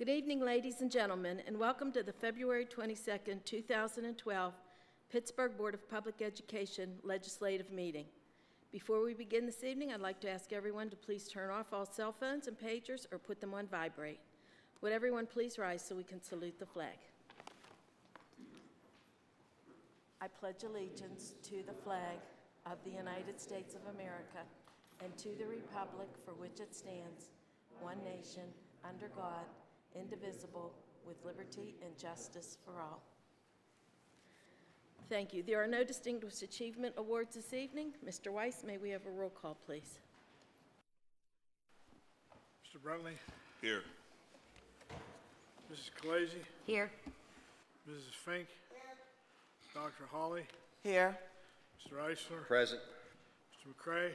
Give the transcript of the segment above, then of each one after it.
Good evening, ladies and gentlemen, and welcome to the February 22nd, 2012 Pittsburgh Board of Public Education Legislative Meeting. Before we begin this evening, I'd like to ask everyone to please turn off all cell phones and pagers or put them on vibrate. Would everyone please rise so we can salute the flag? I pledge allegiance to the flag of the United States of America and to the republic for which it stands, one nation, under God, indivisible, with liberty and justice for all. Thank you. There are no Distinguished Achievement Awards this evening. Mr. Weiss, may we have a roll call, please? Mr. Bruntley? Here. Mrs. Kalasi? Here. Mrs. Fink? Here. Dr. Hawley? Here. Mr. Eisler? Present. Mr. McCray?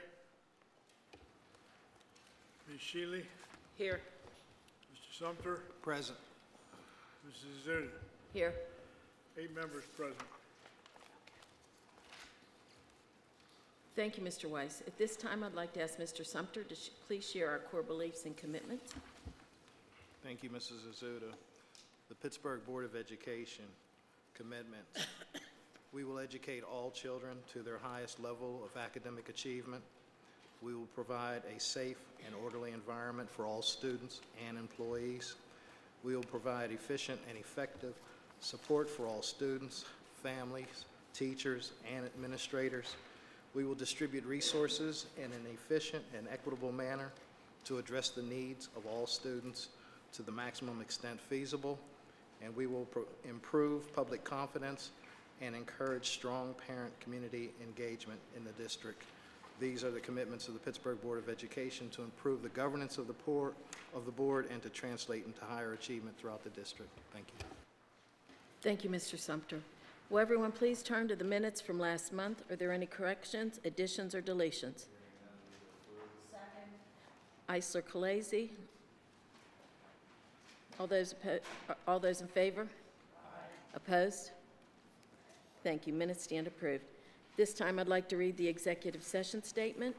Ms. Shealy? Here. Mr. Sumter? Present. Mrs. Zuda? Here. 8 members present. Thank you, Mr. Weiss. At this time, I'd like to ask Mr. Sumter to please share our core beliefs and commitments. Thank you, Mrs. Azuda. The Pittsburgh Board of Education commitments. We will educate all children to their highest level of academic achievement. We will provide a safe and orderly environment for all students and employees. We will provide efficient and effective support for all students, families, teachers, and administrators. We will distribute resources in an efficient and equitable manner to address the needs of all students to the maximum extent feasible, and we will improve public confidence and encourage strong parent-community engagement in the district. These are the commitments of the Pittsburgh Board of Education to improve the governance of the board and to translate into higher achievement throughout the district. Thank you. Thank you, Mr. Sumter. Will everyone please turn to the minutes from last month? Are there any corrections, additions, or deletions? Second. Eisler Kalasi. All those in favor? Aye. Opposed? Thank you. Minutes stand approved. This time I'd like to read the executive session statement.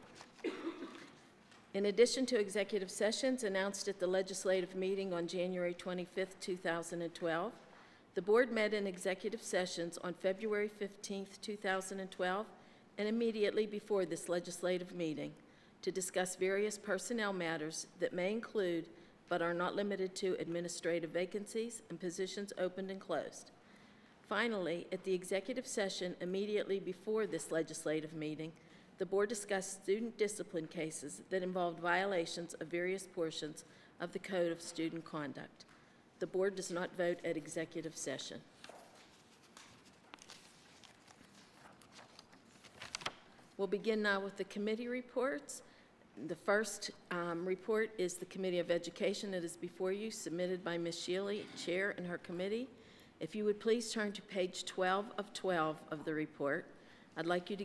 In addition to executive sessions announced at the legislative meeting on January 25th, 2012, the board met in executive sessions on February 15th, 2012, and immediately before this legislative meeting to discuss various personnel matters that may include, but are not limited to, administrative vacancies and positions opened and closed. Finally, at the executive session immediately before this legislative meeting, the board discussed student discipline cases that involved violations of various portions of the Code of Student Conduct. The board does not vote at executive session. We'll begin now with the committee reports. The first report is the Committee of Education that is before you, submitted by Ms. Shealy, Chair, and her committee. If you would please turn to page 12 of the report. I'd like you to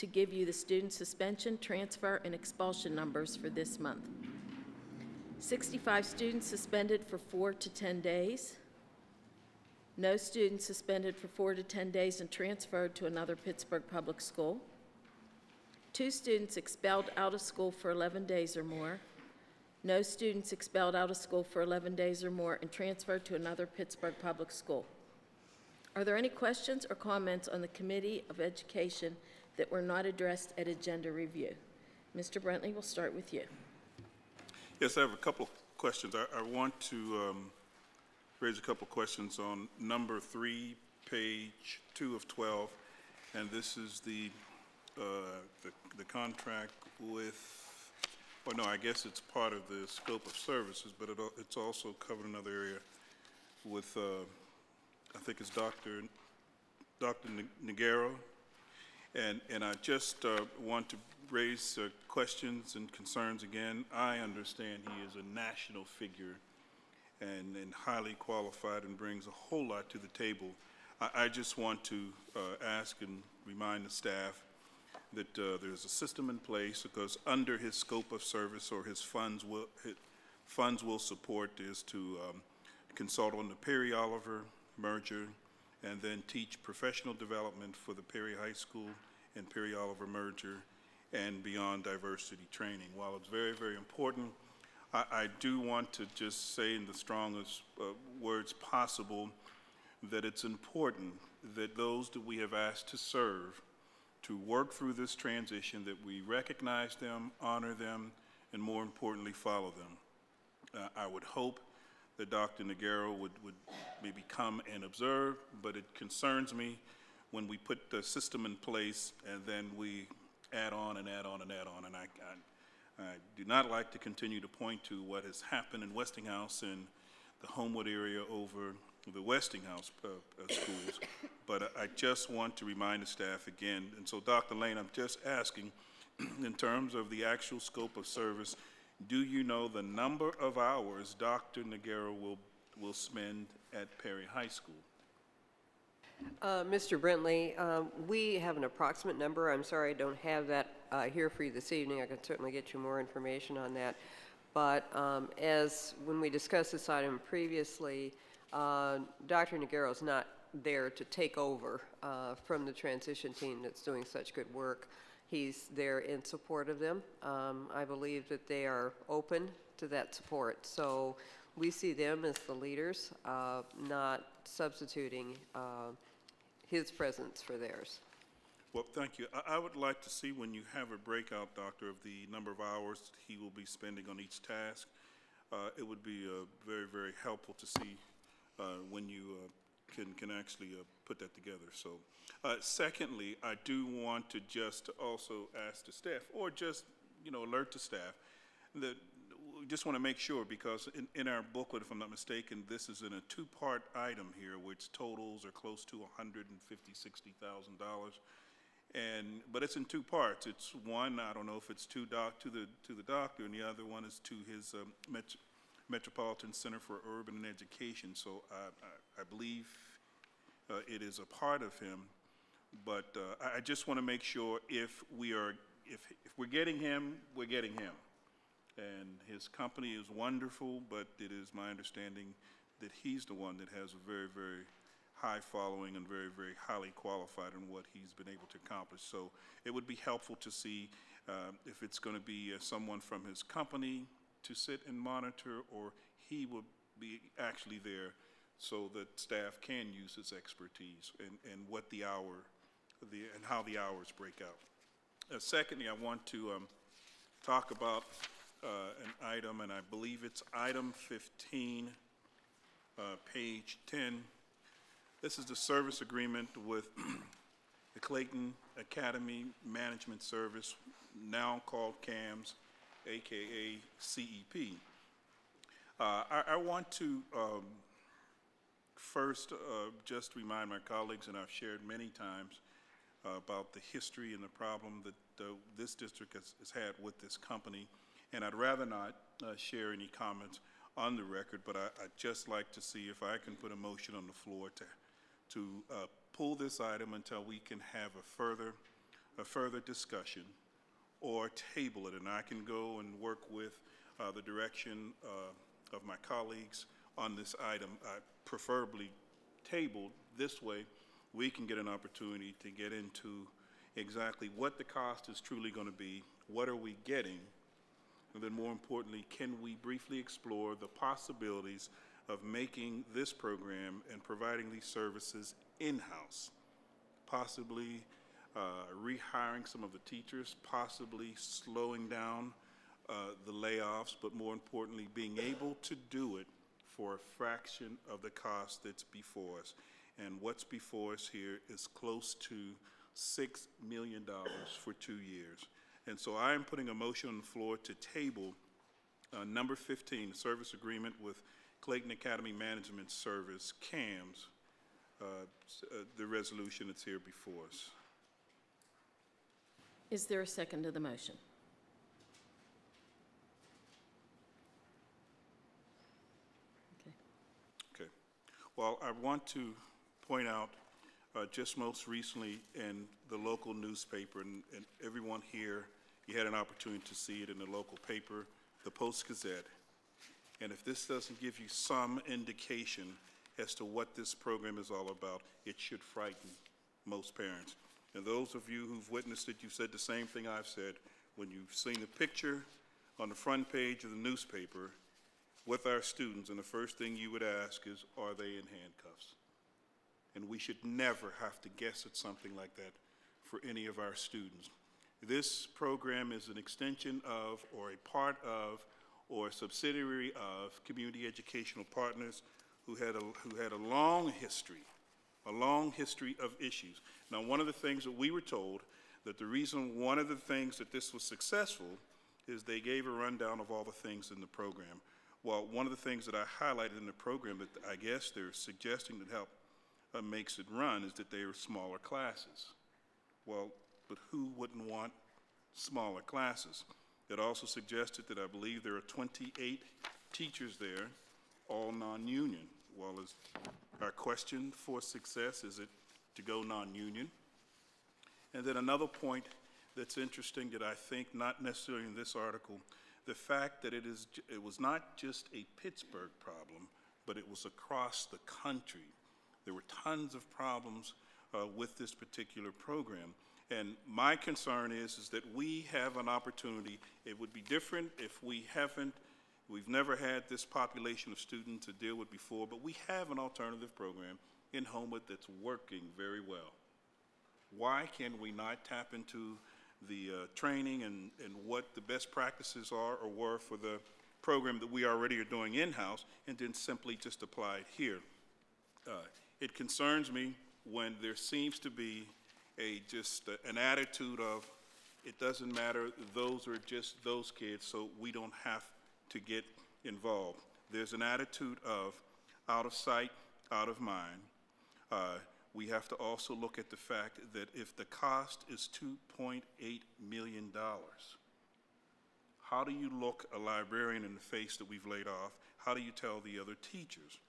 give you the student suspension, transfer, and expulsion numbers for this month. 65 students suspended for 4 to 10 days. No students suspended for 4 to 10 days and transferred to another Pittsburgh public school. 2 students expelled out of school for 11 days or more. No students expelled out of school for 11 days or more and transferred to another Pittsburgh public school. Are there any questions or comments on the Committee of Education that were not addressed at agenda review? Mr. Bruntley, we'll start with you. Yes, I have a couple questions. I want to raise a couple questions on number 3, page 2 of 12, and this is the contract with, well, no, I guess it's part of the scope of services, but it's also covered another area with, I think it's Dr. Nigaro, and I just want to raise questions and concerns again. I understand he is a national figure and highly qualified and brings a whole lot to the table. I just want to ask and remind the staff that there's a system in place because under his scope of service or his funds will support is to consult on the Perry Oliver merger and then teach professional development for the Perry High School and Perry Oliver merger and beyond diversity training. While it's very, very important, I do want to just say in the strongest words possible that it's important that those that we have asked to serve, to work through this transition, that we recognize them, honor them, and more importantly, follow them. I would hope that Dr. Nogueira would maybe come and observe, but it concerns me when we put the system in place and then we add on and add on and add on. And I do not like to continue to point to what has happened in Westinghouse and the Homewood area over the Westinghouse schools, but I just want to remind the staff again, and so Dr. Lane, I'm just asking, in terms of the actual scope of service, do you know the number of hours Dr. Nogueira will spend at Perry High School? Mr. Brentley, we have an approximate number. I'm sorry I don't have that here for you this evening. I can certainly get you more information on that. But as when we discussed this item previously, Dr. Nogueira is not there to take over from the transition team that's doing such good work. He's there in support of them. I believe that they are open to that support. So we see them as the leaders, not substituting his presence for theirs. Well, thank you. I would like to see, when you have a breakout, Doctor, of the number of hours he will be spending on each task. It would be very, very helpful to see when you can actually put that together. So, secondly, I do want to just also ask the staff, or just, alert the staff, that we just want to make sure, because in our booklet, if I'm not mistaken, this is in a two-part item here, which totals are close to $150,000-$60,000. But it's in two parts. It's one, I don't know if it's to the doctor, and the other one is to his Metropolitan Center for Urban Education. So I believe it is a part of him. But I just want to make sure if we're getting him, we're getting him. And his company is wonderful, but it is my understanding that he's the one that has a very, very high following and very, very highly qualified in what he's been able to accomplish. So it would be helpful to see if it's going to be someone from his company to sit and monitor, or he will be actually there so that staff can use his expertise and what the hour, and how the hours break out. Secondly, I want to talk about an item, and I believe it's item 15, page 10. This is the service agreement with the Clayton Academy Management Service, now called CAMS, aka CEP. I want to first just remind my colleagues, and I've shared many times, about the history and the problem that this district has had with this company. And I'd rather not share any comments on the record, but I'd just like to see if I can put a motion on the floor to pull this item until we can have a further discussion, or table it, and I can go and work with the direction of my colleagues on this item, preferably tabled. This way we can get an opportunity to get into exactly what the cost is truly going to be, what are we getting, and then more importantly, can we briefly explore the possibilities of making this program and providing these services in-house, possibly rehiring some of the teachers, possibly slowing down the layoffs, but more importantly, being able to do it for a fraction of the cost that's before us. And what's before us here is close to $6 million for 2 years. And so I am putting a motion on the floor to table number 15, service agreement with Clayton Academy Management Service, CAMS, the resolution that's here before us. Is there a second to the motion? Okay. Well, I want to point out just most recently in the local newspaper, and everyone here, you had an opportunity to see it in the local paper, the Post-Gazette. And if this doesn't give you some indication as to what this program is all about, it should frighten most parents. And those of you who've witnessed it, you've said the same thing I've said. When you've seen the picture on the front page of the newspaper with our students, and the first thing you would ask is, are they in handcuffs? And we should never have to guess at something like that for any of our students. This program is an extension of, or a part of, or a subsidiary of Community Educational Partners who had a long history of issues. Now, one of the things that we were told, that the reason one of the things that this was successful is they gave a rundown of all the things in the program. Well, one of the things that I highlighted in the program that I guess they're suggesting that help makes it run is that they are smaller classes. Well, but who wouldn't want smaller classes? It also suggested that I believe there are 28 teachers there, all non-union. Well, is our question for success, is it to go non-union? And then another point that's interesting that I think not necessarily in this article, the fact that it was not just a Pittsburgh problem, but it was across the country. There were tons of problems with this particular program. And my concern is that we have an opportunity. It would be different if we've never had this population of students to deal with before, but we have an alternative program in Homewood that's working very well. Why can we not tap into the training and what the best practices are or were for the program that we already are doing in-house and then simply just apply it here? It concerns me when there seems to be an attitude of, it doesn't matter, those are just those kids, so we don't have to get involved. There's an attitude of out of sight, out of mind. We have to also look at the fact that if the cost is $2.8 million, how do you look a librarian in the face that we've laid off? How do you tell the other teachers?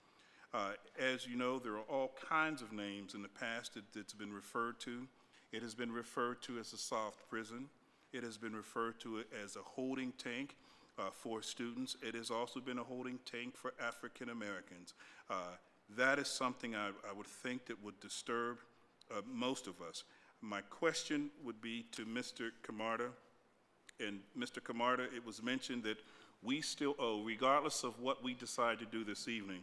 As you know, there are all kinds of names in the past that's been referred to. It has been referred to as a soft prison. It has been referred to as a holding tank for students. It has also been a holding tank for African Americans. That is something I would think that would disturb most of us. My question would be to Mr. Camarda. And Mr. Camarda, it was mentioned that we still owe, regardless of what we decide to do this evening,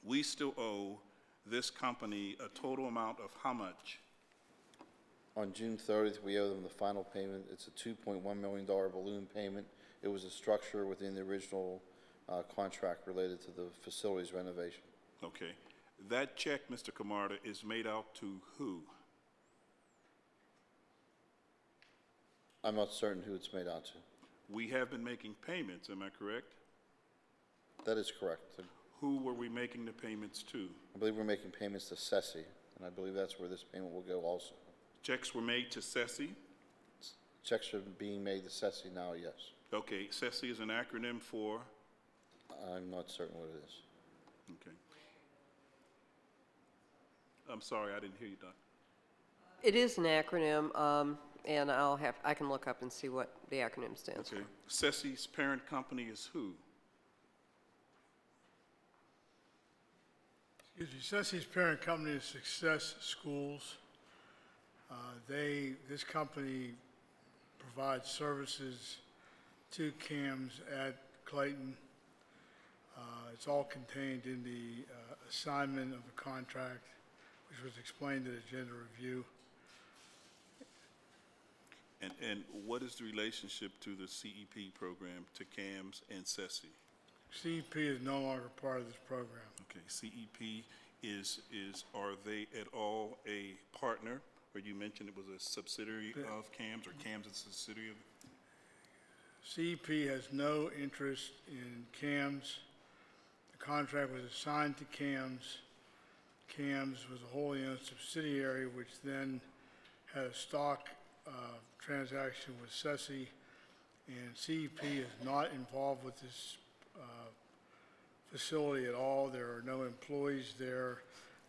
we still owe this company a total amount of how much? On June 30th, we owe them the final payment. It's a $2.1 million balloon payment. It was a structure within the original contract related to the facilities renovation. Okay. That check, Mr. Camarda, is made out to who? I'm not certain who it's made out to. We have been making payments, am I correct? That is correct. Who were we making the payments to? I believe we're making payments to SESI, and I believe that's where this payment will go also. Checks were made to SESI? Checks are being made to SESI now, yes. Okay, SESI is an acronym for? I'm not certain what it is. Okay. I'm sorry, I didn't hear you, Doc. It is an acronym, and I can look up and see what the acronym stands for. Okay. SESI's parent company is who? SESI's parent company is Success Schools. This company provides services to CAMS at Clayton. It's all contained in the assignment of the contract, which was explained at agenda review. And what is the relationship to the CEP program, to CAMS and SESI? CEP is no longer part of this program. Okay, CEP are they at all a partner? Or you mentioned it was a subsidiary of CAMS, or CAMS is a subsidiary of? CEP has no interest in CAMS. The contract was assigned to CAMS. CAMS was a wholly owned subsidiary, which then had a stock transaction with SESI, and CEP is not involved with this facility at all. There are no employees there.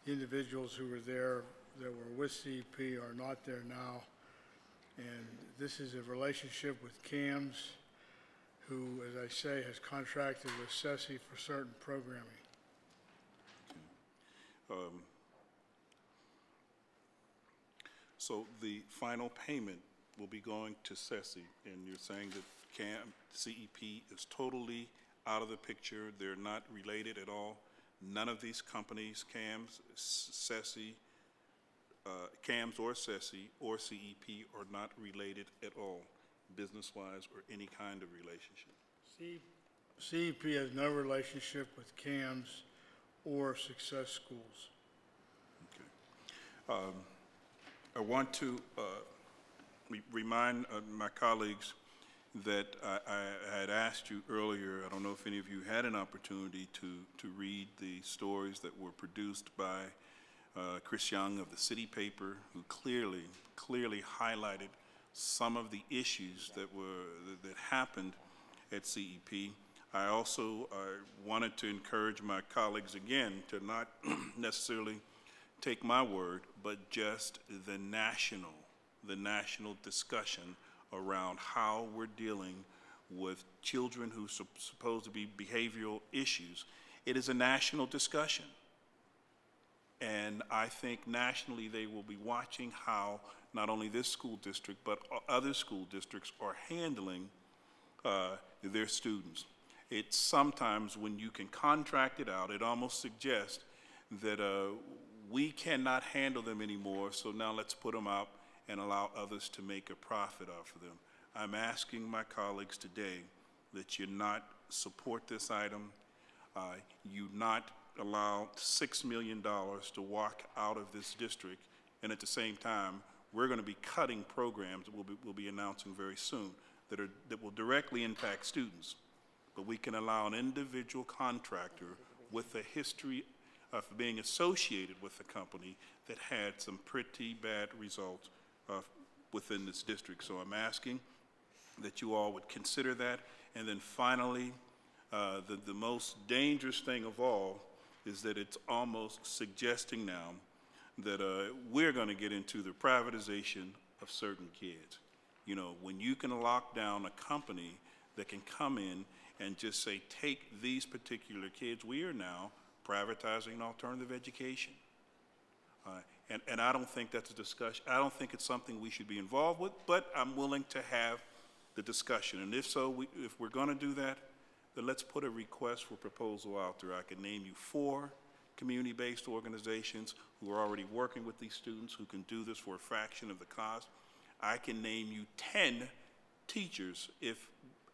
The individuals who were there that were with CEP are not there now. And this is a relationship with CAMS, who, as I say, has contracted with SESI for certain programming. So the final payment will be going to SESI, and you're saying that CEP is totally out of the picture, they're not related at all? None of these companies, CAMS, SESI, CAMS or SESI or CEP are not related at all, business-wise or any kind of relationship? CEP has no relationship with CAMS or Success Schools. Okay. I want to remind my colleagues that I had asked you earlier, I don't know if any of you had an opportunity to read the stories that were produced by Chris Young of the City Paper, who clearly highlighted some of the issues that happened at CEP. I also wanted to encourage my colleagues again to not necessarily take my word, but just the national discussion around how we're dealing with children who are supposed to be behavioral issues. It is a national discussion. And I think nationally they will be watching how not only this school district, but other school districts are handling their students. It's sometimes when you can contract it out, it almost suggests that we cannot handle them anymore, so now let's put them out and allow others to make a profit off of them. I'm asking my colleagues today that you not support this item, you not allow $6 million to walk out of this district, and at the same time, we're going to be cutting programs that we'll be announcing very soon that will directly impact students. But we can allow an individual contractor with a history of being associated with a company that had some pretty bad results within this district. So I'm asking that you all would consider that. And then finally, the most dangerous thing of all is that it's almost suggesting now that we're going to get into the privatization of certain kids. You know, when you can lock down a company that can come in and just say, take these particular kids, we are now privatizing alternative education. And I don't think that's a discussion. I don't think it's something we should be involved with, but I'm willing to have the discussion. And if so, if we're going to do that, then let's put a request for proposal out there. I can name you 4 community-based organizations who are already working with these students who can do this for a fraction of the cost. I can name you 10 teachers, if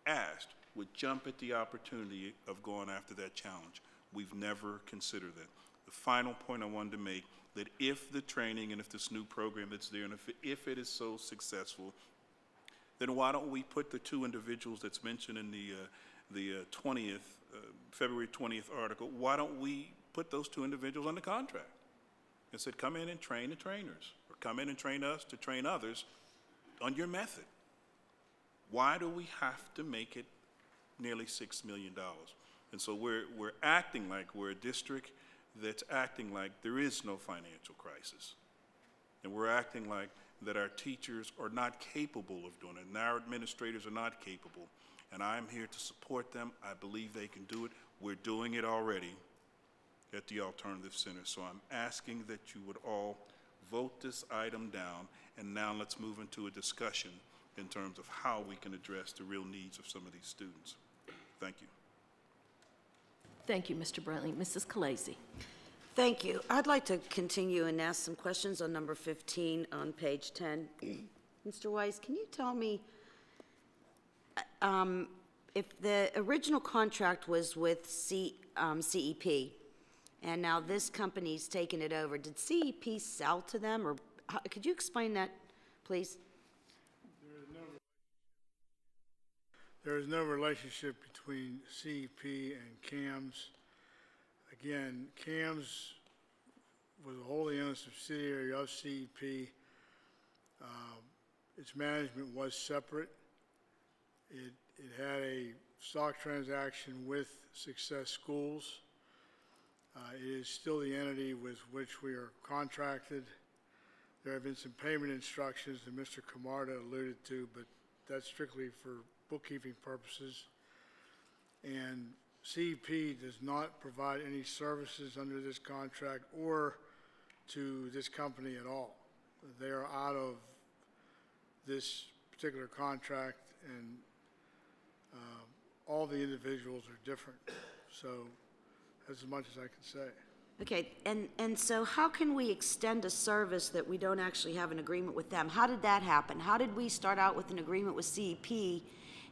asked, would jump at the opportunity of going after that challenge. We've never considered that. The final point I wanted to make, that if the training and if this new program that's there, and if it is so successful, then why don't we put the 2 individuals that's mentioned in the 20th, February 20th article, why don't we put those 2 individuals under contract and said, come in and train the trainers, or come in and train us to train others on your method? Why do we have to make it nearly $6 million? And so we're acting like we're a district that's acting like there is no financial crisis. And we're acting like that our teachers are not capable of doing it, and our administrators are not capable. And I'm here to support them. I believe they can do it. We're doing it already at the Alternative Center. So I'm asking that you would all vote this item down, and now let's move into a discussion in terms of how we can address the real needs of some of these students. Thank you. Thank you, Mr. Brantley. Mrs. Khaleesi. Thank you. I'd like to continue and ask some questions on number 15 on page 10. Mr. Weiss, can you tell me if the original contract was with CEP, and now this company's taken it over, did CEP sell to them, or could you explain that, please? There is no relationship between CEP and CAMS. Again, CAMS was a wholly owned subsidiary of CEP. Its management was separate. It had a stock transaction with Success Schools. It is still the entity with which we are contracted. There have been some payment instructions that Mr. Camarda alluded to, but that's strictly for bookkeeping purposes. And CEP does not provide any services under this contract or to this company at all. They are out of this particular contract, and all the individuals are different. So that's as much as I can say. Okay, and so how can we extend a service that we don't actually have an agreement with them? How did that happen? How did we start out with an agreement with CEP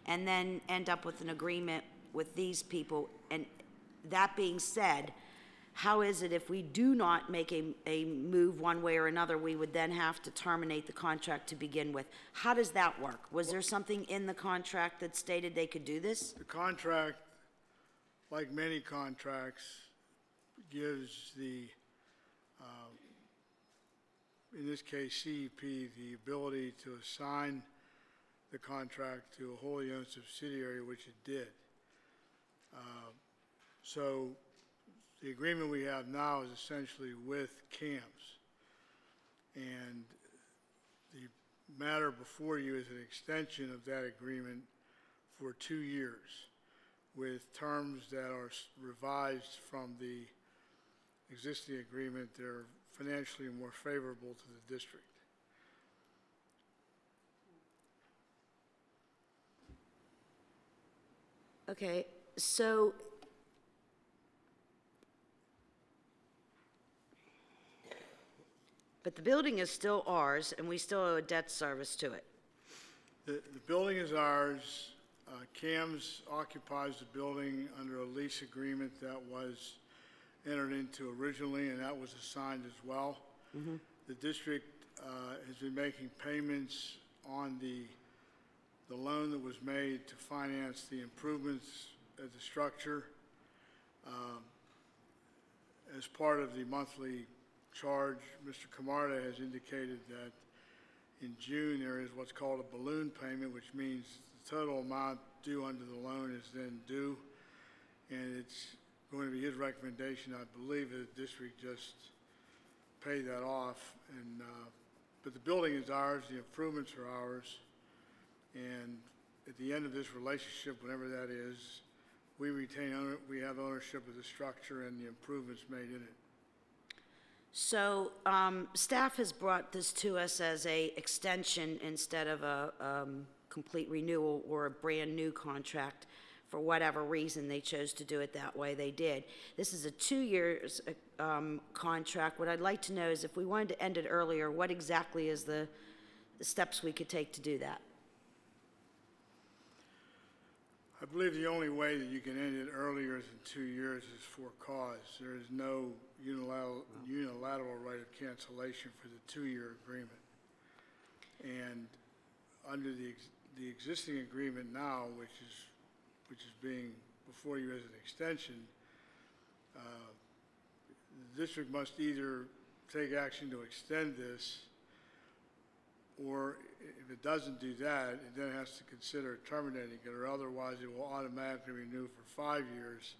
and then end up with an agreement with these people? And that being said, how is it if we do not make a move one way or another, we would then have to terminate the contract to begin with? How does that work? Was there something in the contract that stated they could do this? The contract, like many contracts, gives the, in this case, CEP, the ability to assign the contract to a wholly owned subsidiary, which it did. So the agreement we have now is essentially with CAMS. And the matter before you is an extension of that agreement for 2 years with terms that are revised from the existing agreement. They're financially more favorable to the district. Okay, so but the building is still ours, and we still owe a debt service to it. The building is ours. CAMS occupies the building under a lease agreement that was entered into originally, and that was assigned as well. The district has been making payments on the loan that was made to finance the improvements at the structure. As part of the monthly charge, Mr. Camarda has indicated that in June there is what's called a balloon payment, which means the total amount due under the loan is then due, and it's going to be his recommendation, I believe, that the district just pay that off. And but the building is ours, the improvements are ours, and at the end of this relationship, whenever that is, we have ownership of the structure and the improvements made in it. So, staff has brought this to us as a extension instead of a complete renewal or a brand-new contract. For whatever reason, they chose to do it that way, they did. This is a 2 years contract. What I'd like to know is if we wanted to end it earlier, what exactly is the steps we could take to do that? I believe the only way that you can end it earlier than 2 years is for cause. There is no unilateral right of cancellation for the 2-year agreement. And under the existing agreement now, which is being before you as an extension, the district must either take action to extend this, or if it doesn't do that, it then has to consider terminating it, or otherwise it will automatically renew for 5 years,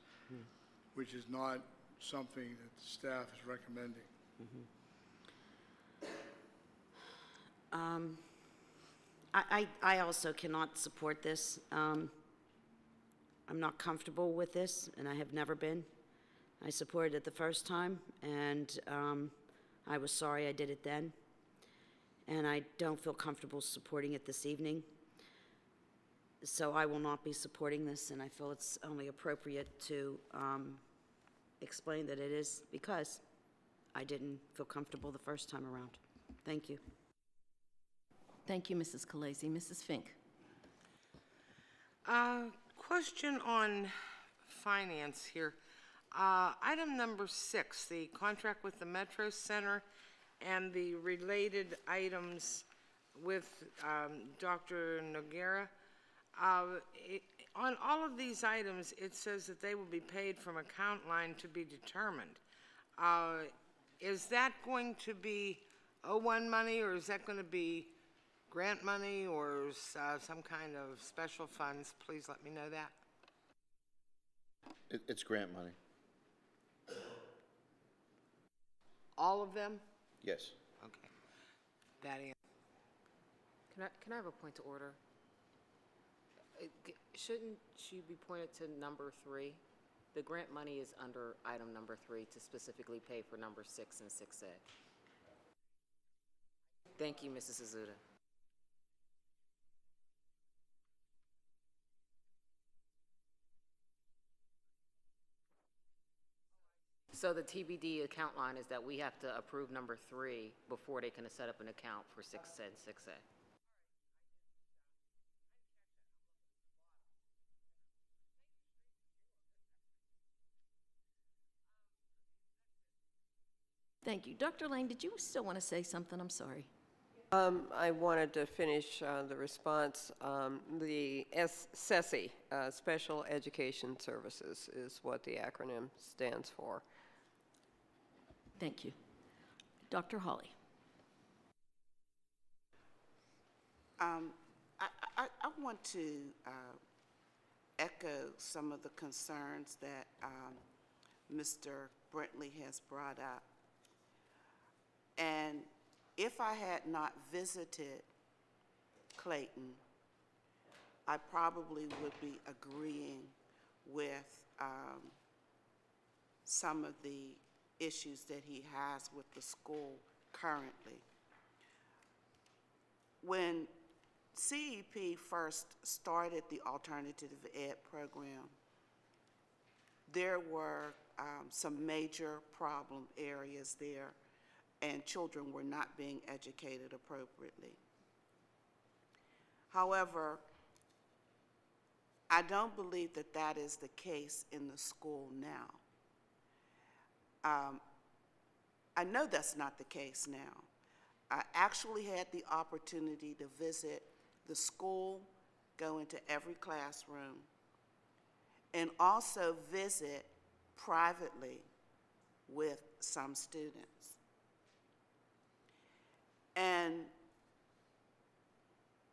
which is not something that the staff is recommending. I also cannot support this. I'm not comfortable with this, and I have never been. I supported it the first time, and I was sorry I did it then. And I don't feel comfortable supporting it this evening. So I will not be supporting this, and I feel it's only appropriate to explain that it is because I didn't feel comfortable the first time around. Thank you. Thank you, Mrs. Khaleesi. Mrs. Fink. Question on finance here. Item number 6, the contract with the Metro Center and the related items with Dr. Noguera. On all of these items, it says that they will be paid from account line to be determined. Is that going to be O1 money, or is that going to be grant money, or some kind of special funds? Please let me know that. It's grant money. All of them? Yes. Okay. That answer. Can I have a point of order? Shouldn't you be pointed to number 3? The grant money is under item number 3 to specifically pay for number 6 and 6A. Thank you, Mrs. Azuda. So the TBD account line is that we have to approve number 3 before they can set up an account for 6 and 6A. Thank you. Dr. Lane, did you still want to say something? I'm sorry. I wanted to finish the response. The SESI, Special Education Services, is what the acronym stands for. Thank you. Dr. Hawley. I want to echo some of the concerns that Mr. Brentley has brought up. And if I had not visited Clayton, I probably would be agreeing with some of the issues that he has with the school currently. When CEP first started the alternative ed program, there were some major problem areas there, and children were not being educated appropriately. However, I don't believe that that is the case in the school now. I know that's not the case now. I actually had the opportunity to visit the school, go into every classroom, and also visit privately with some students. And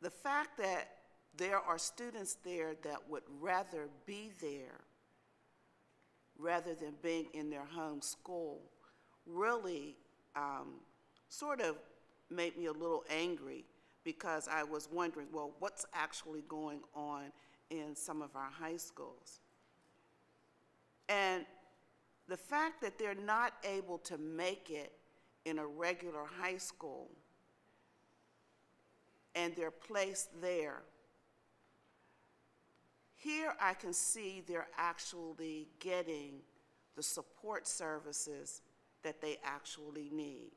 the fact that there are students there that would rather be there rather than being in their home school really sort of made me a little angry, because I was wondering, well, what's actually going on in some of our high schools? And the fact that they're not able to make it in a regular high school and they're placed there, here I can see they're actually getting the support services that they actually need.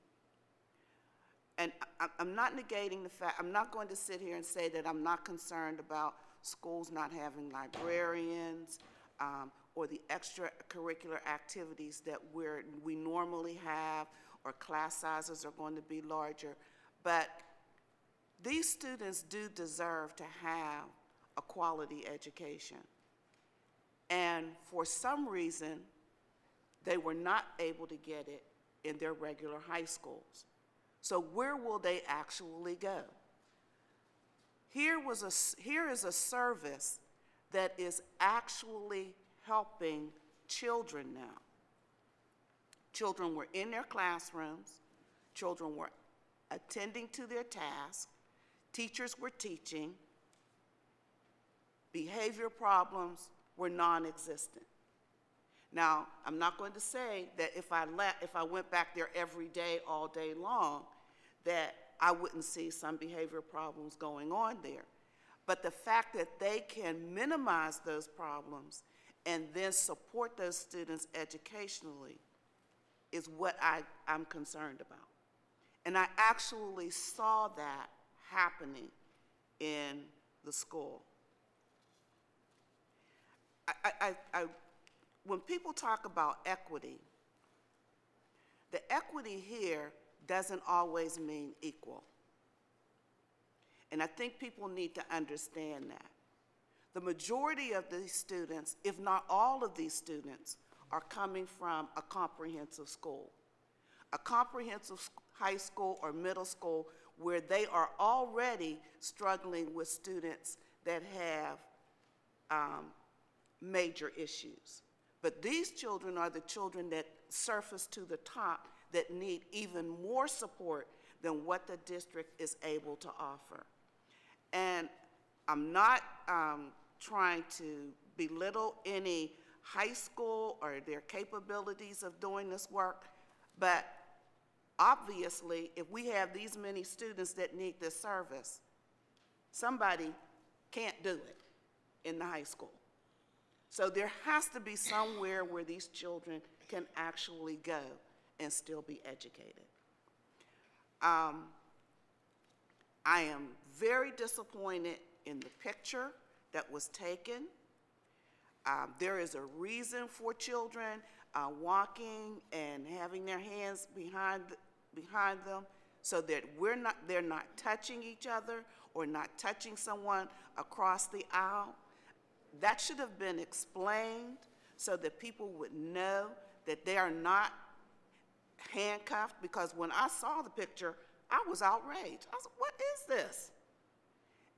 And I'm not negating the fact, I'm not going to sit here and say that I'm not concerned about schools not having librarians or the extracurricular activities that we normally have, or class sizes are going to be larger. But these students do deserve to have a quality education. And for some reason, they were not able to get it in their regular high schools. So where will they actually go? Here is a service that is actually helping children now. Children were in their classrooms, children were attending to their tasks, teachers were teaching, behavior problems were non-existent. Now, I'm not going to say that if I went back there every day, all day long, that I wouldn't see some behavior problems going on there. But the fact that they can minimize those problems and then support those students educationally is what I'm concerned about. And I actually saw that happening in the school. When people talk about equity, the equity here doesn't always mean equal. And I think people need to understand that. The majority of these students, if not all of these students, are coming from a comprehensive school. A comprehensive high school or middle school where they are already struggling with students that have major issues. But these children are the children that surface to the top that need even more support than what the district is able to offer. And I'm not trying to belittle any high school or their capabilities of doing this work, but obviously, if we have these many students that need this service, somebody can't do it in the high school. So there has to be somewhere where these children can actually go and still be educated. I am very disappointed in the picture that was taken. There is a reason for children walking and having their hands behind them so that they're not touching each other or not touching someone across the aisle. That should have been explained so that people would know that they are not handcuffed, because when I saw the picture, I was outraged. I was like, what is this?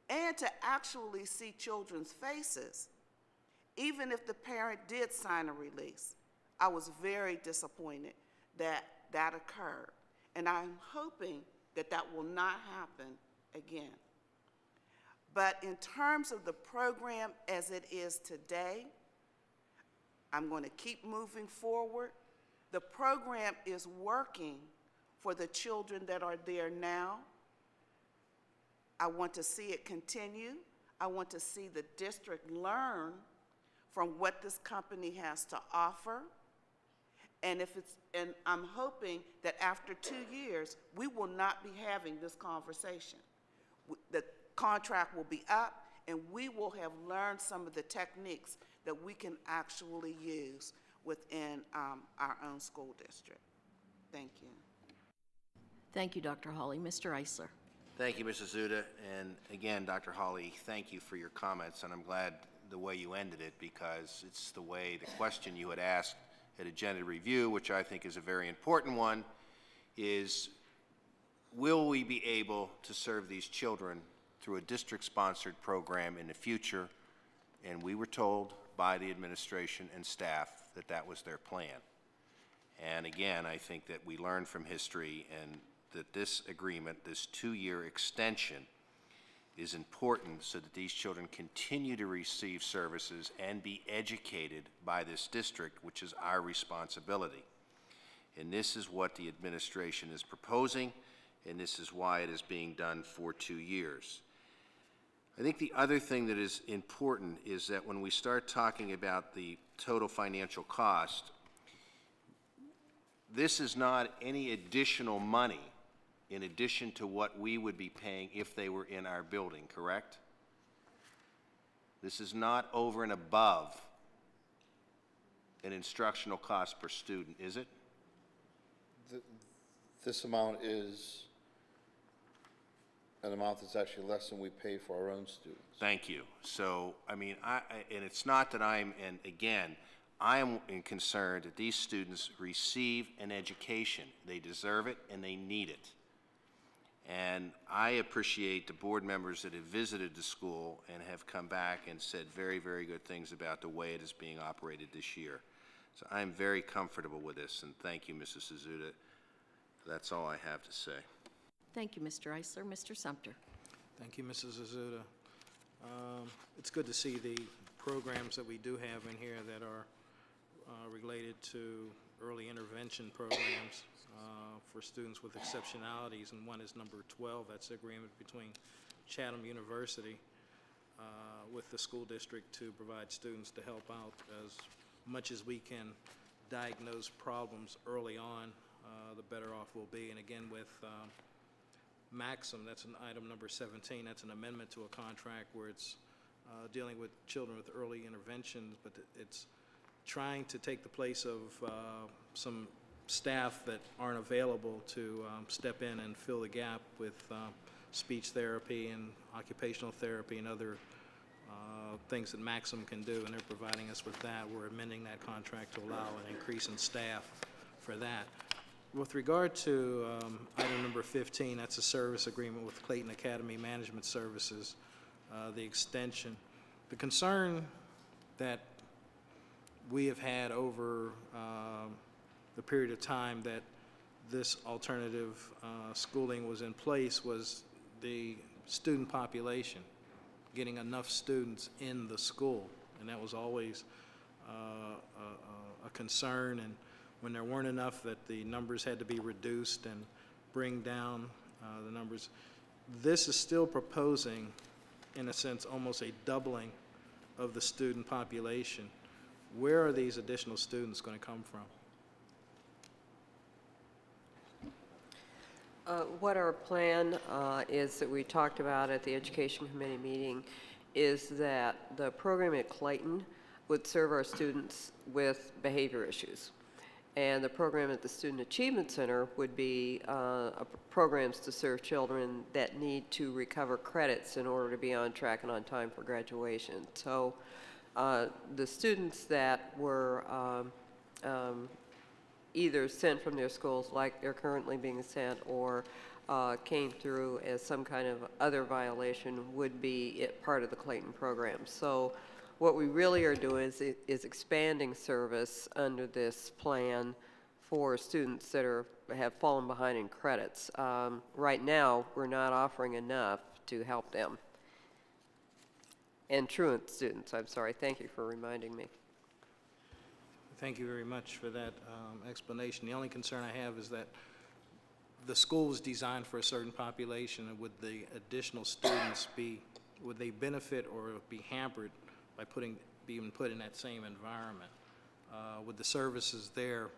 And to actually see children's faces, even if the parent did sign a release, I was very disappointed that that occurred. And I'm hoping that that will not happen again. But in terms of the program as it is today, I'm going to keep moving forward. The program is working for the children that are there now. I want to see it continue. I want to see the district learn from what this company has to offer. And I'm hoping that after 2 years, we will not be having this conversation. The contract will be up, and we will have learned some of the techniques that we can actually use within our own school district. Thank you. Thank you, Dr. Hawley. Mr. Eisler. Thank you, Mrs. Zuda. And again, Dr. Hawley, thank you for your comments, and I'm glad the way you ended it, because it's the way the question you had asked at agenda review, which I think is a very important one, is will we be able to serve these children through a district-sponsored program in the future? And we were told by the administration and staff that that was their plan. And again, I think that we learned from history and that this agreement, this 2-year extension, is important so that these children continue to receive services and be educated by this district, which is our responsibility. And this is what the administration is proposing, and this is why it is being done for 2 years. I think the other thing that is important is that when we start talking about the total financial cost, this is not any additional money in addition to what we would be paying if they were in our building, correct? This is not over and above an instructional cost per student, is it? This amount is an amount that's actually less than we pay for our own students. Thank you. So, I mean, and it's not that I'm, and again, I am concerned that these students receive an education. They deserve it and they need it. And I appreciate the board members that have visited the school and have come back and said very, very good things about the way it is being operated this year. So I'm very comfortable with this, and thank you, Mrs. Suzuda. That's all I have to say. Thank you, Mr. Eisler. Mr. Sumter. Thank you, Mrs. Azuda. It's good to see the programs that we do have in here that are related to early intervention programs for students with exceptionalities, and one is number 12. That's the agreement between Chatham University with the school district to provide students to help out as much as we can diagnose problems early on, the better off we'll be. And again, with Maxim, that's an item number 17, that's an amendment to a contract where it's dealing with children with early interventions, but it's trying to take the place of some staff that aren't available to step in and fill the gap with speech therapy and occupational therapy and other things that Maxim can do, and they're providing us with that. We're amending that contract to allow an increase in staff for that. With regard to item number 15, that's a service agreement with Clayton Academy Management Services, the extension. The concern that we have had over the period of time that this alternative schooling was in place was the student population, getting enough students in the school, and that was always a concern. And when there weren't enough, that the numbers had to be reduced and bring down the numbers. This is still proposing, in a sense, almost a doubling of the student population. Where are these additional students going to come from? What our plan is that we talked about at the Education Committee meeting is that the program at Clayton would serve our students with behavior issues. And the program at the Student Achievement Center would be programs to serve children that need to recover credits in order to be on track and on time for graduation. So the students that were either sent from their schools like they're currently being sent or came through as some kind of other violation would be part of the Clayton program. So what we really are doing is expanding service under this plan for students that have fallen behind in credits. Right now, we're not offering enough to help them. And truant students, I'm sorry. Thank you for reminding me. Thank you very much for that explanation. The only concern I have is that the school is designed for a certain population, and would the additional students would they benefit or be hampered by being put in that same environment? Would the services there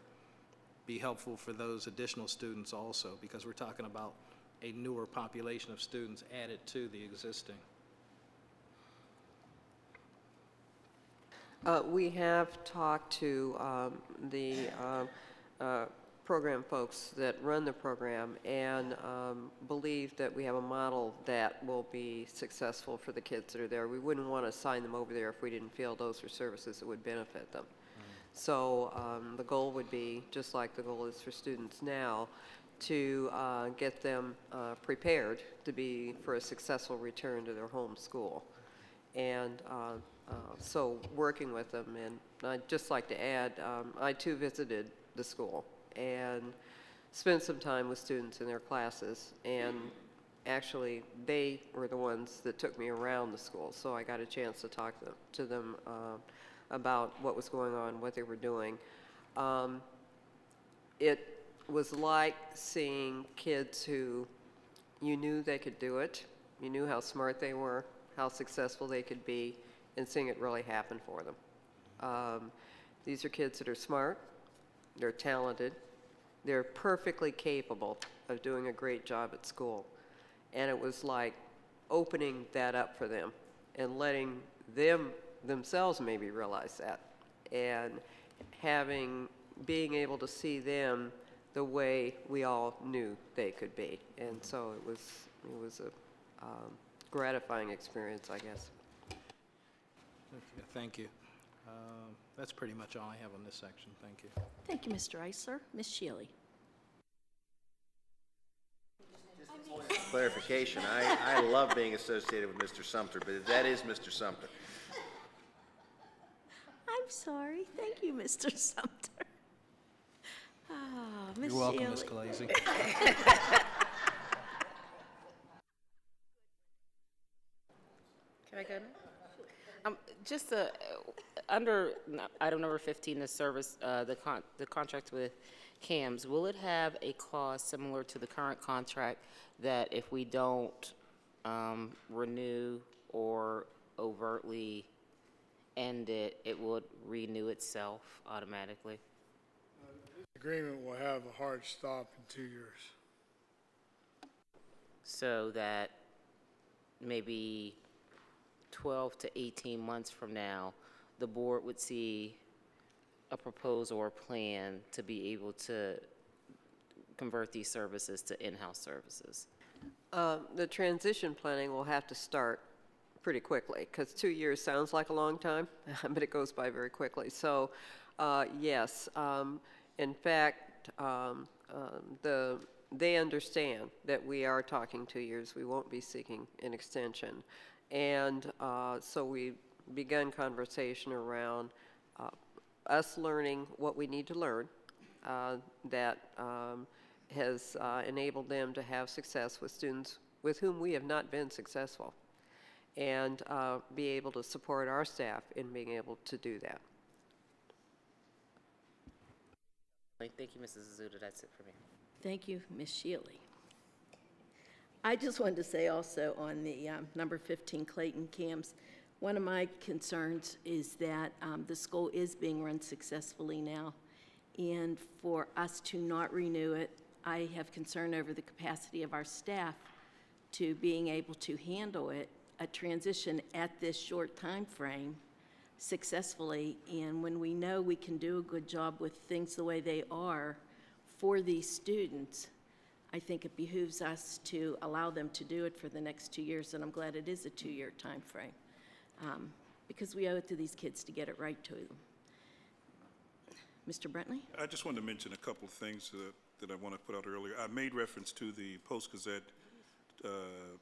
be helpful for those additional students also? Because we're talking about a newer population of students added to the existing. We have talked to the program folks that run the program and believe that we have a model that will be successful for the kids that are there. We wouldn't want to sign them over there if we didn't feel those were services that would benefit them. So the goal would be, just like the goal is for students now, to get them prepared to be for a successful return to their home school. And so working with them, and I'd just like to add, I too visited the school and spent some time with students in their classes, and actually they were the ones that took me around the school, so I got a chance to talk to them about what was going on, what they were doing. It was like seeing kids who you knew they could do it, you knew how smart they were, how successful they could be, and seeing it really happen for them. These are kids that are smart, they're talented, they're perfectly capable of doing a great job at school. And it was like opening that up for them and letting them themselves maybe realize that, and being able to see them the way we all knew they could be. And so it was a gratifying experience, I guess. Okay, thank you. That's pretty much all I have on this section. Thank you. Thank you, Mr. Eisler. Ms. Shealy. Clarification, I love being associated with Mr. Sumter, but that is Mr. Sumter. I'm sorry. Thank you, Mr. Sumter. Ah, Ms. You're welcome, Shealy. Ms. Khaleesi. Can I go now? Just under item number 15, the service, the contract with CAMS, will it have a clause similar to the current contract that if we don't renew or overtly end it, it would renew itself automatically? This agreement will have a hard stop in 2 years. So that maybe 12 to 18 months from now, the board would see a proposal or plan to be able to convert these services to in-house services. The transition planning will have to start pretty quickly, because 2 years sounds like a long time, but it goes by very quickly. So, yes, in fact, they understand that we are talking 2 years. We won't be seeking an extension. And so we begun conversation around us learning what we need to learn that has enabled them to have success with students with whom we have not been successful, and be able to support our staff in being able to do that. Thank you, Mrs. Azuda. That's it for me. Thank you, Ms. Shealy. I just wanted to say also on the number 15 Clayton CAMS, one of my concerns is that the school is being run successfully now, and for us to not renew it I have concern over the capacity of our staff to being able to handle it, a transition at this short time frame successfully. And when we know we can do a good job with things the way they are for these students, I think it behooves us to allow them to do it for the next 2 years, and I'm glad it is a 2-year time frame, because we owe it to these kids to get it right to them. Mr. Brentley? I just wanted to mention a couple of things that I want to put out earlier. I made reference to the Post-Gazette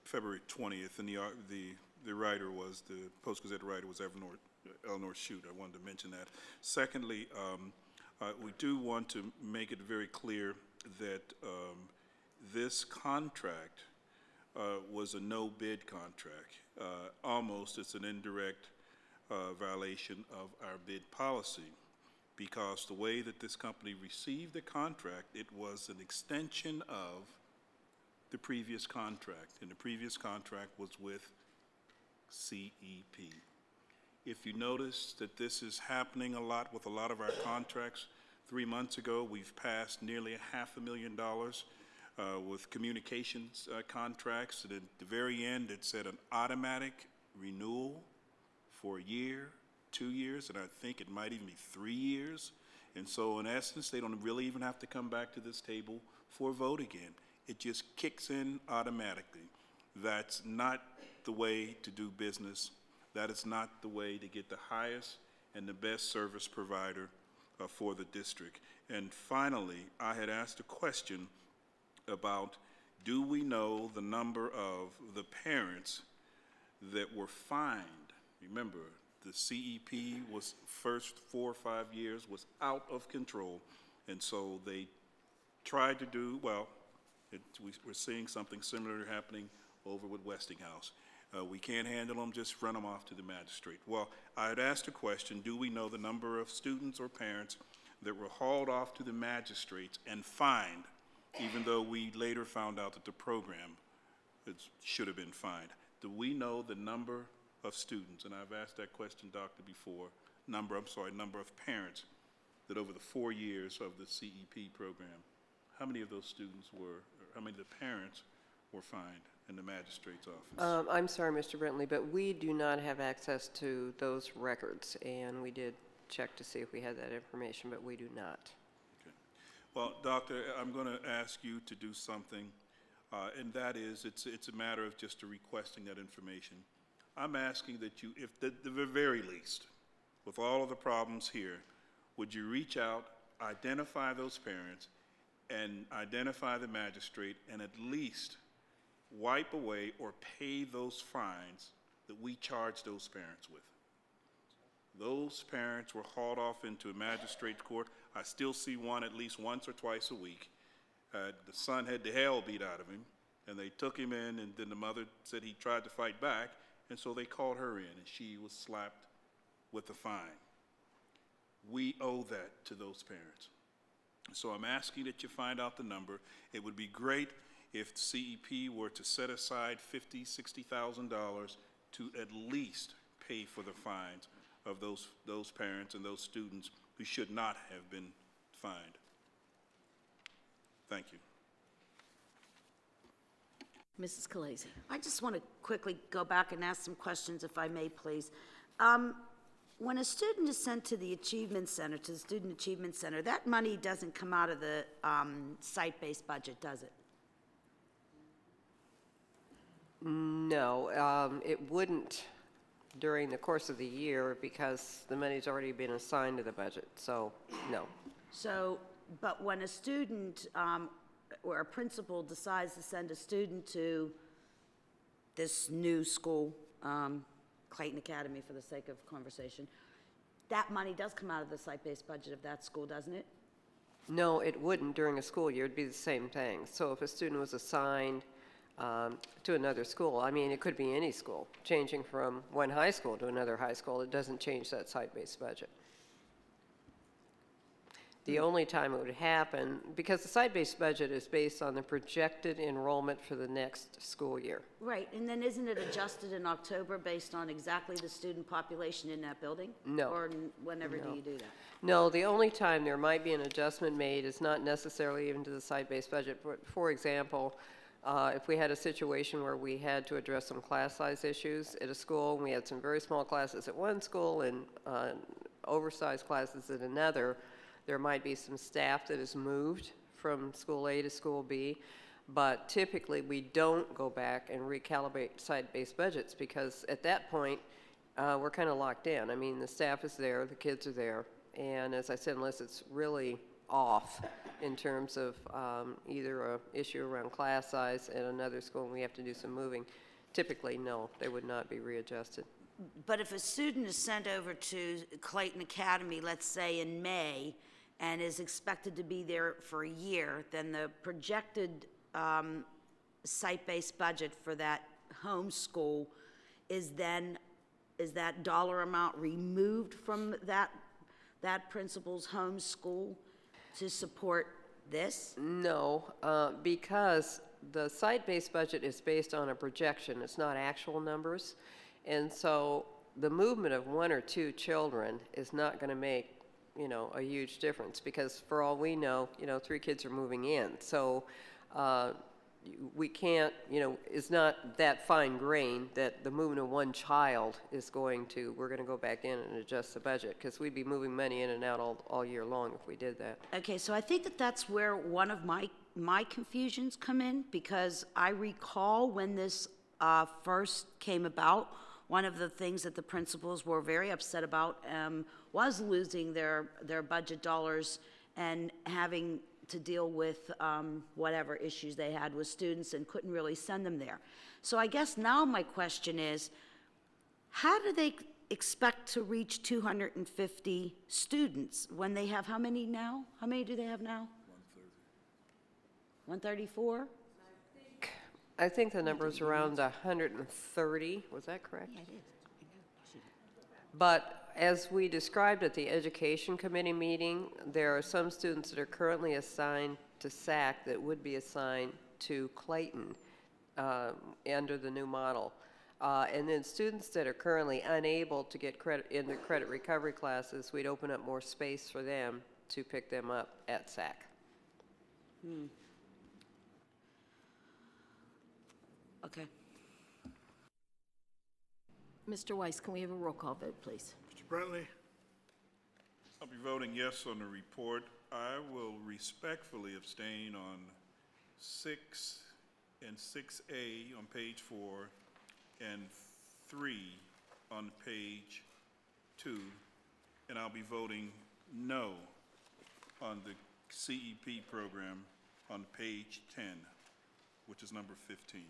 February 20th, and the writer was, the Post-Gazette writer was Eleanor Shute. I wanted to mention that. Secondly, we do want to make it very clear that this contract was a no-bid contract. Almost, it's an indirect violation of our bid policy, because the way that this company received the contract, it was an extension of the previous contract, and the previous contract was with CEP. If you notice that this is happening a lot with a lot of our contracts, 3 months ago, we've passed nearly $500,000 with communications contracts, and at the very end, it said an automatic renewal for a year, 2 years, and I think it might even be 3 years. And so in essence, they don't really even have to come back to this table for a vote again. It just kicks in automatically. That's not the way to do business. That is not the way to get the highest and the best service provider for the district. And finally, I had asked a question about, do we know the number of the parents that were fined? Remember, the CEP was first 4 or 5 years was out of control, and so they tried to do, well, we're seeing something similar happening over with Westinghouse. We can't handle them, just run them off to the magistrate. Well, I had asked a question, do we know the number of students or parents that were hauled off to the magistrates and fined, even though we later found out that the program should have been fined? Do we know the number of students, and I've asked that question, Doctor, before, number of parents that over the 4 years of the CEP program, how many of those students were, or how many of the parents were fined in the magistrate's office? I'm sorry, Mr. Brentley, but we do not have access to those records, and we did check to see if we had that information, but we do not. Okay. Well, Doctor, I'm going to ask you to do something, and that is, it's a matter of just requesting that information. I'm asking that you, if at the very least, with all of the problems here, would you reach out, identify those parents, and identify the magistrate, and at least wipe away or pay those fines that we charge those parents with? Those parents were hauled off into a magistrate's court. I still see one at least once or twice a week. The son had the hell beat out of him, and they took him in, and then the mother said he tried to fight back, and so they called her in, and she was slapped with a fine. We owe that to those parents. So I'm asking that you find out the number. It would be great if CEP were to set aside $50,000, $60,000 to at least pay for the fines of those parents and those students who should not have been fined. Thank you. Mrs. Khaleesi. I just want to quickly go back and ask some questions, if I may, please. When a student is sent to the Achievement Center, to the Student Achievement Center, that money doesn't come out of the site-based budget, does it? No, it wouldn't during the course of the year because the money's already been assigned to the budget, so no. So, but when a student or a principal decides to send a student to this new school, Clayton Academy for the sake of conversation, that money does come out of the site-based budget of that school, doesn't it? No, it wouldn't during a school year. It'd be the same thing. So if a student was assigned to another school, I mean, it could be any school, changing from one high school to another high school, it doesn't change that site-based budget. The only time it would happen, because the site-based budget is based on the projected enrollment for the next school year. Right, and then isn't it adjusted in October based on exactly the student population in that building? No. Or whenever do you do that? No, the only time there might be an adjustment made is not necessarily even to the site-based budget. But for example, if we had a situation where we had to address some class size issues at a school, and we had some very small classes at one school and oversized classes at another, there might be some staff that is moved from school A to school B, but typically we don't go back and recalibrate site-based budgets because at that point, we're kind of locked in. I mean, the staff is there, the kids are there, and as I said, unless it's really off in terms of either a issue around class size at another school and we have to do some moving, typically, no, they would not be readjusted. But if a student is sent over to Clayton Academy, let's say in May, and is expected to be there for a year, then the projected site-based budget for that home school is that dollar amount removed from that principal's home school to support this? No, because the site-based budget is based on a projection. It's not actual numbers. And so the movement of one or two children is not going to make, a huge difference because for all we know, 3 kids are moving in. So we can't, it's not that fine grained that the movement of one child is we're going to go back in and adjust the budget because we'd be moving money in and out all year long if we did that. Okay, so I think that's where one of my confusions come in because I recall when this first came about, one of the things that the principals were very upset about was losing their budget dollars and having to deal with whatever issues they had with students and couldn't really send them there. So I guess now my question is, how do they expect to reach 250 students when they have how many now? How many do they have now? 134? I think the number is around 130. Was that correct? Yeah, it is. But as we described at the Education Committee meeting, there are some students that are currently assigned to SAC that would be assigned to Clayton under the new model. And then students that are currently unable to get credit in their credit recovery classes, we'd open up more space for them to pick them up at SAC. Okay. Mr. Weiss, can we have a roll call vote, please? Mr. Brentley? I'll be voting yes on the report. I will respectfully abstain on 6 and 6A on page 4 and 3 on page 2, and I'll be voting no on the CEP program on page 10, which is number 15.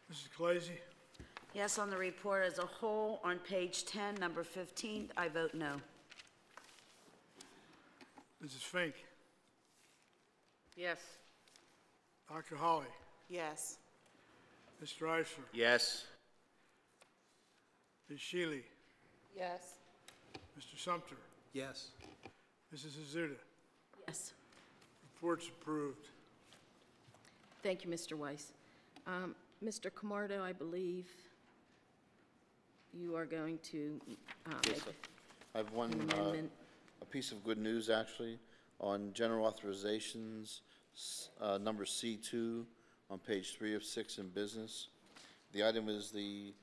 Mrs. Colazy? Yes, on the report as a whole, on page 10, number 15, I vote no. Mrs. Fink? Yes. Dr. Holly? Yes. Mr. Eisler? Yes. Ms. Shealy? Yes. Mr. Sumter? Yes. Mrs. Azuda? Yes. Report's approved. Thank you, Mr. Weiss. Mr. Camardo, I believe you are going to Yes, make sir. I have one, an amendment. a piece of good news, actually, on general authorizations, number C2 on page 3 of 6 in business. The item is the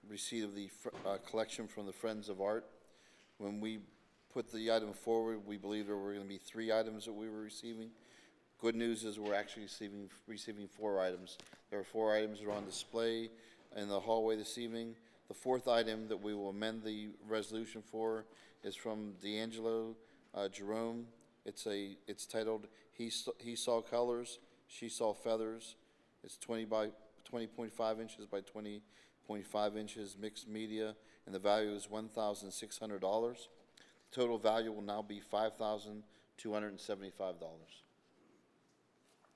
receipt of the collection from the Friends of Art. When we put the item forward, we believe there were going to be 3 items that we were receiving. Good news is we're actually receiving 4 items. There are 4 items that are on display in the hallway this evening. The 4th item that we will amend the resolution for is from D'Angelo Jerome. It's titled He Saw Colors, She Saw Feathers. It's 20.5 inches by 20.5 inches, mixed media, and the value is $1,600. The total value will now be $5,275.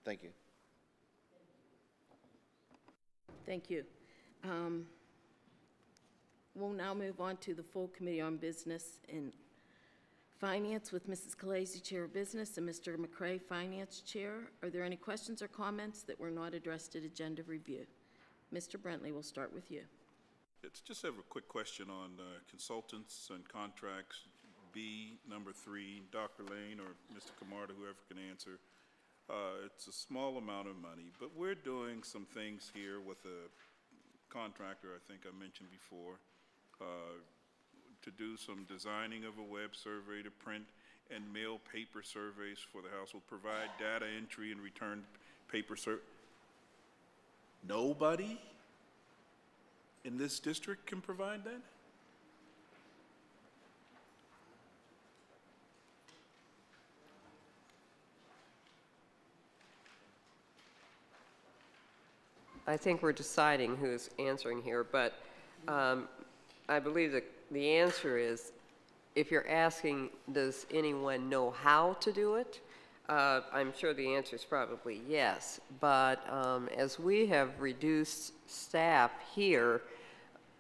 Thank you. Thank you. We'll now move on to the full Committee on Business and Finance with Mrs. Khaleesi, Chair of Business, and Mr. McCray, Finance Chair. Are there any questions or comments that were not addressed at agenda review? Mr. Brentley, we'll start with you. It's just have a quick question on consultants and contracts, B, number 3, Dr. Lane or Mr. Camarda, whoever can answer. It's a small amount of money, but we're doing some things here with a contractor, I think I mentioned before, to do some designing of a web survey to print and mail paper surveys for the household, provide data entry and return paper Nobody in this district can provide that? I think we're deciding who's answering here, but I believe that the answer is, if you're asking, does anyone know how to do it? I'm sure the answer is probably yes, but as we have reduced staff here,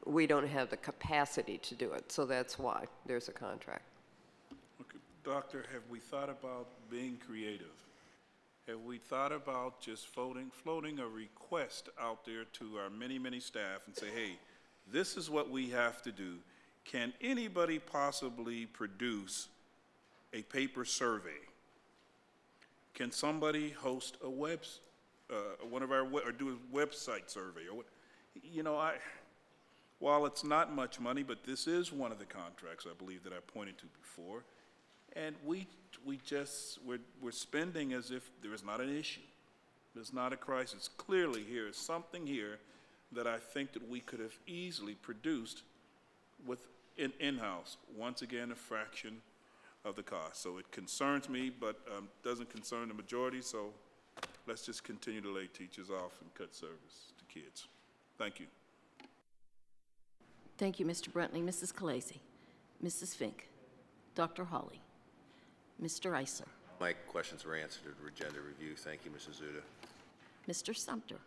we don't have the capacity to do it, so that's why there's a contract. Okay. Doctor, have we thought about being creative? Have we thought about just floating a request out there to our many, many staff and say, hey, this is what we have to do. Can anybody possibly produce a paper survey? Can somebody host a one of our, or do a website survey? Or what? You know, while it's not much money, but this is one of the contracts, I believe, that I pointed to before. And we're spending as if there is not an issue. There's not a crisis. Clearly here is something here that I think that we could have easily produced with in-house. Once again, a fraction of the cost. So it concerns me, but doesn't concern the majority, so let's just continue to lay teachers off and cut service to kids. Thank you. Thank you, Mr. Brentley. Mrs. Khaleesi, Mrs. Fink, Dr. Hawley, Mr. Eisler, My questions were answered at agenda review. Thank you, Mrs. Zuda. Mr. Sumter,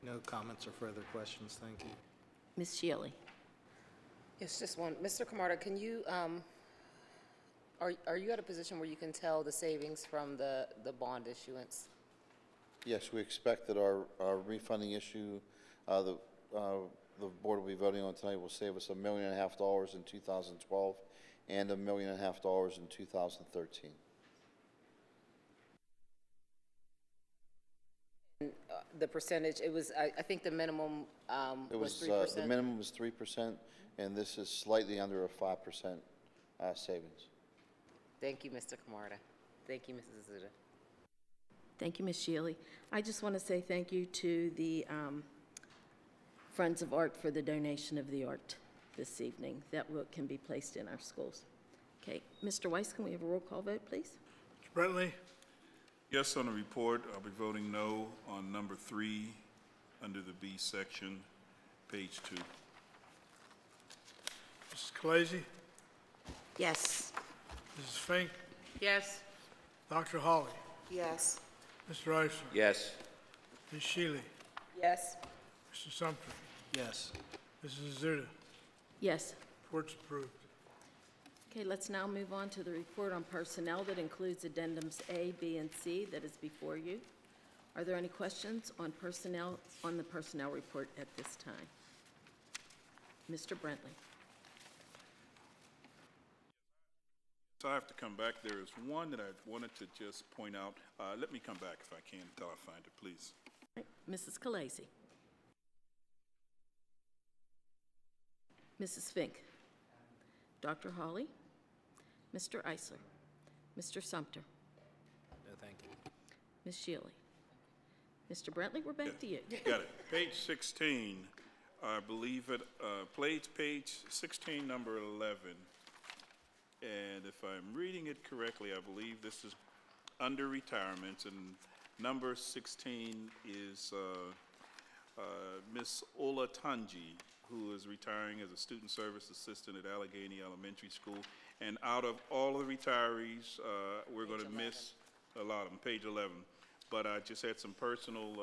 No comments or further questions, thank you. Ms. Shealy. Yes, just one. Mr. Camarda, can you, are you at a position where you can tell the savings from the bond issuance? Yes, we expect that our refunding issue, the board will be voting on tonight, will save us $1.5 million in 2012 and $1.5 million in 2013. The percentage, it was, I think the minimum was 3%. The minimum was 3%, and this is slightly under a 5% savings. Thank you, Mr. Camarda. Thank you, Mrs. Azuda. Thank you, Ms. Shealy. I just want to say thank you to the Friends of Art for the donation of the art this evening. That can be placed in our schools. Okay, Mr. Weiss, can we have a roll call vote, please? Mr. Brentley? Yes on the report. I'll be voting no on number 3 under the B section, page 2. Mrs. Khaleesi? Yes. Mrs. Fink? Yes. Dr. Hawley? Yes. Mr. Eisler? Yes. Ms. Shealy? Yes. Mr. Sumter? Yes. Mrs. Azuda? Yes. Report's approved. Okay, let's now move on to the report on personnel that includes addendums A, B, and C that is before you. Are there any questions on personnel, on the personnel report at this time? Mr. Brentley. So I have to come back. There is one that I wanted to just point out. Let me come back if I can until I find it, please. Right. Mrs. Khaleesi. Mrs. Fink. Dr. Hawley. Mr. Eisler. Mr. Sumter. No, thank you. Ms. Shealy. Mr. Brentley, we're back to you. Got it. Page 16, I believe it, page 16, number 11. And if I'm reading it correctly, I believe this is under retirements, and number 16 is Miss Ola Tanji, who is retiring as a student service assistant at Allegheny Elementary School. And out of all of the retirees, we're going to miss a lot of them, page 11. But I just had some personal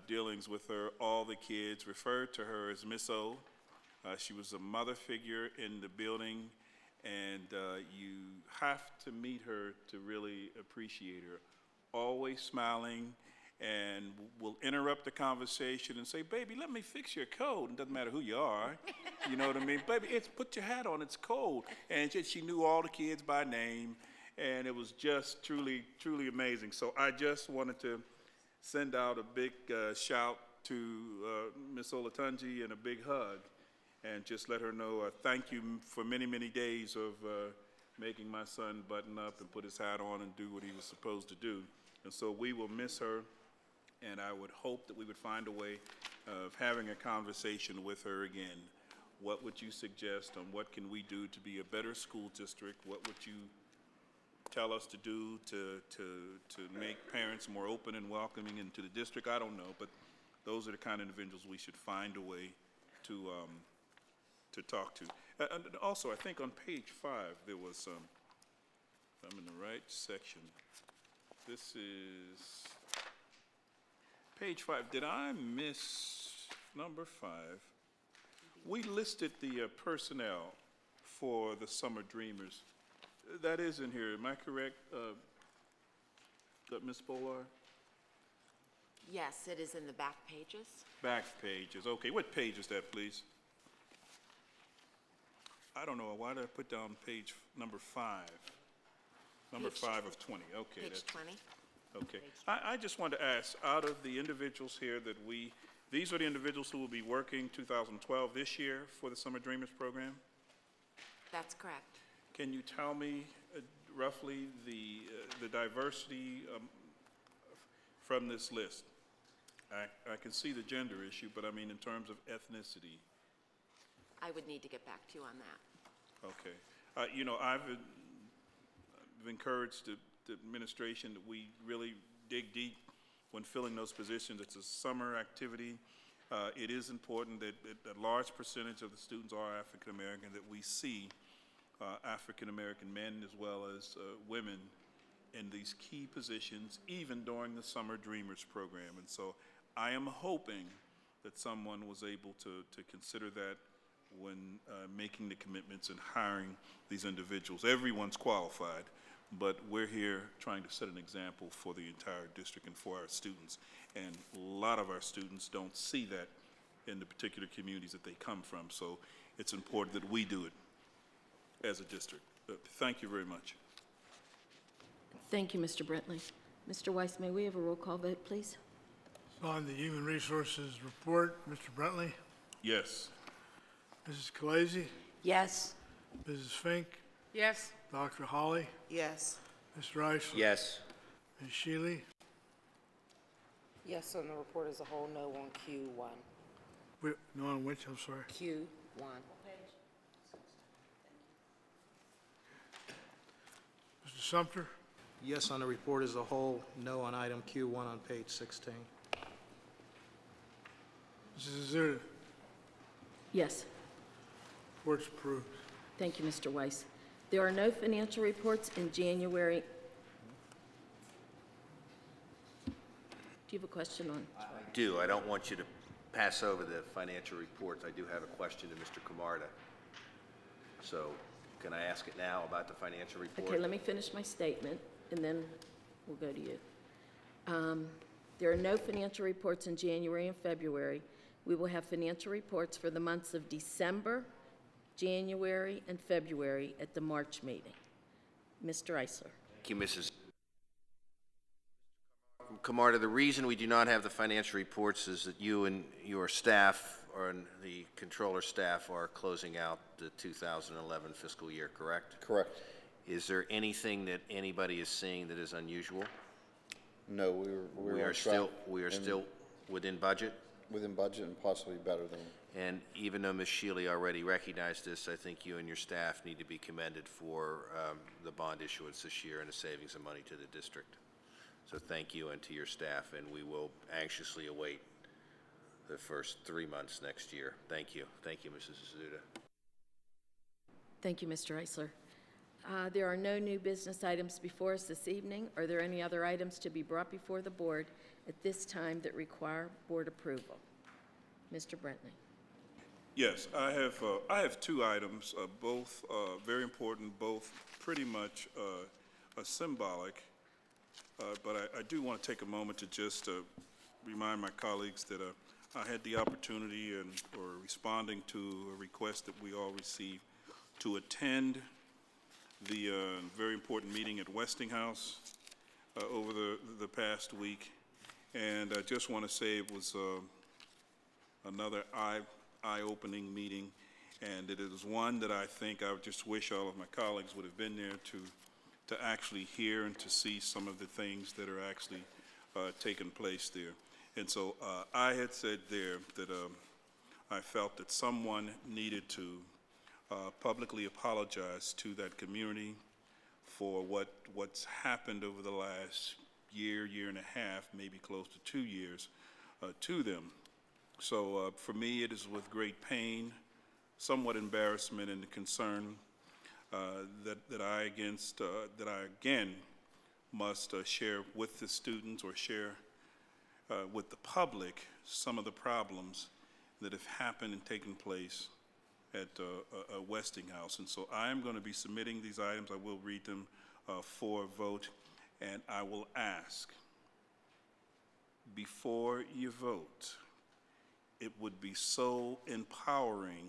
dealings with her. All the kids referred to her as Miss O. She was a mother figure in the building, and you have to meet her to really appreciate her. Always smiling, and will interrupt the conversation and say, "Baby, let me fix your coat." It doesn't matter who you are, you know what I mean? "Baby, put your hat on, it's cold." And she knew all the kids by name, and it was just truly, truly amazing. So I just wanted to send out a big shout to Miss Olatunji and a big hug, and just let her know thank you for many, many days of making my son button up and put his hat on and do what he was supposed to do. And so we will miss her, and I would hope that we would find a way of having a conversation with her again. What would you suggest on what can we do to be a better school district? What would you tell us to do to make parents more open and welcoming into the district? I don't know, but those are the kind of individuals we should find a way to talk to. And also, I think on page 5, there was, if I'm in the right section, this is page 5. Did I miss number 5? We listed the personnel for the Summer Dreamers. That is in here, am I correct, Ms. Bolar? Yes, it is in the back pages. Back pages, okay. What page is that, please? I don't know, why did I put down page number 5? Number 5 of 20, okay. Page 20. Okay. I just wanted to ask, out of the individuals here that these are the individuals who will be working 2012 this year for the Summer Dreamers program? That's correct. Can you tell me roughly the diversity from this list? I can see the gender issue, but I mean in terms of ethnicity. I would need to get back to you on that. Okay. You know, I've encouraged the administration that we really dig deep when filling those positions. It's a summer activity. It is important that a large percentage of the students are African American, that we see African American men as well as women in these key positions, even during the Summer Dreamers program. And so I am hoping that someone was able to consider that when making the commitments and hiring these individuals. Everyone's qualified, but we're here trying to set an example for the entire district and for our students. And a lot of our students don't see that in the particular communities that they come from. So it's important that we do it as a district. Thank you very much. Thank you, Mr. Brentley. Mr. Weiss, may we have a roll call vote, please? On the Human Resources Report, Mr. Brentley, Yes. Mrs. Khaleesi, Yes. Mrs. Fink, Yes. Dr. Holly, Yes. Mr. Eisler. Yes. Ms. Shealy, Yes, on the report as a whole, no on Q1. no on which, I'm sorry. Q1. Mr. Sumter, Yes on the report as a whole, no on item Q1 on page 16. Mrs. Azuda, Yes. report's approved. Thank you, Mr. Weiss. There are no financial reports in January. Do you have a question on? I do. I don't want you to pass over the financial reports. I do have a question to Mr. Camarda. So can I ask it now about the financial report? Okay, let me finish my statement, and then we'll go to you. There are no financial reports in January and February. We will have financial reports for the months of December, January, and February at the March meeting. Mr. Eisler. Thank you, Mrs. Camarda. The reason we do not have the financial reports is that you and your staff, or the controller staff, are closing out the 2011 fiscal year, correct? Correct. Is there anything that anybody is seeing that is unusual? No, We are still within budget? within budget and possibly better than. And even though Ms. Shealy already recognized this, I think you and your staff need to be commended for the bond issuance this year and the savings of money to the district. So thank you and to your staff, and we will anxiously await the first 3 months next year. Thank you. Thank you, Mrs. Azuda. Thank you, Mr. Eisler. There are no new business items before us this evening. Are there any other items to be brought before the board at this time that require board approval? Mr. Brentley. Yes, I have two items, both very important, both pretty much symbolic, but I do want to take a moment to just remind my colleagues that I had the opportunity or responding to a request that we all received to attend the very important meeting at Westinghouse over the past week, and I just want to say it was another eye-opening meeting, and it is one that I think I just wish all of my colleagues would have been there to actually hear and to see some of the things that are actually taking place there. And so I had said there that I felt that someone needed to publicly apologize to that community for what's happened over the last year and a half, maybe close to 2 years, to them. So for me, it is with great pain, somewhat embarrassment and concern that I again must share with the students or share with the public some of the problems that have happened and taken place at Westinghouse. And so I am going to be submitting these items. I will read them for a vote, and I will ask, before you vote, it would be so empowering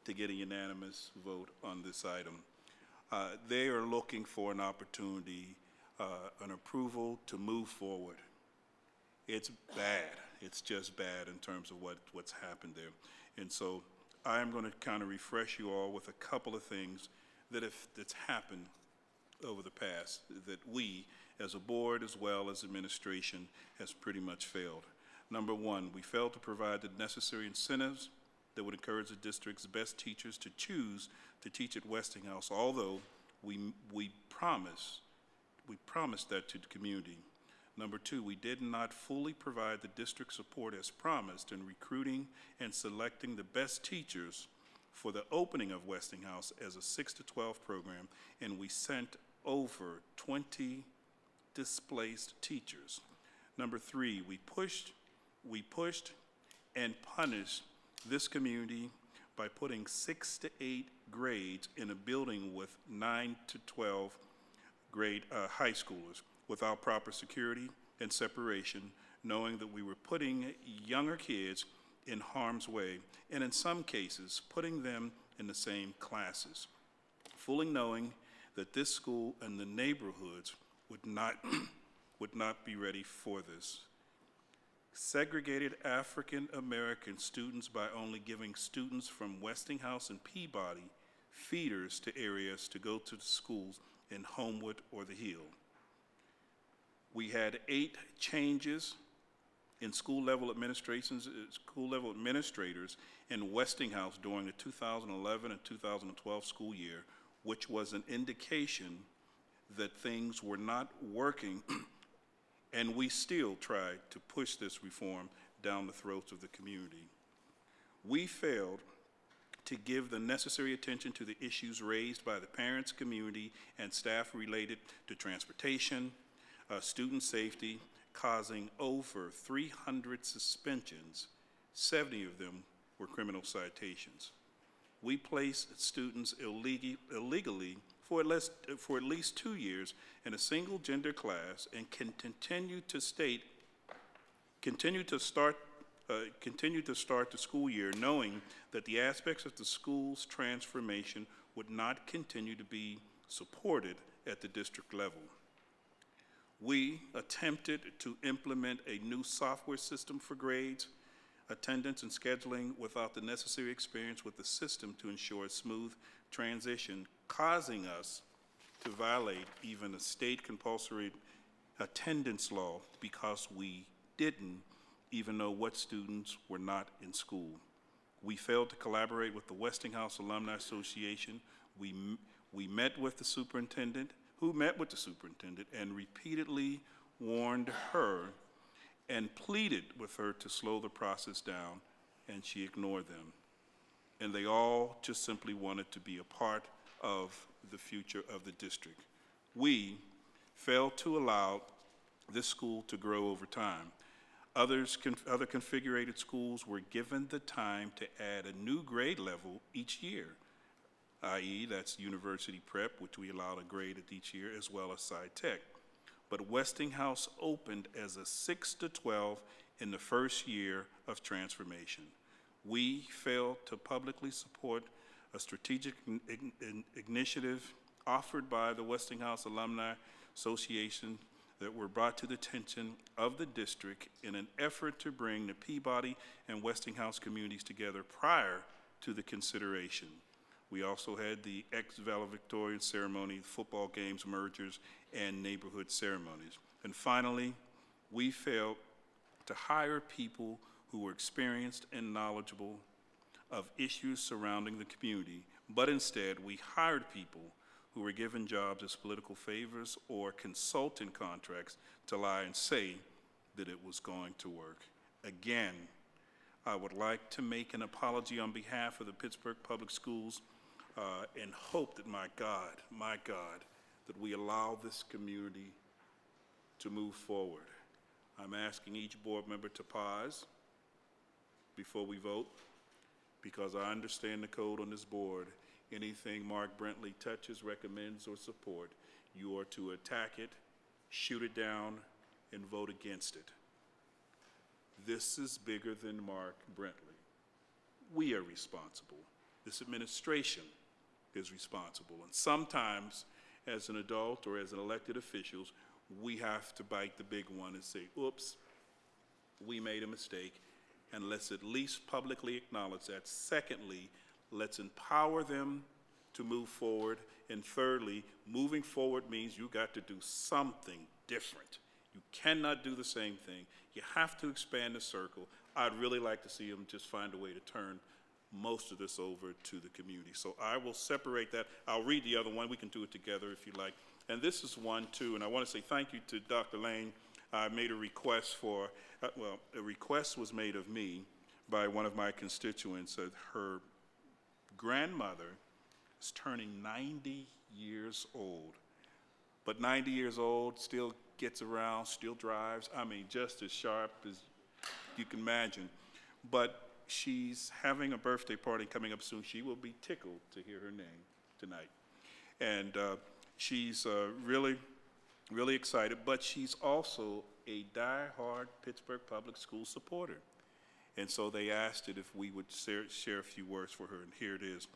to get a unanimous vote on this item. They are looking for an opportunity, an approval to move forward. It's bad. It's just bad in terms of what's happened there. And so I am going to kind of refresh you all with a couple of things that's happened over the past that we, as a board as well as administration, has pretty much failed. Number one, we failed to provide the necessary incentives that would encourage the district's best teachers to choose to teach at Westinghouse, although we promised that to the community. Number two, we did not fully provide the district support as promised in recruiting and selecting the best teachers for the opening of Westinghouse as a 6 to 12 program, and we sent over 20 displaced teachers. Number three, we pushed and punished this community by putting 6 to 8 grades in a building with 9 to 12 grade high schoolers without proper security and separation, knowing that we were putting younger kids in harm's way, and in some cases, putting them in the same classes, fully knowing that this school and the neighborhoods would not be ready for this. Segregated African American students by only giving students from Westinghouse and Peabody feeders to areas to go to the schools in Homewood or the Hill. We had 8 changes in school-level administrators in Westinghouse during the 2011 and 2012 school year, which was an indication that things were not working, and we still tried to push this reform down the throats of the community. We failed to give the necessary attention to the issues raised by the parents, community, and staff related to transportation, student safety, causing over 300 suspensions. 70 of them were criminal citations. We placed students illegally for at least 2 years in a single gender class and continue to start the school year knowing that the aspects of the school's transformation would not continue to be supported at the district level. We attempted to implement a new software system for grades, attendance, and scheduling without the necessary experience with the system to ensure a smooth transition, causing us to violate even a state compulsory attendance law because we didn't even know what students were not in school. We failed to collaborate with the Westinghouse Alumni Association. We met with the superintendent, who met with the superintendent and repeatedly warned her and pleaded with her to slow the process down, and she ignored them. And they all just simply wanted to be a part of the future of the district. We failed to allow this school to grow over time. Other configurated schools were given the time to add a new grade level each year, i.e. that's university prep, which we allowed a grade at each year, as well as sci-tech. But Westinghouse opened as a 6 to 12 in the first year of transformation. We failed to publicly support a strategic initiative offered by the Westinghouse Alumni Association that were brought to the attention of the district in an effort to bring the Peabody and Westinghouse communities together prior to the consideration. We also had the ex-valedictorian ceremony, football games, mergers, and neighborhood ceremonies. And finally, we failed to hire people who were experienced and knowledgeable of issues surrounding the community, but instead we hired people who were given jobs as political favors or consultant contracts to lie and say that it was going to work. Again, I would like to make an apology on behalf of the Pittsburgh Public Schools and hope that, my God, that we allow this community to move forward. I'm asking each board member to pause before we vote, because I understand the code on this board. Anything Mark Brentley touches, recommends, or support, you are to attack it, shoot it down, and vote against it. This is bigger than Mark Brentley. We are responsible. This administration is responsible. And sometimes, as an adult or as an elected officials, we have to bite the big one and say, oops, we made a mistake, and let's at least publicly acknowledge that. Secondly, let's empower them to move forward. And thirdly, moving forward means you got to do something different. You cannot do the same thing. You have to expand the circle. I'd really like to see them just find a way to turn most of this over to the community. So I will separate that. I'll read the other one. We can do it together if you like. And this is one, too, and I want to say thank you to Dr. Lane. I made a request for, well, a request was made of me by one of my constituents that her grandmother is turning 90 years old. But 90 years old, still gets around, still drives. I mean, just as sharp as you can imagine. But she's having a birthday party coming up soon. She will be tickled to hear her name tonight. And she's really excited, but she's also a die-hard Pittsburgh Public School supporter. And so they asked it if we would share a few words for her, and here it is.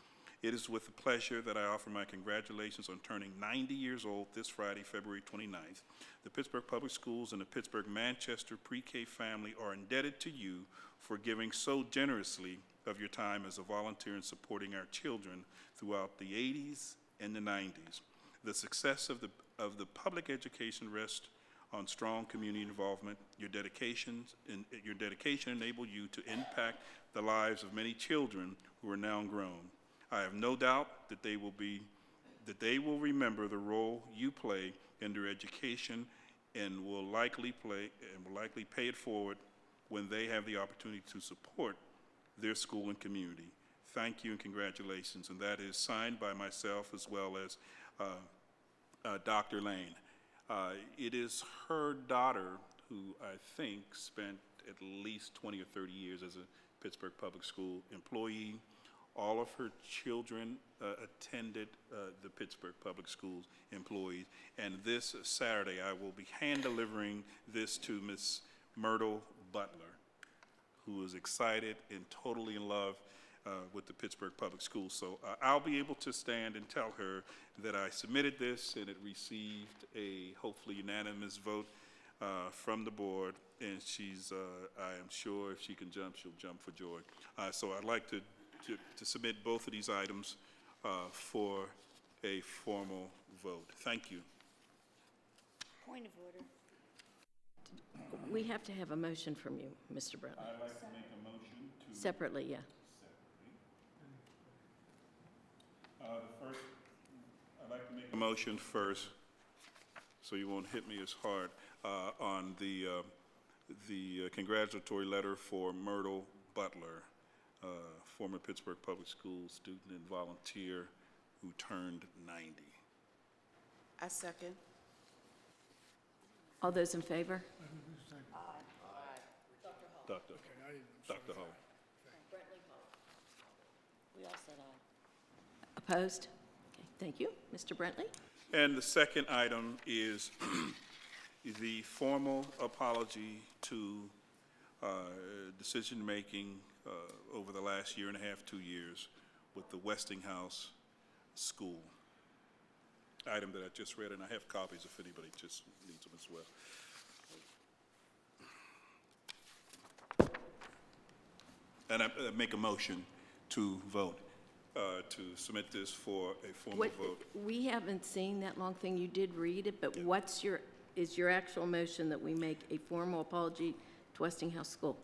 It is with pleasure that I offer my congratulations on turning 90 years old this Friday, February 29th. The Pittsburgh Public Schools and the Pittsburgh Manchester Pre-K family are indebted to you for giving so generously of your time as a volunteer in supporting our children throughout the 80s and the 90s. The success of the public education rests on strong community involvement. Your dedication enabled you to impact the lives of many children who are now grown. I have no doubt that they will remember the role you play in their education and will likely pay it forward when they have the opportunity to support their school and community. Thank you and congratulations. And that is signed by myself as well as Dr. Lane. It is her daughter who I think spent at least 20 or 30 years as a Pittsburgh Public School employee. All of her children attended the Pittsburgh Public Schools employees. And this Saturday, I will be hand-delivering this to Miss Myrtle Butler, who is excited and totally in love with the Pittsburgh Public Schools. So I'll be able to stand and tell her that I submitted this and it received a hopefully unanimous vote from the board. And she's, I am sure if she can jump, she'll jump for joy. So I'd like to submit both of these items for a formal vote. Thank you. Point of order. We have to have a motion from you, Mr. Brentley. I'd like to make a motion to... Separately, yeah. First, I'd like to make a motion first, so you won't hit me as hard, on the congratulatory letter for Myrtle Butler, former Pittsburgh Public Schools student and volunteer who turned 90. I second. All those in favor? Dr. Dr. Hall. We all said aye. Opposed? Okay, thank you. Mr. Brentley? And the second item is the formal apology to decision-making over the last year and a half, 2 years with the Westinghouse School. Item that I just read, and I have copies if anybody just needs them as well. And I make a motion to vote, to submit this for a formal vote. We haven't seen that long thing. You did read it, but is your actual motion that we make a formal apology to Westinghouse School?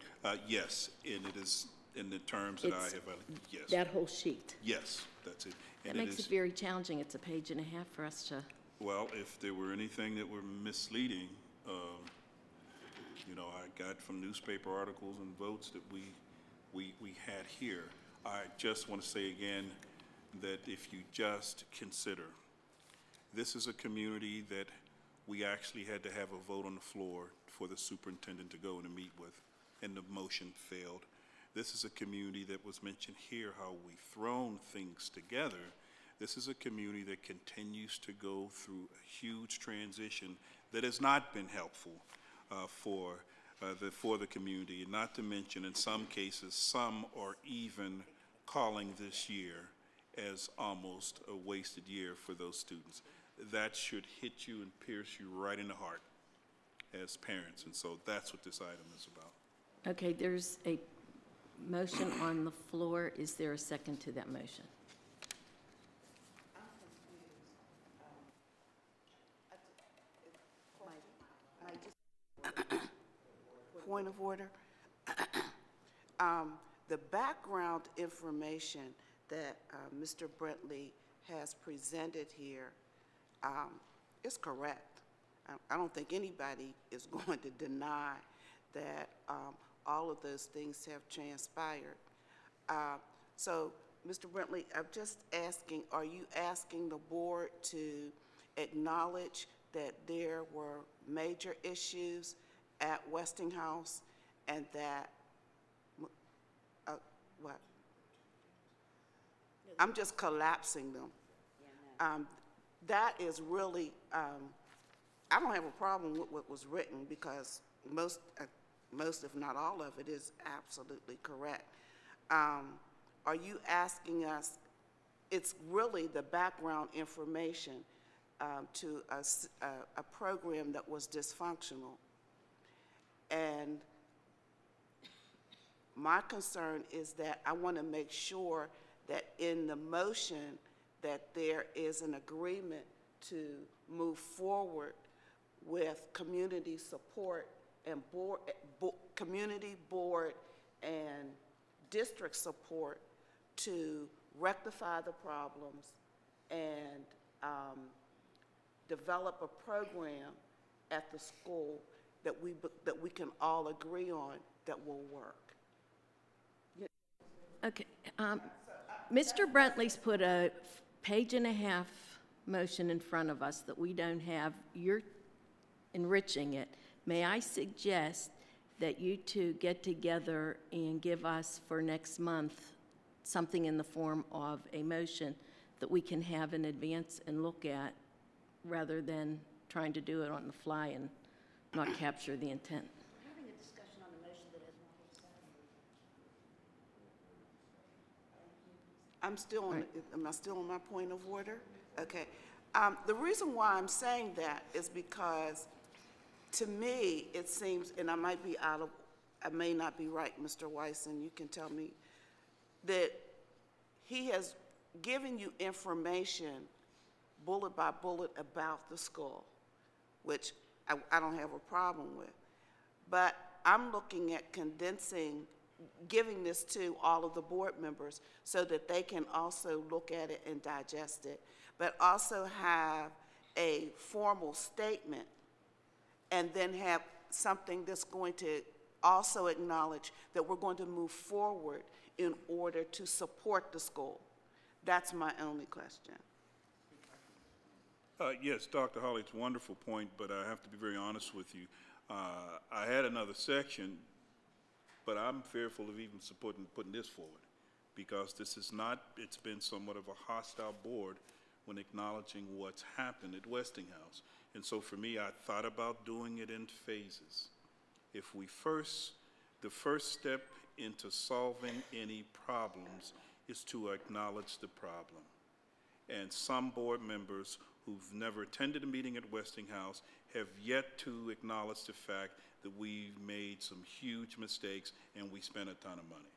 Yes, and it is in the terms that I It's have, yes. That whole sheet? Yes, that's it. That And makes it very challenging. It's a page and a half for us to, well, if there were anything that were misleading, you know, I got from newspaper articles and votes that we had here. I just want to say again that if you just consider, this is a community that we actually had to have a vote on the floor for the superintendent to go and meet with, and the motion failed. This is a community that was mentioned here, how we've thrown things together. This is a community that continues to go through a huge transition that has not been helpful for the community, and not to mention, in some cases, some are even calling this year as almost a wasted year for those students. That should hit you and pierce you right in the heart as parents, and so that's what this item is about. okay, there's a motion on the floor. Is there a second to that motion? Point of order. The background information that Mr. Brentley has presented here is correct. I don't think anybody is going to deny that all of those things have transpired. So, Mr. Brentley, I'm just asking, are you asking the board to acknowledge that there were major issues at Westinghouse and that, what? I'm just collapsing them. That is really, I don't have a problem with what was written because most, if not all of it, is absolutely correct. Are you asking us, it's really the background information to a program that was dysfunctional. And my concern is that I want to make sure that in the motion that there is an agreement to move forward with community support and community board and district support to rectify the problems and develop a program at the school that we can all agree on that will work. Okay, Mr. Brentley's put a page and a half motion in front of us that we don't have. You're enriching it. May I suggest that you two get together and give us for next month something in the form of a motion that we can have in advance and look at, rather than trying to do it on the fly and not capture the intent. We're having a discussion on a motion that has not been seconded. Am I still on my point of order? Okay. The reason why I'm saying that is because, to me, it seems, and I may not be right, Mr. Weiss, and you can tell me, that he has given you information bullet by bullet about the school, which I don't have a problem with. But I'm looking at condensing, giving this to all of the board members so that they can also look at it and digest it, but also have a formal statement and then have something that's going to also acknowledge that we're going to move forward in order to support the school. That's my only question. Yes, Dr. Holly, it's a wonderful point, but I have to be very honest with you. I had another section but I'm fearful of even putting this forward, because this is not, it's been somewhat of a hostile board when acknowledging what's happened at Westinghouse. And so for me, I thought about doing it in phases. If we the first step into solving any problems is to acknowledge the problem. And some board members who've never attended a meeting at Westinghouse have yet to acknowledge the fact that we've made some huge mistakes and we spent a ton of money.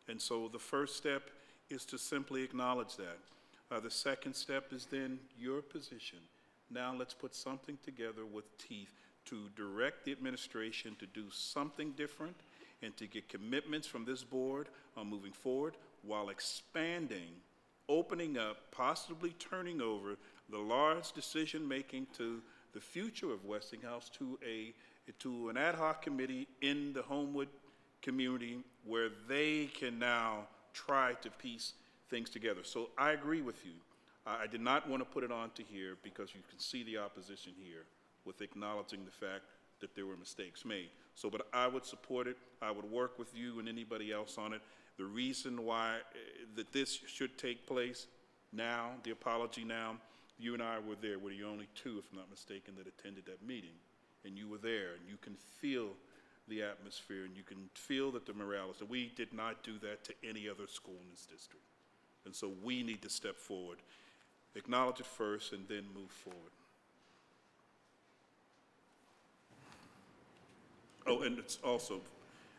And so the first step is to simply acknowledge that. The second step is then your position. Now let's put something together with teeth to direct the administration to do something different and to get commitments from this board on moving forward while expanding, opening up, possibly turning over the large decision-making to the future of Westinghouse to an ad hoc committee in the Homewood community where they can now try to piece things together. So I agree with you. I did not want to put it onto here because you can see the opposition here with acknowledging the fact that there were mistakes made. So, but I would support it. I would work with you and anybody else on it. The reason why that this should take place now, the apology now, you and I were there. We're the only two, if I'm not mistaken, that attended that meeting. And you were there, and you can feel the atmosphere, and you can feel that the morale is. We did not do that to any other school in this district. And so we need to step forward, acknowledge it first, and then move forward. Oh, and it's also,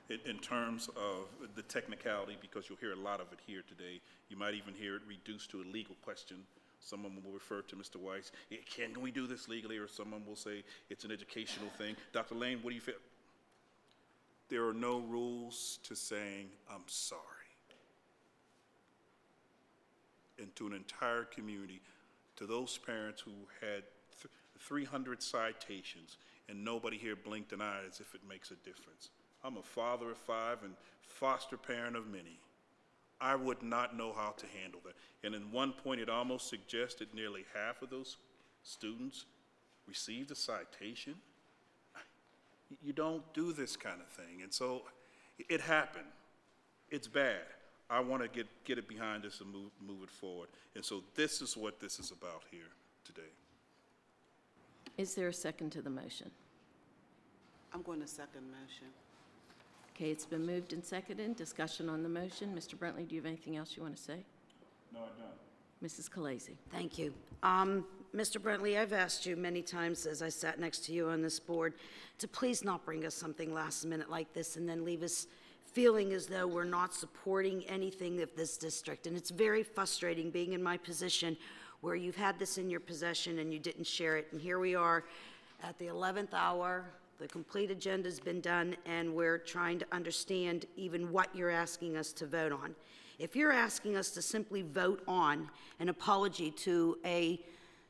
in terms of the technicality, because you'll hear a lot of it here today, you might even hear it reduced to a legal question. Someone will refer to Mr. Weiss, can we do this legally? Or someone will say it's an educational thing. Dr. Lane, what do you feel? There are no rules to saying, I'm sorry. And to an entire community, to those parents who had 300 citations, and nobody here blinked an eye as if it makes a difference. I'm a father of 5 and foster parent of many. I would not know how to handle that. And in one point, it almost suggested nearly half of those students received a citation. You don't do this kind of thing. And so it happened. It's bad. I want to get it behind us and move it forward. And so this is what this is about here today. Is there a second to the motion? I'm going to second motion. Okay, it's been moved and seconded. Discussion on the motion. Mr. Brentley, do you have anything else you want to say? No, I don't. Mrs. Khaleesi. Thank you. Mr. Brentley, I've asked you many times as I sat next to you on this board to please not bring us something last minute like this and then leave us feeling as though we're not supporting anything of this district. And it's very frustrating being in my position where you've had this in your possession and you didn't share it. And here we are at the 11th hour. The complete agenda's been done, and we're trying to understand even what you're asking us to vote on. If you're asking us to simply vote on an apology to a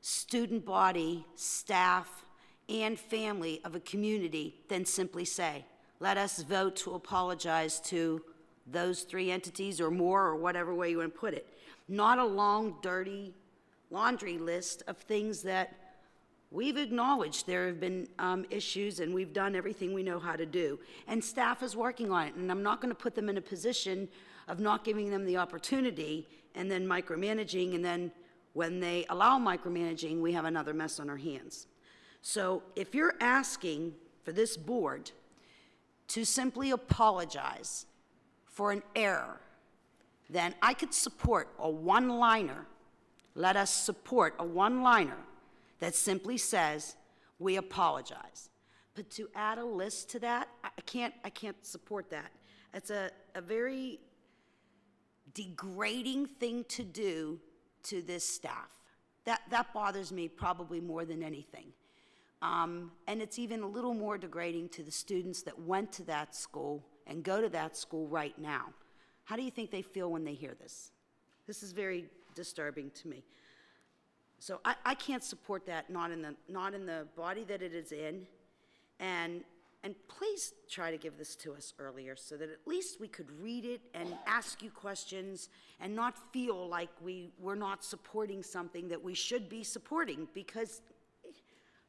student body, staff, and family of a community, then simply say, let us vote to apologize to those 3 entities or more, or whatever way you want to put it. Not a long, dirty laundry list of things that we've acknowledged there have been issues, and we've done everything we know how to do. And staff is working on it, and I'm not going to put them in a position of not giving them the opportunity and then micromanaging, and then when they allow micromanaging, we have another mess on our hands. So if you're asking for this board to simply apologize for an error, then I could support a one-liner. Let us support a one-liner that simply says, we apologize. But to add a list to that, I can't support that. It's a very degrading thing to do to this staff. That bothers me probably more than anything. And it's even a little more degrading to the students that went to that school and go to that school right now. How do you think they feel when they hear this? This is very disturbing to me. So I can't support that, not in the body that it is in, and please try to give this to us earlier so that at least we could read it and ask you questions and not feel like we're not supporting something that we should be supporting, because,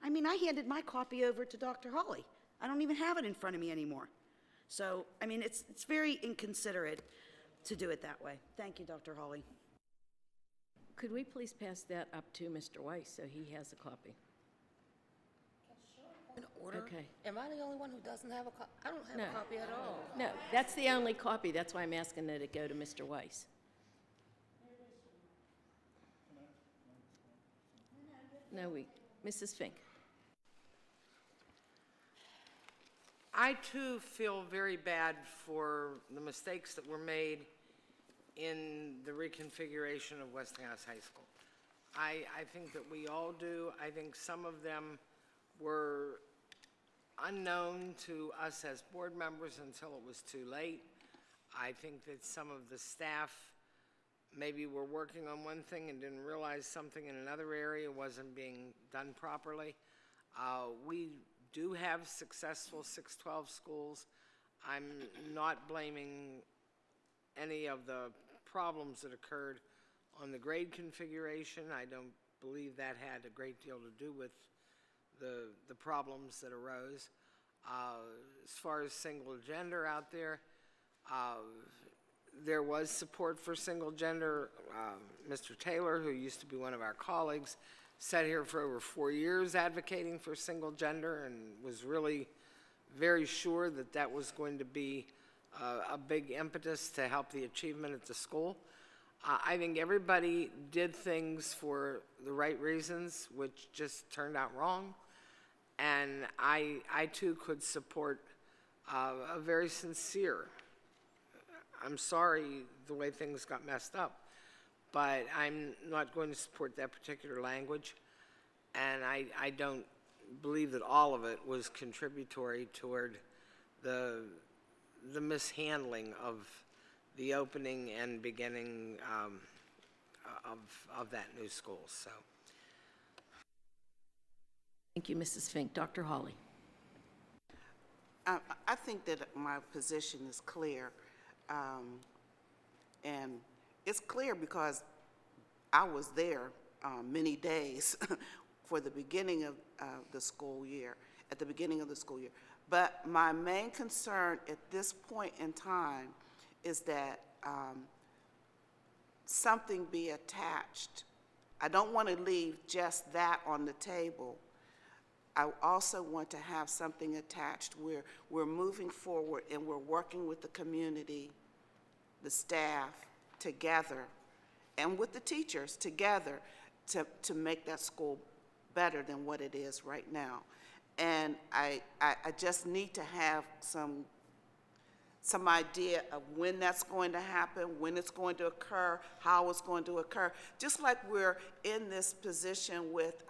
I mean, I handed my copy over to Dr. Hawley. I don't even have it in front of me anymore. So, I mean, it's very inconsiderate to do it that way. Thank you, Dr. Hawley. Could we please pass that up to Mr. Weiss so he has a copy? In order? Okay. Am I the only one who doesn't have a copy? I don't have No. a copy at all. No, that's the only copy. That's why I'm asking that it go to Mr. Weiss. No, Mrs. Fink. I too feel very bad for the mistakes that were made in the reconfiguration of Westinghouse High School. I think that we all do. I think some of them were unknown to us as board members until it was too late. I think that some of the staff maybe were working on one thing and didn't realize something in another area wasn't being done properly. We do have successful 612 schools. I'm not blaming any of the problems that occurred on the grade configuration. I don't believe that had a great deal to do with the problems that arose. As far as single gender out there was support for single gender. Mr. Taylor, who used to be one of our colleagues, sat here for over 4 years advocating for single gender and was really very sure that that was going to be a big impetus to help the achievement at the school. I think everybody did things for the right reasons, which just turned out wrong. And I too could support a very sincere, I'm sorry the way things got messed up, but I'm not going to support that particular language. And I don't believe that all of it was contributory toward the mishandling of the opening and beginning of that new school. So. Thank you, Mrs. Fink. Dr. Hawley. I think that my position is clear. And it's clear because I was there many days for the beginning of the school year, at the beginning of the school year. But my main concern at this point in time is that something be attached. I don't want to leave just that on the table. I also want to have something attached where we're moving forward and we're working with the community, the staff together, and with the teachers together to make that school better than what it is right now. And I just need to have some idea of when that's going to happen, when it's going to occur, how it's going to occur. Just like we're in this position with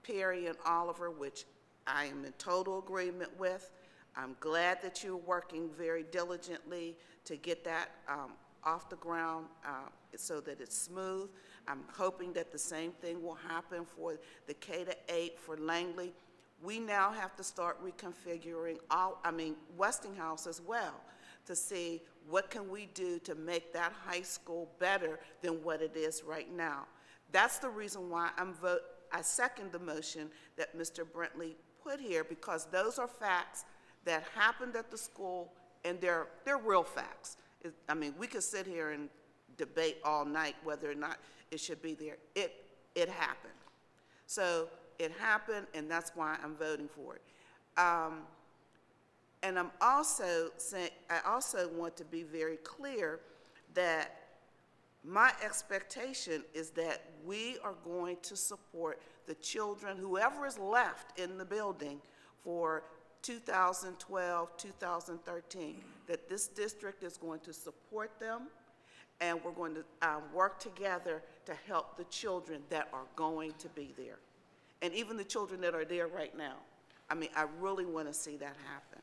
Perry and Oliver, which I am in total agreement with. I'm glad that you're working very diligently to get that off the ground so that it's smooth. I'm hoping that the same thing will happen for the K-8 for Langley. We now have to start reconfiguring Westinghouse as well to see what can we do to make that high school better than what it is right now. That's the reason why I second the motion that Mr. Brentley put here, because those are facts that happened at the school, and they're real facts. I mean, we could sit here and debate all night whether or not it should be there. It happened. So it happened, and that's why I'm voting for it. And I'm also saying, I also want to be very clear that my expectation is that we are going to support the children, whoever is left in the building for 2012, 2013, that this district is going to support them, and we're going to work together to help the children that are going to be there. And even the children that are there right now. I mean, I really want to see that happen.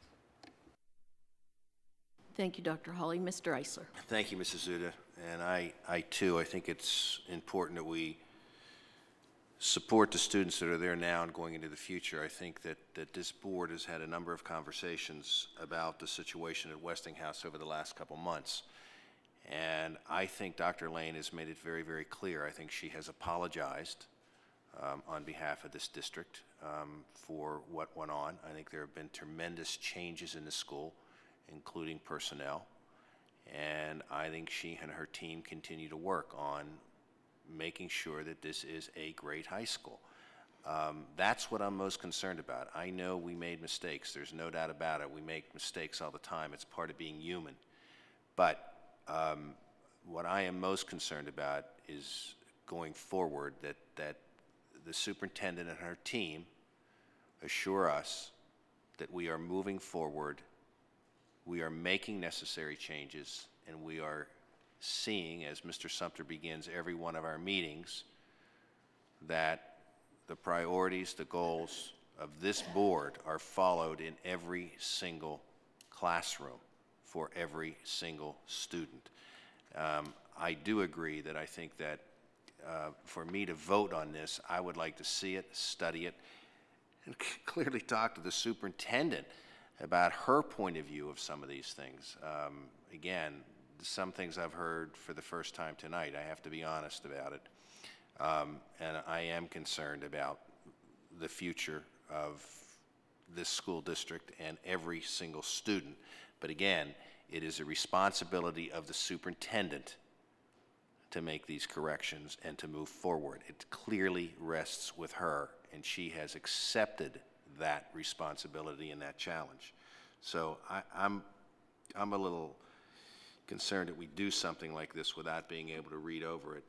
Thank you, Dr. Hawley. Mr. Eisler. Thank you, Mrs. Zuda. And I too, I think it's important that we support the students that are there now and going into the future. I think that this board has had a number of conversations about the situation at Westinghouse over the last couple months. And I think Dr. Lane has made it very, very clear. I think she has apologized on behalf of this district for what went on. I think there have been tremendous changes in the school, including personnel, and I think she and her team continue to work on making sure that this is a great high school. That's what I'm most concerned about. I know we made mistakes. There's no doubt about it. We make mistakes all the time. It's part of being human. But what I am most concerned about is going forward that the superintendent and her team assure us that we are moving forward, we are making necessary changes, and we are seeing, as Mr. Sumter begins every one of our meetings, that the priorities, the goals of this board are followed in every single classroom for every single student. I do agree that I think that for me to vote on this, I would like to see it, study it, and clearly talk to the superintendent about her point of view of some of these things. Again, some things I've heard for the first time tonight. I have to be honest about it. And I am concerned about the future of this school district and every single student. But again, it is a responsibility of the superintendent to make these corrections and to move forward. It clearly rests with her, and she has accepted that responsibility and that challenge. So I'm a little concerned that we do something like this without being able to read over it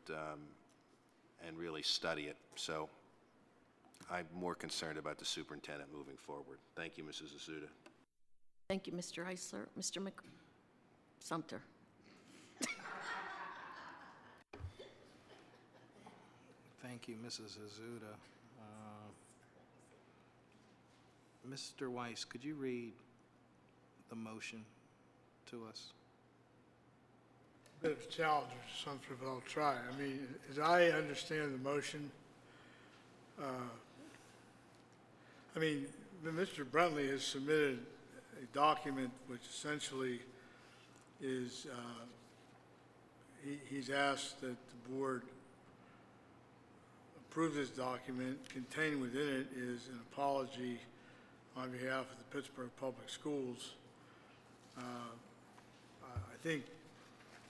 and really study it. So I'm more concerned about the superintendent moving forward. Thank you, Mrs. Azuda. Thank you, Mr. Eisler. Mr. Sumter. Thank you, Mrs. Azuda. Mr. Weiss, could you read the motion to us? Bit of a challenge or something, but I'll try. I mean, as I understand the motion, I mean, Mr. Bruntley has submitted a document which essentially is, he's asked that the board approve this document. Contained within it is an apology on behalf of the Pittsburgh Public Schools. I think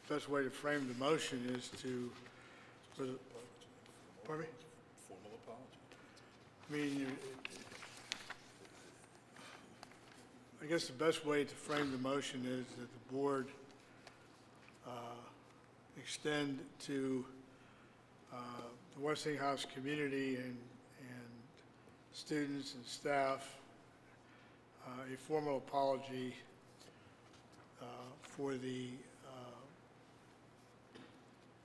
the best way to frame the motion is to, pardon me? Formal apology. I mean, I guess the best way to frame the motion is that the board extend to the Westinghouse community and students and staff a formal apology for the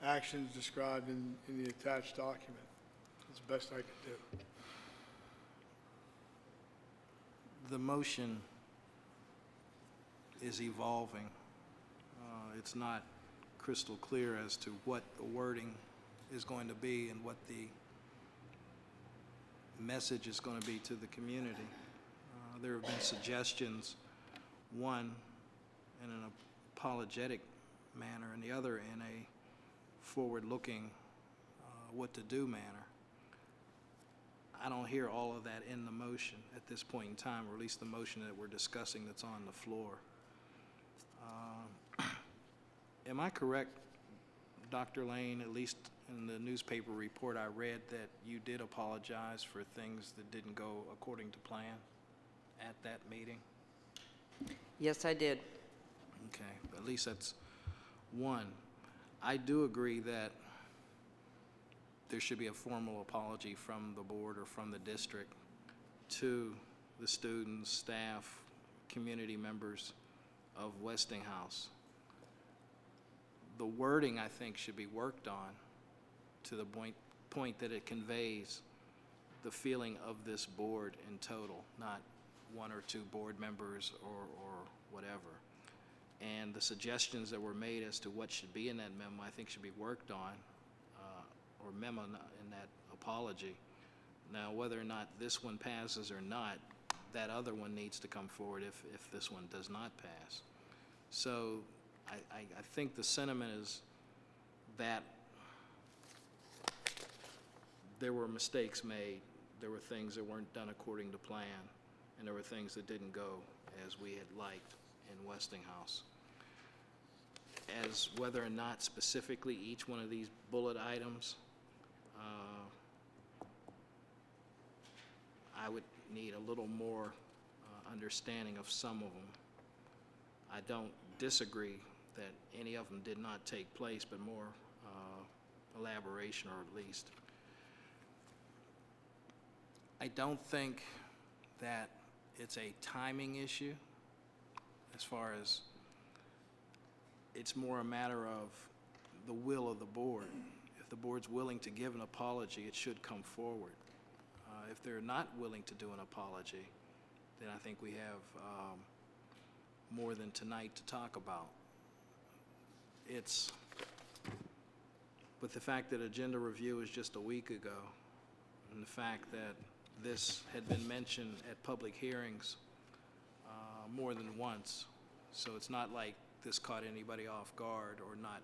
actions described in the attached document. That's the best I could do. The motion is evolving. It's not crystal clear as to what the wording is going to be and what the message is going to be to the community. There have been suggestions, one in an apologetic manner and the other in a forward-looking what-to-do manner. I don't hear all of that in the motion at this point in time, or at least the motion that we're discussing that's on the floor. Am I correct, Dr. Lane, at least in the newspaper report I read, that you did apologize for things that didn't go according to plan at that meeting? Yes, I did. Okay, at least that's one. I do agree that there should be a formal apology from the board or from the district to the students, staff, community members of Westinghouse. The wording, I think, should be worked on to the point that it conveys the feeling of this board in total, not one or two board members or whatever. And the suggestions that were made as to what should be in that memo, I think should be worked on, or memo in that apology. Now, whether or not this one passes or not, that other one needs to come forward if this one does not pass. So I think the sentiment is that there were mistakes made, there were things that weren't done according to plan, and there were things that didn't go as we had liked. in Westinghouse. As whether or not specifically each one of these bullet items, I would need a little more understanding of some of them. I don't disagree that any of them did not take place, but more elaboration, or at least. I don't think that it's a timing issue, as far as it's more a matter of the will of the board. If the board's willing to give an apology, it should come forward. If they're not willing to do an apology, then I think we have more than tonight to talk about. It's, with the fact that agenda review was just a week ago, and the fact that this had been mentioned at public hearings more than once, so it's not like this caught anybody off guard or not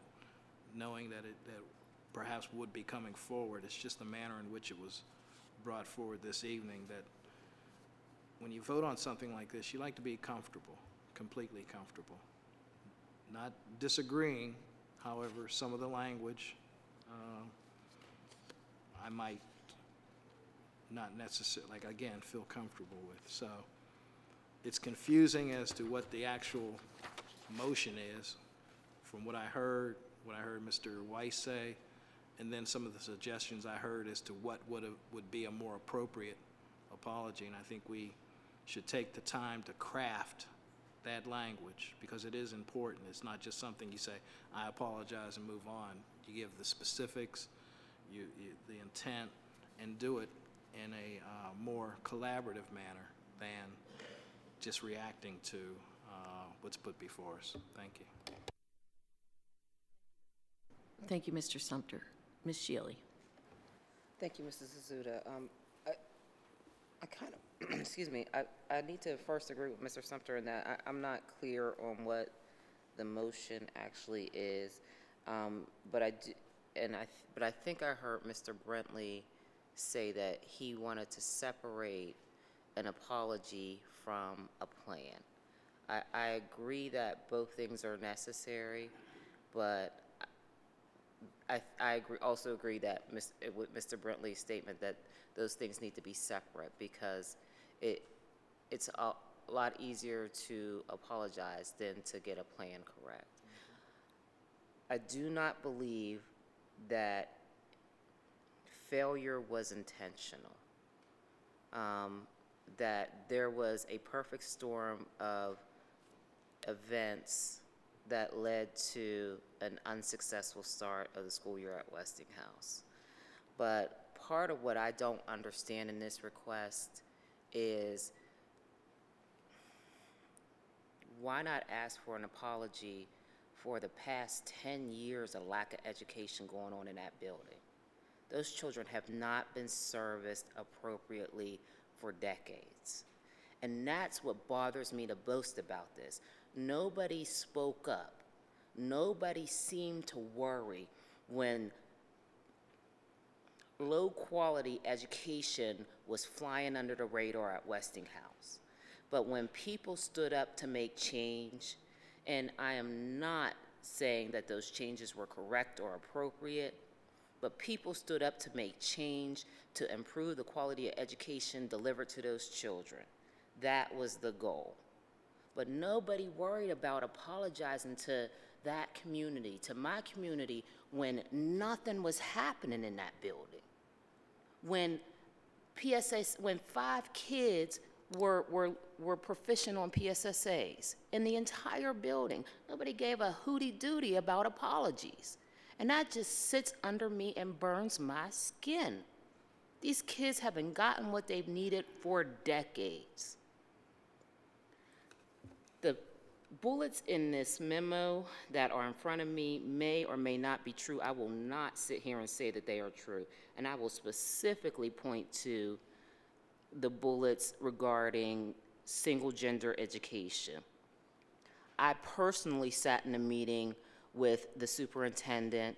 knowing that that perhaps would be coming forward. It's just the manner in which it was brought forward this evening, that when you vote on something like this, you like to be comfortable, completely comfortable. Not disagreeing, however, some of the language I might not necessarily, like, again, feel comfortable with. So it's confusing as to what the actual motion is. From what I heard Mr. Weiss say, and then some of the suggestions I heard as to what would be a more appropriate apology. And I think we should take the time to craft that language, because it is important. It's not just something you say, I apologize, and move on. You give the specifics, the intent, and do it in a more collaborative manner than just reacting to what's put before us. Thank you. Thank you, Mr. Sumter. Ms. Shealy. Thank you, Mrs. Azuda. I kind of, excuse me, I need to first agree with Mr. Sumter in that I'm not clear on what the motion actually is, but I think I heard Mr. Brentley say that he wanted to separate an apology from a plan. I agree that both things are necessary, but I also agree that with Mr. Brentley's statement that those things need to be separate, because it's a lot easier to apologize than to get a plan correct. I do not believe that failure was intentional, that there was a perfect storm of events that led to an unsuccessful start of the school year at Westinghouse. But part of what I don't understand in this request is, why not ask for an apology for the past 10 years of lack of education going on in that building? Those children have not been serviced appropriately for decades. And that's what bothers me the most about this. Nobody spoke up. Nobody seemed to worry when low-quality education was flying under the radar at Westinghouse. But when people stood up to make change, and I am not saying that those changes were correct or appropriate, but people stood up to make change to improve the quality of education delivered to those children. That was the goal. But nobody worried about apologizing to that community, to my community, when nothing was happening in that building. When when 5 kids were proficient on PSSAs in the entire building, nobody gave a hooty-dooty about apologies. And that just sits under me and burns my skin. These kids haven't gotten what they've needed for decades. The bullets in this memo that are in front of me may or may not be true. I will not sit here and say that they are true. And I will specifically point to the bullets regarding single-gender education. I personally sat in a meeting with the superintendent,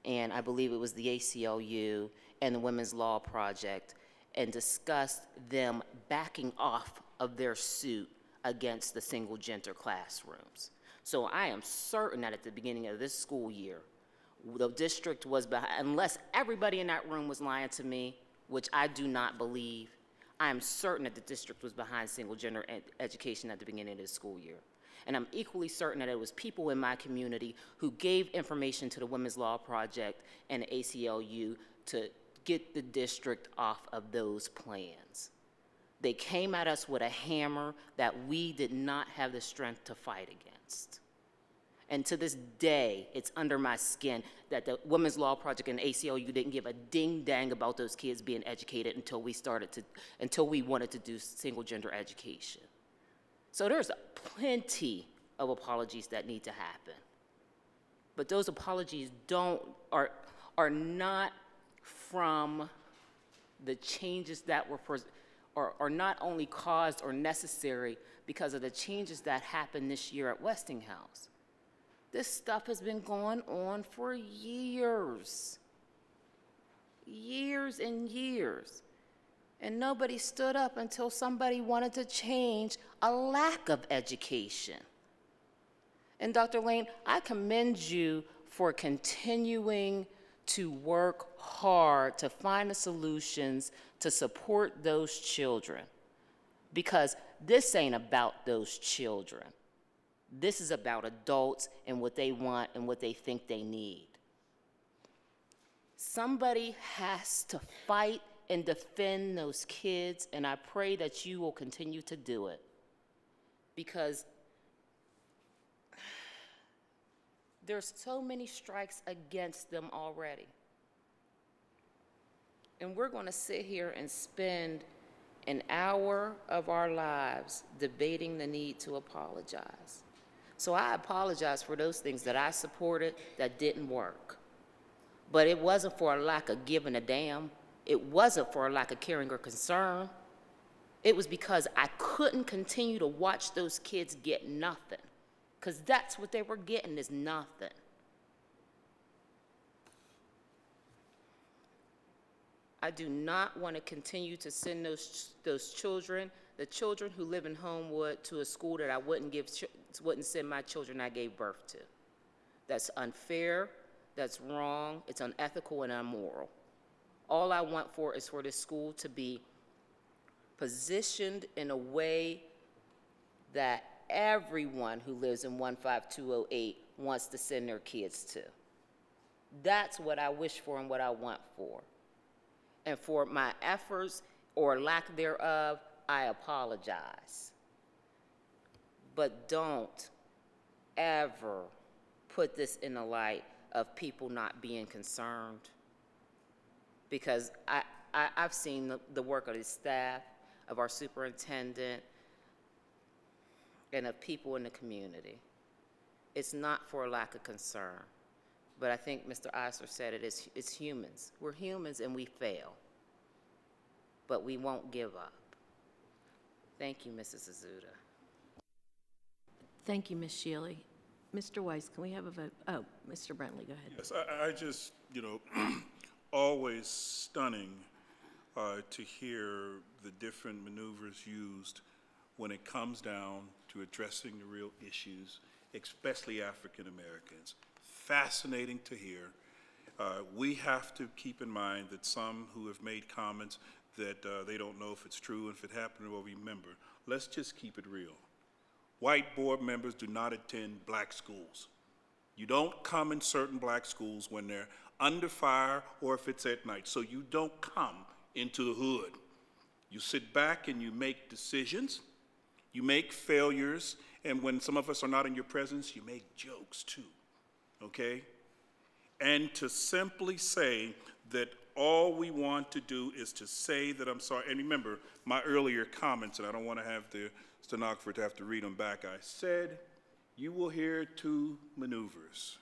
and I believe it was the ACLU and the Women's Law Project, and discussed them backing off of their suit against the single-gender classrooms. So I am certain that at the beginning of this school year, the district was behind, unless everybody in that room was lying to me, which I do not believe, I am certain that the district was behind single-gender education at the beginning of the school year. And I'm equally certain that it was people in my community who gave information to the Women's Law Project and the ACLU to get the district off of those plans. They came at us with a hammer that we did not have the strength to fight against. And to this day, it's under my skin that the Women's Law Project and ACLU didn't give a ding-dang about those kids being educated until we wanted to do single-gender education. So there's plenty of apologies that need to happen. But those apologies are not from the changes that are not only caused or necessary because of the changes that happened this year at Westinghouse. This stuff has been going on for years. Years and years. And nobody stood up until somebody wanted to change a lack of education. And Dr. Lane, I commend you for continuing to work hard to find the solutions to support those children. Because this ain't about those children. This is about adults and what they want and what they think they need. Somebody has to fight and defend those kids, and I pray that you will continue to do it. Because there's so many strikes against them already. And we're going to sit here and spend an hour of our lives debating the need to apologize. So I apologize for those things that I supported that didn't work. But it wasn't for a lack of giving a damn. It wasn't for a lack of caring or concern. It was because I couldn't continue to watch those kids get nothing. Because that's what they were getting, is nothing. I do not want to continue to send those children, the children who live in Homewood, to a school that I wouldn't send my children I gave birth to. That's unfair, that's wrong, it's unethical and immoral. All I want is for this school to be positioned in a way that everyone who lives in 15208 wants to send their kids to. That's what I wish for and what I want for. And for my efforts or lack thereof, I apologize. But don't ever put this in the light of people not being concerned. Because I've seen the work of the staff, of our superintendent, and of people in the community. It's not for a lack of concern. But I think Mr. Eisler said it's humans. We're humans and we fail. But we won't give up. Thank you, Mrs. Azuda. Thank you, Ms. Shealy. Mr. Weiss, can we have a vote? Oh, Mr. Brentley, go ahead. Yes, I just, always stunning to hear the different maneuvers used when it comes down to addressing the real issues, especially African Americans. Fascinating to hear. We have to keep in mind that some who have made comments that they don't know if it's true and if it happened, well, remember, let's just keep it real. White board members do not attend black schools. You don't come in certain black schools when they're under fire or if it's at night. So you don't come into the hood. You sit back and you make decisions, you make failures, and when some of us are not in your presence, you make jokes too, okay? And to simply say that all we want to do is to say that I'm sorry, and remember my earlier comments, and I don't want to have the stenographer to have to read them back. I said, you will hear two maneuvers,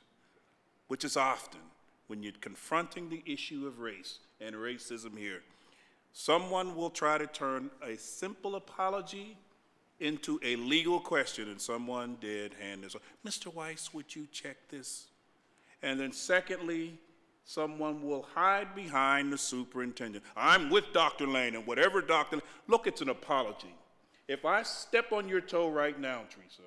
which is often when you're confronting the issue of race and racism here. Someone will try to turn a simple apology into a legal question, and someone did hand this. Mr. Weiss, would you check this? And then secondly, someone will hide behind the superintendent. I'm with Dr. Lane, and whatever Dr. Lane, look, it's an apology. If I step on your toe right now, Teresa,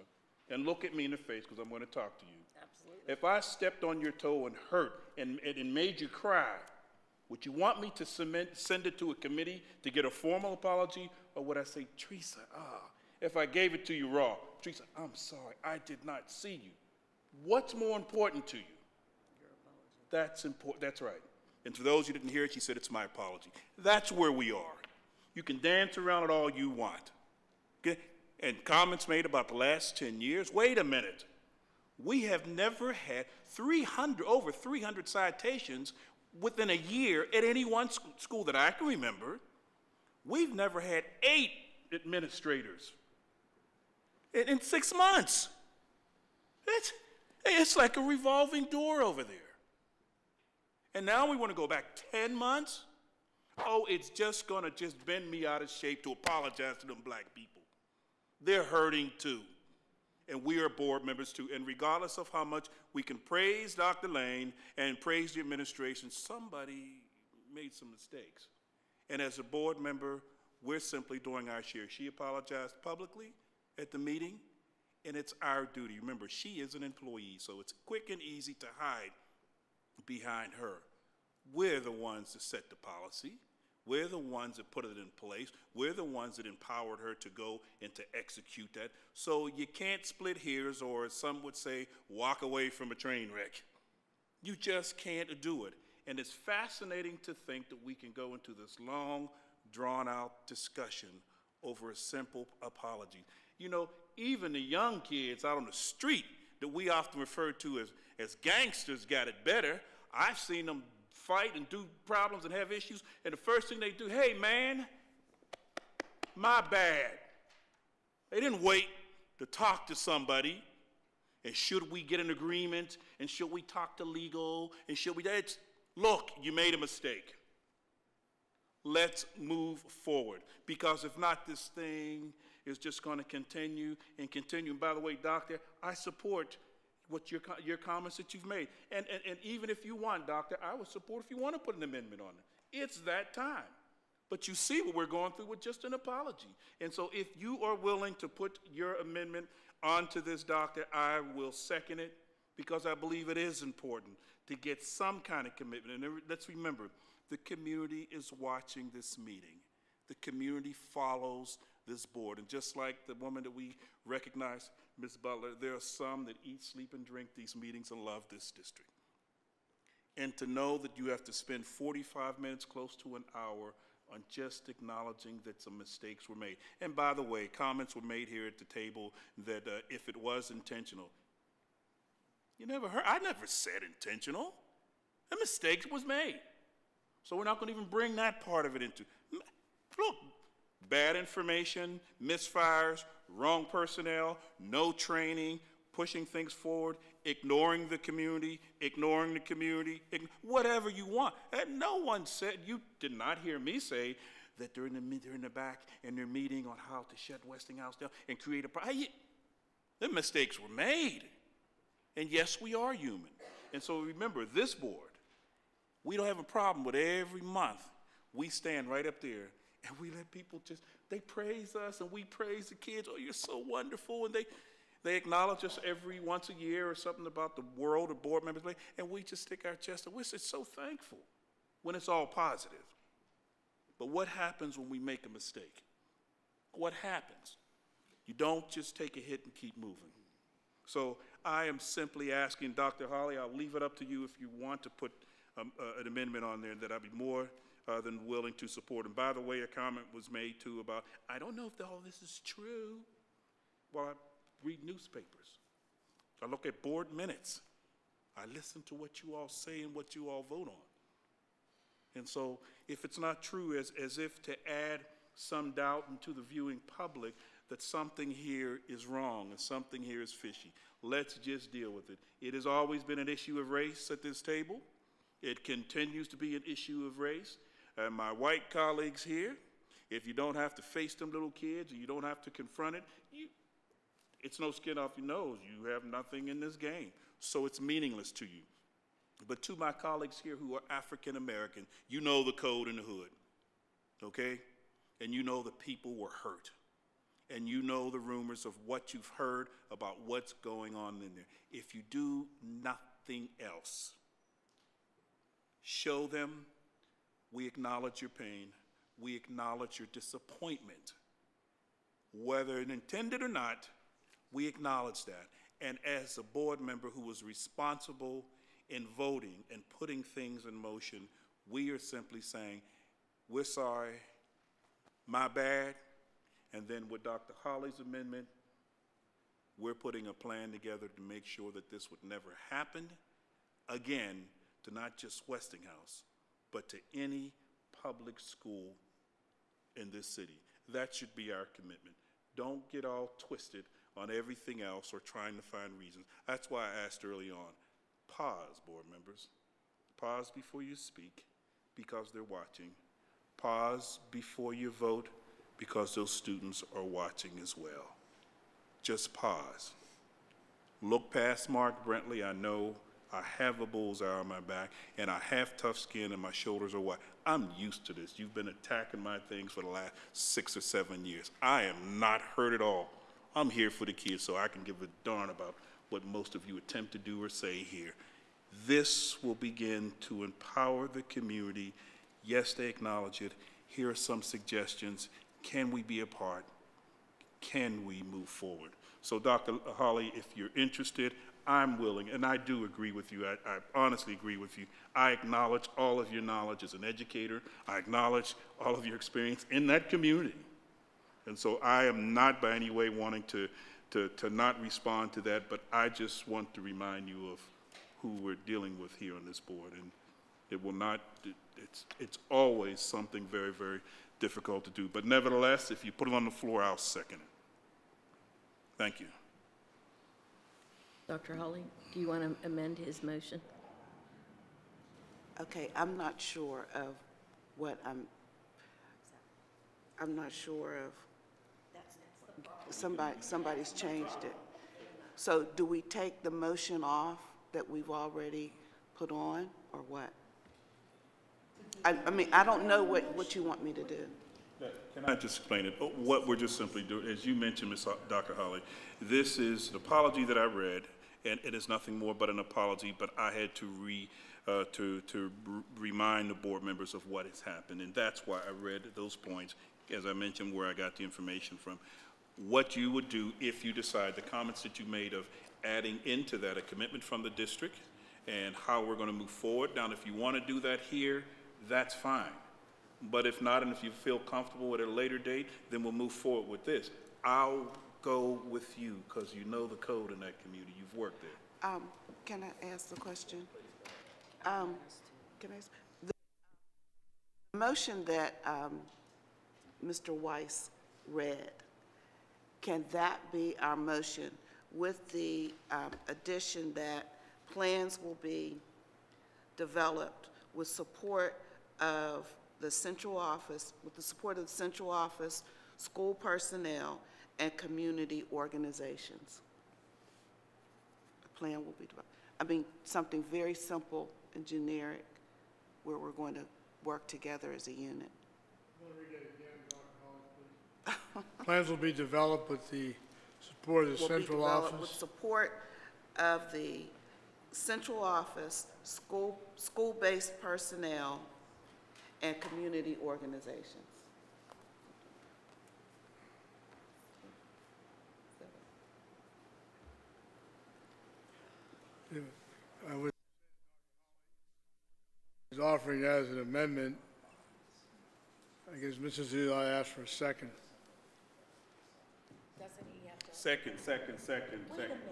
and look at me in the face, because I'm going to talk to you. Absolutely. If I stepped on your toe and hurt and made you cry, would you want me to send it to a committee to get a formal apology, or would I say, Teresa, if I gave it to you raw, Teresa, I'm sorry, I did not see you. What's more important to you? Your apology. That's important. That's right. And for those who didn't hear it, she said, it's my apology. That's where we are. You can dance around it all you want. Okay? And comments made about the last 10 years. Wait a minute. We have never had over 300 citations within a year at any one school that I can remember. We've never had 8 administrators in 6 months. It's like a revolving door over there. And now we want to go back 10 months? Oh, it's just going to bend me out of shape to apologize to them black people. They're hurting too. And we are board members too. And regardless of how much we can praise Dr. Lane and praise the administration, somebody made some mistakes. And as a board member, we're simply doing our share. She apologized publicly at the meeting, and it's our duty. Remember, she is an employee, so it's quick and easy to hide behind her. We're the ones that set the policy. We're the ones that put it in place. We're the ones that empowered her to go and to execute that. So you can't split hairs, or as some would say, walk away from a train wreck. You just can't do it. And it's fascinating to think that we can go into this long, drawn-out discussion over a simple apology. You know, even the young kids out on the street that we often refer to as gangsters got it better. I've seen them fight and do problems and have issues, and the first thing they do, hey man, my bad. They didn't wait to talk to somebody, and should we get an agreement, and should we talk to legal, and should we, look, you made a mistake. Let's move forward, because if not, this thing is just going to continue and continue. And by the way, Doctor, I support what your comments that you've made. And even if you want, Doctor, I would support if you want to put an amendment on it. It's that time. But you see what we're going through with just an apology. And so if you are willing to put your amendment onto this, Doctor, I will second it, because I believe it is important to get some kind of commitment. And let's remember, the community is watching this meeting. The community follows this board. And just like the woman that we recognize, Ms. Butler, there are some that eat, sleep, and drink these meetings and love this district. And to know that you have to spend 45 minutes, close to an hour, on just acknowledging that some mistakes were made. And by the way, comments were made here at the table that if it was intentional. You never heard, I never said intentional. A mistake was made. So we're not going to even bring that part of it into. Look, bad information, misfires, wrong personnel, no training, pushing things forward, ignoring the community, whatever you want. And no one said, you did not hear me say that they're in the back and they're meeting on how to shut Westinghouse down and create a problem. The mistakes were made. And yes, we are human. And so remember, this board, we don't have a problem with every month we stand right up there and we let people they praise us and we praise the kids. Oh, you're so wonderful. And they acknowledge us every once a year or something about the world of board members. And we just stick our chest and we're just so thankful when it's all positive. But what happens when we make a mistake? What happens? You don't just take a hit and keep moving. So I am simply asking Dr. Holly, I'll leave it up to you if you want to put an amendment on there that I'd be more than willing to support. And by the way, a comment was made too about, I don't know if all this is true. Well, I read newspapers. I look at board minutes. I listen to what you all say and what you all vote on. And so if it's not true, as if to add some doubt into the viewing public that something here is wrong and something here is fishy, let's just deal with it. It has always been an issue of race at this table. It continues to be an issue of race. And my white colleagues here, if you don't have to face them little kids, or you don't have to confront it, it's no skin off your nose. You have nothing in this game. So it's meaningless to you. But to my colleagues here who are African American, you know the code in the hood, okay? And you know the people were hurt. and you know the rumors of what you've heard about what's going on in there. If you do nothing else, show them we acknowledge your pain, we acknowledge your disappointment. Whether intended or not, we acknowledge that. And as a board member who was responsible in voting and putting things in motion, we are simply saying, we're sorry, my bad. And then with Dr. Holly's amendment, we're putting a plan together to make sure that this would never happen again to not just Westinghouse, but to any public school in this city. That should be our commitment. Don't get all twisted on everything else or trying to find reasons. That's why I asked early on, pause, board members. Pause before you speak because they're watching. Pause before you vote because those students are watching as well. Just pause. Look past Mark Brentley. I know I have a bullseye on my back, and I have tough skin, and my shoulders are wide. I'm used to this. You've been attacking my things for the last 6 or 7 years. I am not hurt at all. I'm here for the kids, so I can give a darn about what most of you attempt to do or say here. This will begin to empower the community. Yes, they acknowledge it. Here are some suggestions. Can we be a part? Can we move forward? So, Dr. Holly, if you're interested, I'm willing, and I do agree with you. I honestly agree with you. I acknowledge all of your knowledge as an educator. I acknowledge all of your experience in that community. And so I am not by any way wanting to not respond to that, but I just want to remind you of who we're dealing with here on this board. And it will not, it's always something very, very difficult to do. But nevertheless, if you put it on the floor, I'll second it. Thank you. Dr. Holly, do you want to amend his motion? Okay, I'm not sure of what I'm not sure of. Somebody's changed it. So do we take the motion off that we've already put on, or what? I mean, I don't know what you want me to do. Can I just explain it? What we're just simply doing, as you mentioned, Dr. Holly, this is an apology that I read, and it is nothing more but an apology, but I had to remind the board members of what has happened, and that's why I read those points, as I mentioned, where I got the information from. What you would do if you decide, the comments that you made of adding into that a commitment from the district and how we're going to move forward. Now, if you want to do that here, that's fine. But if not, and if you feel comfortable at a later date, then we'll move forward with this. I'll go with you because you know the code in that community. You've worked there. Can I ask the question? Can I ask? The motion that Mr. Weiss read, can that be our motion with the addition that plans will be developed with support of the central office, with the support of the central office, school personnel, and community organizations? The plan will be developed. I mean, something very simple and generic where we're going to work together as a unit. Plans will be developed with the support of the central office. With support of the central office, school-based personnel, and community organizations. I was offering that as an amendment. I guess Mrs. Eli asked for a second. Second.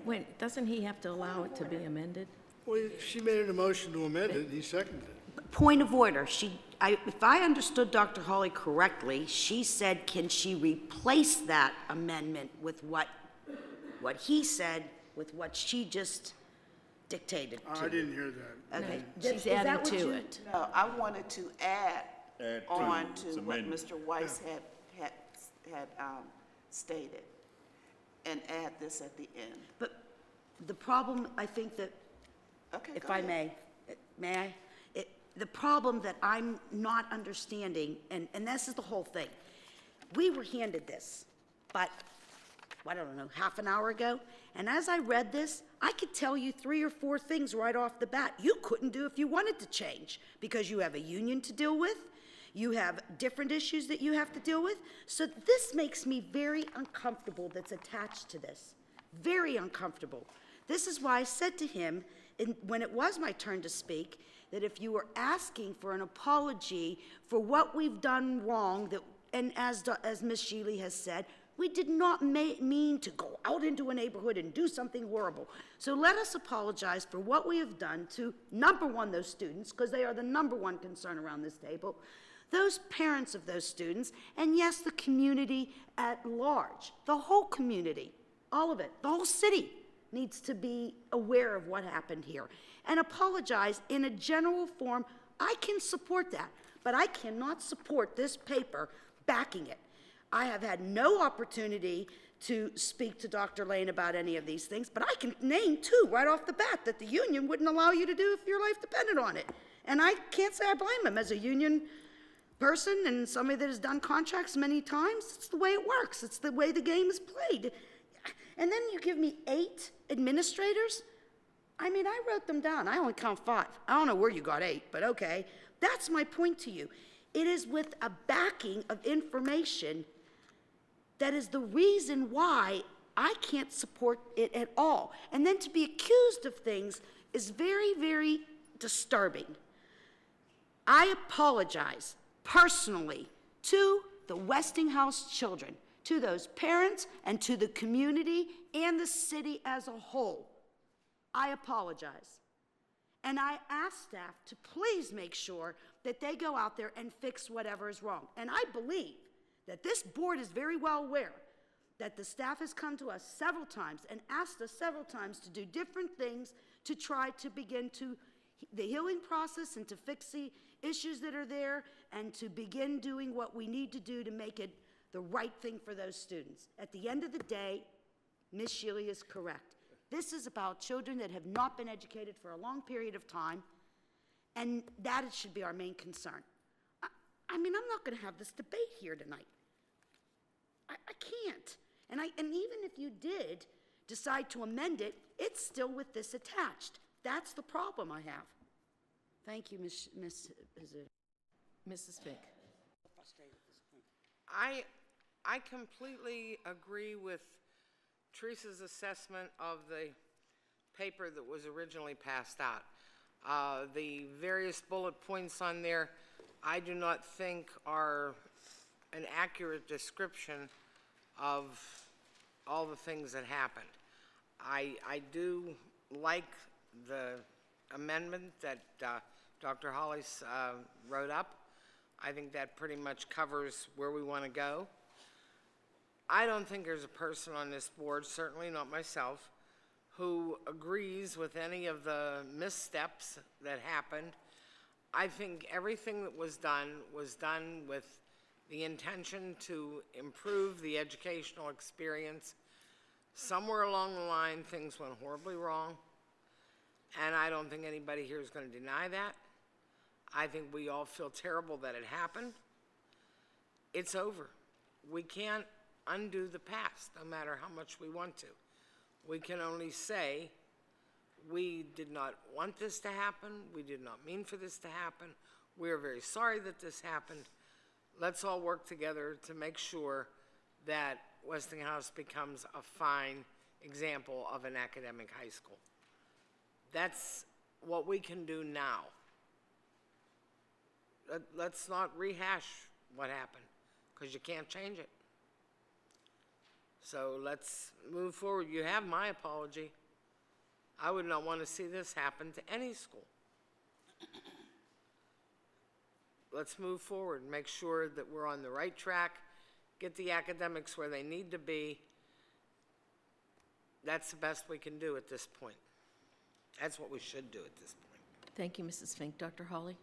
Wait, doesn't he have to allow it to be amended? Well, she made an motion to amend it, and he seconded it. Point of order, if I understood Dr. Hawley correctly, she said, can she replace that amendment with what he said with what she just dictated to? I didn't hear that. Okay. She's adding to it. No, I wanted to add on to It's what amended. Mr. Weiss had stated, and add this at the end. But the problem, I think that, Okay, if go I ahead. may I? The problem that I'm not understanding, and this is the whole thing, we were handed this but, I don't know, half an hour ago. And as I read this, I could tell you 3 or 4 things right off the bat you couldn't do if you wanted to change, because you have a union to deal with, you have different issues that you have to deal with. So this makes me very uncomfortable that's attached to this. Very uncomfortable. This is why I said to him, when it was my turn to speak, that if you were asking for an apology for what we've done wrong, and as Ms. Shealy has said, we did not mean to go out into a neighborhood and do something horrible. So let us apologize for what we have done to, number one, those students, because they are the number one concern around this table, those parents of those students, and yes, the community at large, the whole community, all of it, the whole city needs to be aware of what happened here and apologize in a general form. I can support that, but I cannot support this paper backing it. I have had no opportunity to speak to Dr. Lane about any of these things, but I can name 2 right off the bat that the union wouldn't allow you to do if your life depended on it. And I can't say I blame him. As a union person and somebody that has done contracts many times, it's the way it works. It's the way the game is played. And then you give me 8 administrators? I mean, I wrote them down. I only count 5. I don't know where you got 8, but okay. That's my point to you. It is with a backing of information that is the reason why I can't support it at all. And then to be accused of things is very, very disturbing. I apologize personally to the Westinghouse children, to those parents, and to the community and the city as a whole. I apologize. And I ask staff to please make sure that they go out there and fix whatever is wrong. And I believe that this board is very well aware that the staff has come to us several times and asked us several times to do different things to try to begin to the healing process and to fix the issues that are there and to begin doing what we need to do to make it the right thing for those students. At the end of the day, Ms. Shealy is correct. This is about children that have not been educated for a long period of time, and that should be our main concern. I mean, I'm not going to have this debate here tonight. I can't. And even if you did decide to amend it, it's still with this attached. That's the problem I have. Thank you, Ms. Mrs. Fink. I completely agree with Teresa's assessment of the paper that was originally passed out. The various bullet points on there, I do not think are an accurate description of all the things that happened. I do like the amendment that Dr. Hollis wrote up. I think that pretty much covers where we want to go. I don't think there's a person on this board, certainly not myself, who agrees with any of the missteps that happened. I think everything that was done with the intention to improve the educational experience. Somewhere along the line, things went horribly wrong, and I don't think anybody here is going to deny that. I think we all feel terrible that it happened. It's over. We can't undo the past, no matter how much we want to. We can only say, we did not want this to happen. We did not mean for this to happen. We are very sorry that this happened. Let's all work together to make sure that Westinghouse becomes a fine example of an academic high school. That's what we can do now. Let's not rehash what happened, because you can't change it. So let's move forward. You have my apology. I would not want to see this happen to any school. Let's move forward and make sure that we're on the right track, get the academics where they need to be. That's the best we can do at this point. That's what we should do at this point. Thank you, Mrs. Fink. Dr. Hawley?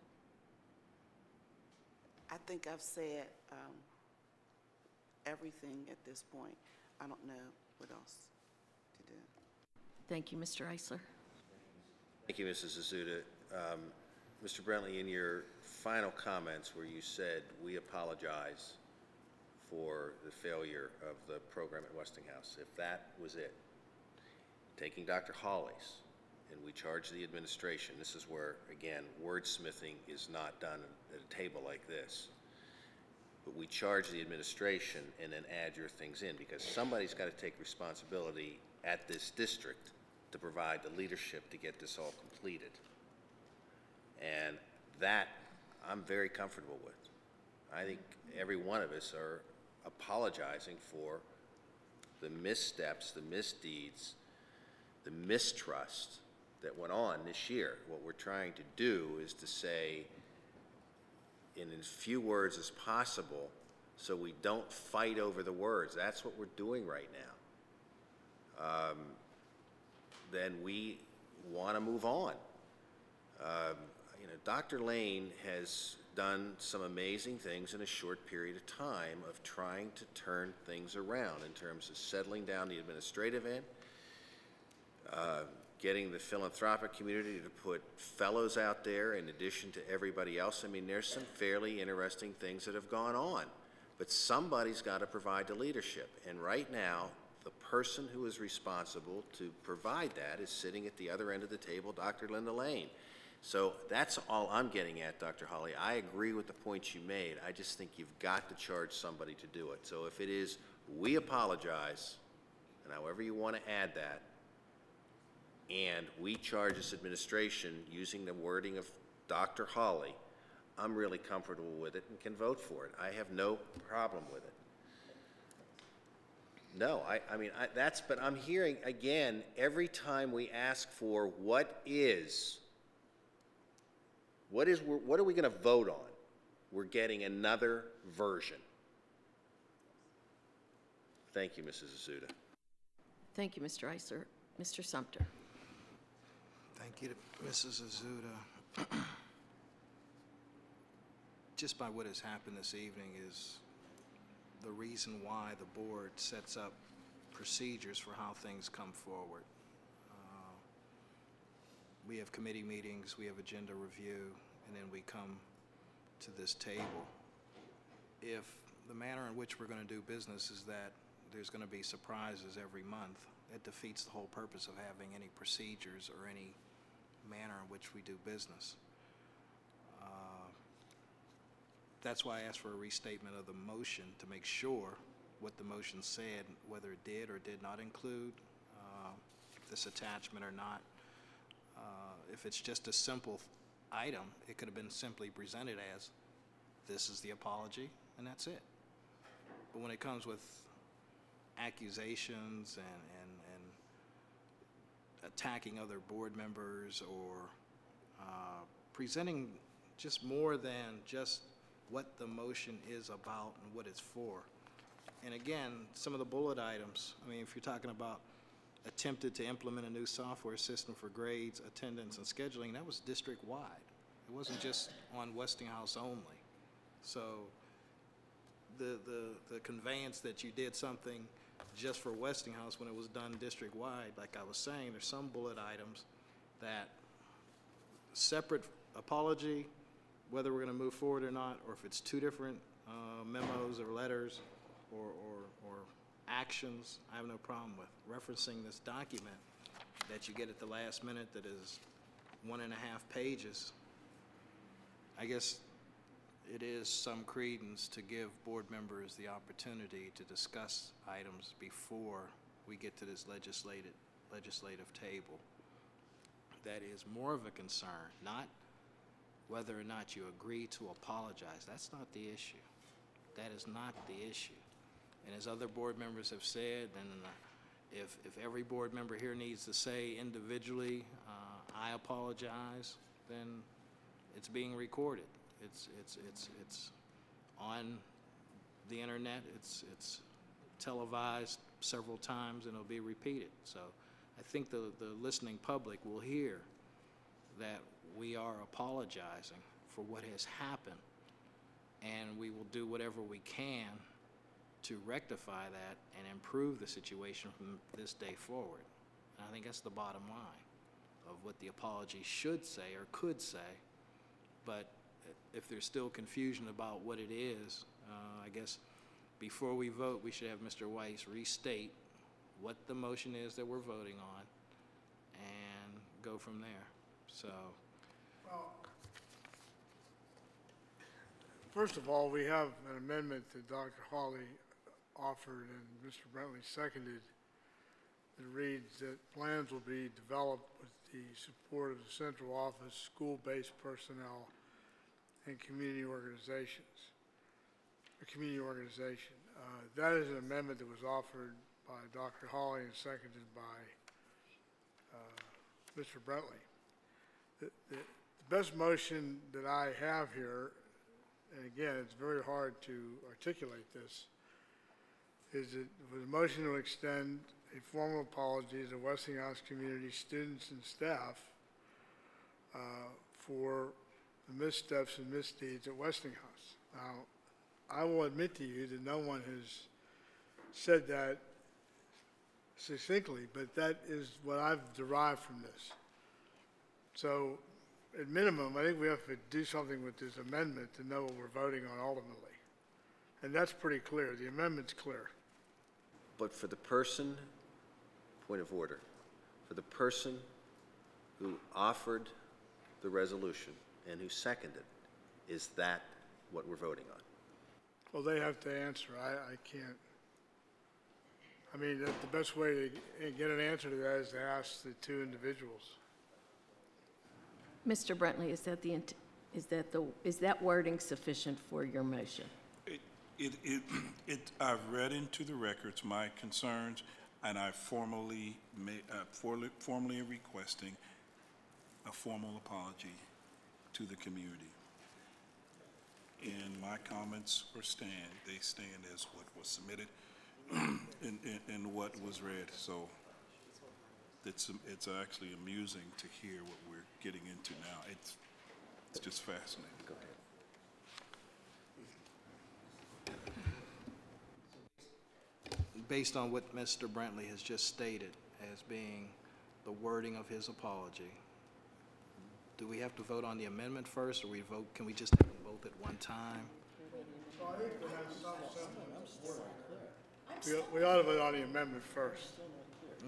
I think I've said everything at this point. I don't know what else to do. Thank you, Mr. Eisler. Thank you, Mrs. Azuda. Mr. Brentley, in your final comments where you said, we apologize for the failure of the program at Westinghouse. If that was it, taking Dr. Hawley's, and we charge the administration, this is where, again, wordsmithing is not done at a table like this. But we charge the administration and then add your things in, because somebody's got to take responsibility at this district to provide the leadership to get this all completed. And that I'm very comfortable with. I think every one of us are apologizing for the missteps, the misdeeds, the mistrust that went on this year. What we're trying to do is to say in as few words as possible so we don't fight over the words. That's what we're doing right now. Then we want to move on. You know, Dr. Lane has done some amazing things in a short period of time of trying to turn things around in terms of settling down the administrative end, getting the philanthropic community to put fellows out there in addition to everybody else. I mean, there's some fairly interesting things that have gone on, but somebody's got to provide the leadership. And right now, the person who is responsible to provide that is sitting at the other end of the table, Dr. Linda Lane. So that's all I'm getting at, Dr. Hawley. I agree with the points you made. I just think you've got to charge somebody to do it. So if it is, we apologize, and however you want to add that, and we charge this administration using the wording of Dr. Hawley, I'm really comfortable with it and can vote for it. I have no problem with it. No, I mean, but I'm hearing, again, every time we ask for what are we going to vote on? We're getting another version. Thank you, Mrs. Azuda. Thank you, Mr. Iser. Mr. Sumter. Thank you to Mrs. Azuda. Just by what has happened this evening is the reason why the board sets up procedures for how things come forward. We have committee meetings, we have agenda review, and then we come to this table. If the manner in which we're going to do business is that there's going to be surprises every month, it defeats the whole purpose of having any procedures or any manner in which we do business. That's why I asked for a restatement of the motion to make sure what the motion said, whether it did or did not include this attachment or not. If it's just a simple item, it could have been simply presented as, this is the apology, and that's it. But when it comes with accusations and attacking other board members or presenting just more than just what the motion is about and what it's for. And again, some of the bullet items, I mean, if you're talking about attempted to implement a new software system for grades, attendance, and scheduling, that was district-wide. It wasn't just on Westinghouse only. So the conveyance that you did something just for Westinghouse when it was done district-wide, like I was saying, there's some bullet items that separate apology, whether we're going to move forward or not, or if it's two different memos or letters or actions, I have no problem with referencing this document that you get at the last minute that is 1.5 pages. I guess it is some credence to give board members the opportunity to discuss items before we get to this legislative table. That is more of a concern, not whether or not you agree to apologize. That's not the issue. That is not the issue. And as other board members have said, and if every board member here needs to say individually, I apologize, then it's being recorded. It's on the internet. It's televised several times, and it'll be repeated. So I think the listening public will hear that we are apologizing for what has happened, and we will do whatever we can to rectify that and improve the situation from this day forward. And I think that's the bottom line of what the apology should say or could say. But if there's still confusion about what it is, I guess before we vote, we should have Mr. Weiss restate what the motion is that we're voting on and go from there. So, First of all, we have an amendment that Dr. Hawley offered and Mr. Brentley seconded that reads that plans will be developed with the support of the central office, school-based personnel, and community organizations, or community organization. That is an amendment that was offered by Dr. Hawley and seconded by Mr. Brentley. The best motion that I have here, and again, it's very hard to articulate this, is that it was a motion to extend a formal apology to Westinghouse community students and staff for the missteps and misdeeds at Westinghouse. Now, I will admit to you that no one has said that succinctly, but that is what I've derived from this. So, at minimum, I think we have to do something with this amendment to know what we're voting on ultimately. And that's pretty clear. The amendment's clear. But for the person, point of order, for the person who offered the resolution and who seconded, is that what we're voting on? Well, they have to answer. I can't. I mean, the best way to get an answer to that is to ask the two individuals. Mr. Brentley, is that wording sufficient for your motion? I've read into the records my concerns, and I formally requesting a formal apology to the community. And my comments they stand as what was submitted and what was read. So it's actually amusing to hear what we're getting into now. It's just fascinating. Go ahead. based on what Mr. Brentley has just stated as being the wording of his apology, do we have to vote on the amendment first, or can we just have them both at one time? We ought to vote on the amendment first.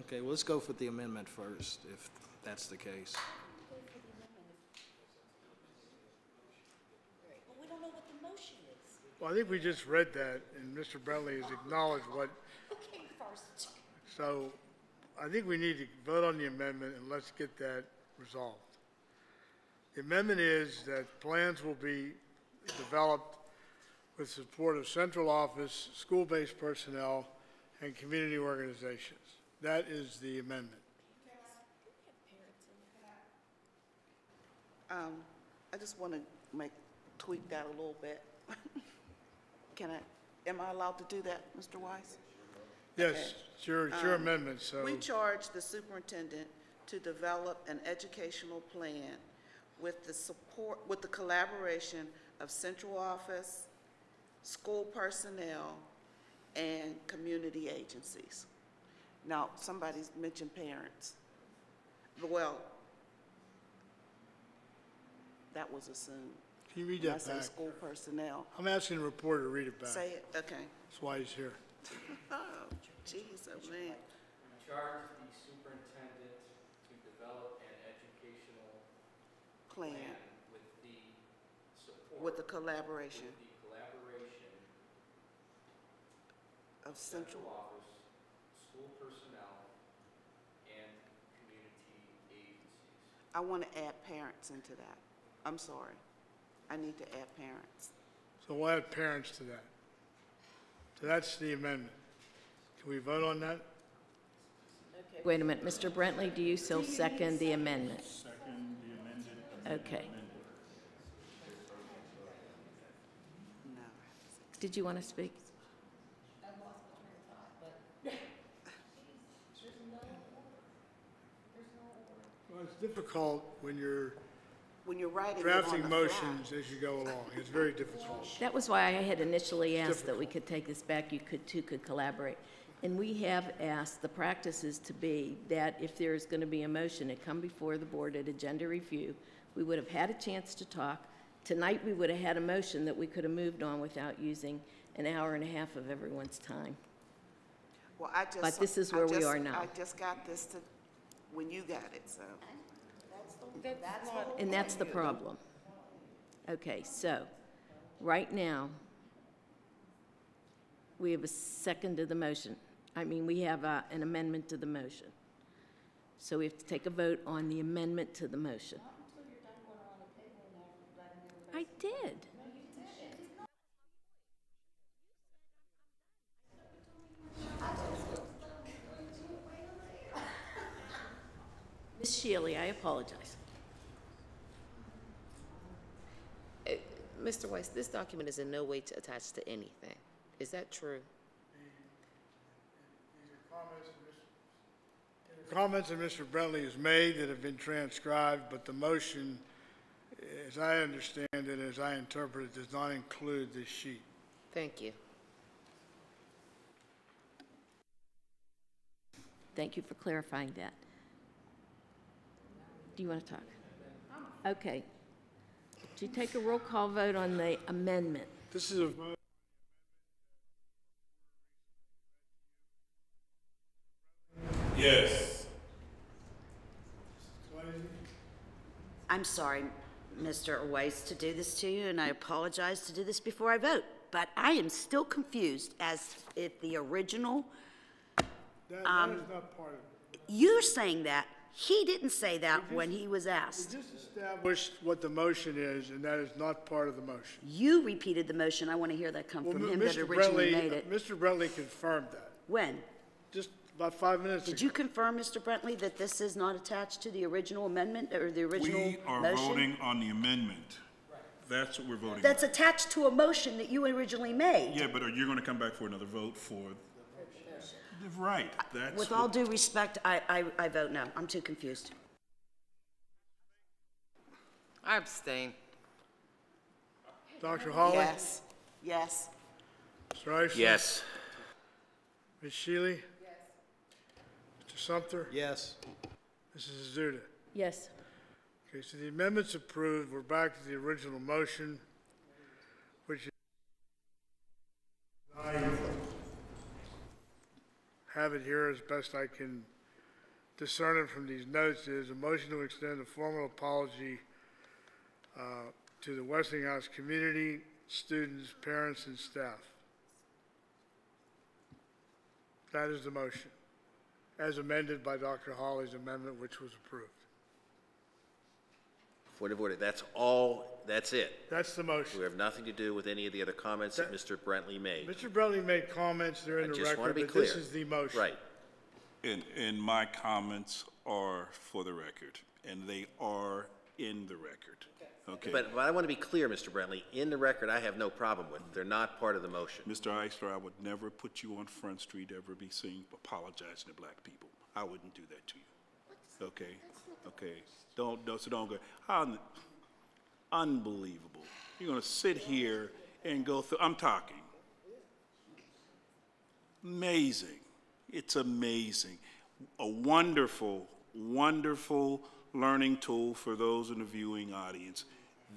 Okay, well, let's go for the amendment first, if that's the case. But we don't know what the motion is. Well, I think we just read that, and Mr. Brentley has acknowledged what, Who came first? so I think we need to vote on the amendment, and let's get that resolved. The amendment is that plans will be developed with support of central office, school-based personnel, and community organizations. That is the amendment. I just want to tweak that a little bit. Am I allowed to do that, Mr. Weiss? Yes, it's your amendment, so. We charge the superintendent to develop an educational plan with the collaboration of central office, school personnel, and community agencies. Now, somebody's mentioned parents. Well, that was assumed. Can you read When I that say back? school personnel. I'm asking the reporter to read it back. Say it, okay. That's why he's here. Oh, geez, oh, man. Charge the superintendent to develop an educational Plan with the support. with the collaboration With the collaboration of central. office, school personnel, and community agencies. I want to add parents into that. I'm sorry. I need to add parents. So we'll add parents to that. So that's the amendment. Can we vote on that? Wait a minute, Mr. Brentley, do you still second the amendment? Second, the amended. Okay. No. Did you want to speak? Well, it's difficult when you're When you're writing it on drafting the fly. motions as you go along. It's very difficult. That was why I had initially asked that we could take this back, you could collaborate. And we have asked, the practice is to be that if there is going to be a motion, it come before the board at agenda review. We would have had a chance to talk, Tonight, we would have had a motion that we could have moved on without using an hour and a half of everyone's time. Well, I just. But this is where we are now. I just got this to, when you got it, so. And that's the problem. Okay, so, right now, we have a second to the motion. I mean, we have an amendment to the motion. So we have to take a vote on the amendment to the motion. I did. Ms. Shealy, I apologize. Mr. Weiss, this document is in no way attached to anything. Is that true? Comments that Mr. Brentley has made that have been transcribed, but the motion, as I understand it, as I interpret it, does not include this sheet. Thank you. Thank you for clarifying that. Do you want to talk? Okay. Would you take a roll call vote on the amendment? This is a vote. Yes. I'm sorry, Mr. Weiss, to do this to you, and I apologize to do this before I vote, but I am still confused as if the original, That is not part of it. you're saying that. He didn't say that when he was We asked. just established what the motion is, and that is not part of the motion. You repeated the motion. I want to hear that come Well, from him that Mr. originally Brentley, made it. Mr. Brentley confirmed that, When? just about 5 minutes ago. Did you confirm, Mr. Brentley, that this is not attached to the original amendment or the original We are motion? voting on the amendment. That's what we're voting on. That's attached to a motion that you originally made. Yeah, but are you going to come back for another vote for? Right, that's. With what- all due respect, I vote no. I'm too confused. I abstain. Dr. Hawley? Yes, yes. Mr. Eisler? Yes. Ms. Shealy? Yes. Mr. Sumter? Yes. Mrs. Azuda? Yes. Okay, so the amendment's approved. We're back to the original motion, which is, I have it here as best I can discern it from these notes, is a motion to extend a formal apology to the Westinghouse community, students, parents, and staff. That is the motion, as amended by Dr. Hawley's amendment, which was approved. Point of order, that's all, that's it. That's the motion. We have nothing to do with any of the other comments that Mr. Brentley made. Mr. Brentley made comments, they're in I the just want to record, be but clear. this is the motion. Right. And my comments are for the record, and they are in the record. Okay. But I want to be clear, Mr. Brentley, in the record, I have no problem with. They're not part of the motion. Mr. Eisler, I would never put you on Front Street, ever be seen apologizing to black people. I wouldn't do that to you. Okay? Okay. Don't go. Unbelievable. You're going to sit here and go through, I'm talking. Amazing. It's amazing. A wonderful, wonderful learning tool for those in the viewing audience.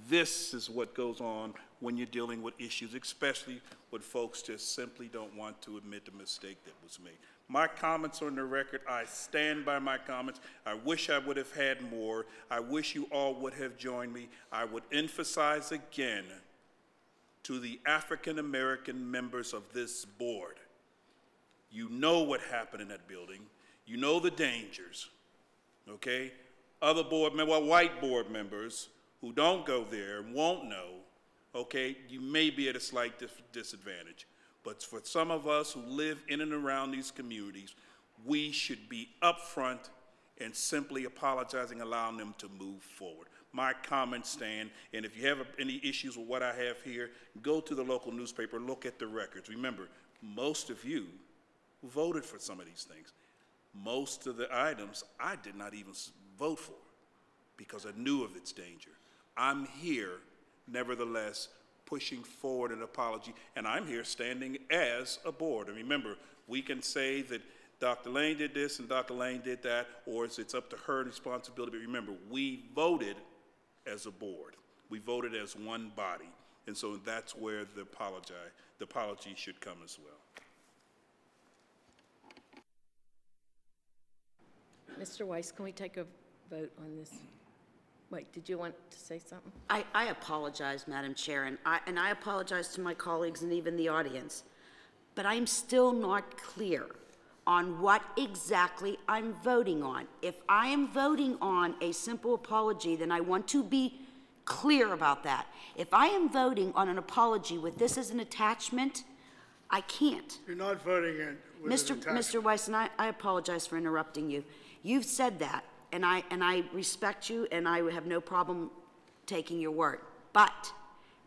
This is what goes on when you're dealing with issues, especially when folks just simply don't want to admit the mistake that was made. My comments are on the record. I stand by my comments. I wish I would have had more. I wish you all would have joined me. I would emphasize again to the African American members of this board. You know what happened in that building. You know the dangers, okay? Other board members, well, white board members who don't go there and won't know, okay, you may be at a slight disadvantage. But for some of us who live in and around these communities, we should be upfront and simply apologizing, allowing them to move forward. My comments stand, and if you have any issues with what I have here, go to the local newspaper, look at the records. Remember, most of you voted for some of these things. Most of the items I did not even vote for because I knew of its danger. I'm here, nevertheless, pushing forward an apology, and I'm here standing as a board. And remember, we can say that Dr. Lane did this and Dr. Lane did that, or it's up to her responsibility. But remember, we voted as a board. We voted as one body, and so that's where the apology should come as well. Mr. Weiss, can we take a vote on this? Wait, did you want to say something? I apologize, Madam Chair, and I apologize to my colleagues and even the audience, but I'm still not clear on what exactly I'm voting on. If I am voting on a simple apology, then I want to be clear about that. If I am voting on an apology with this as an attachment, I can't. You're not voting in with an attachment. Mr. Weiss, and I apologize for interrupting you. You've said that, and I respect you, and I have no problem taking your word. But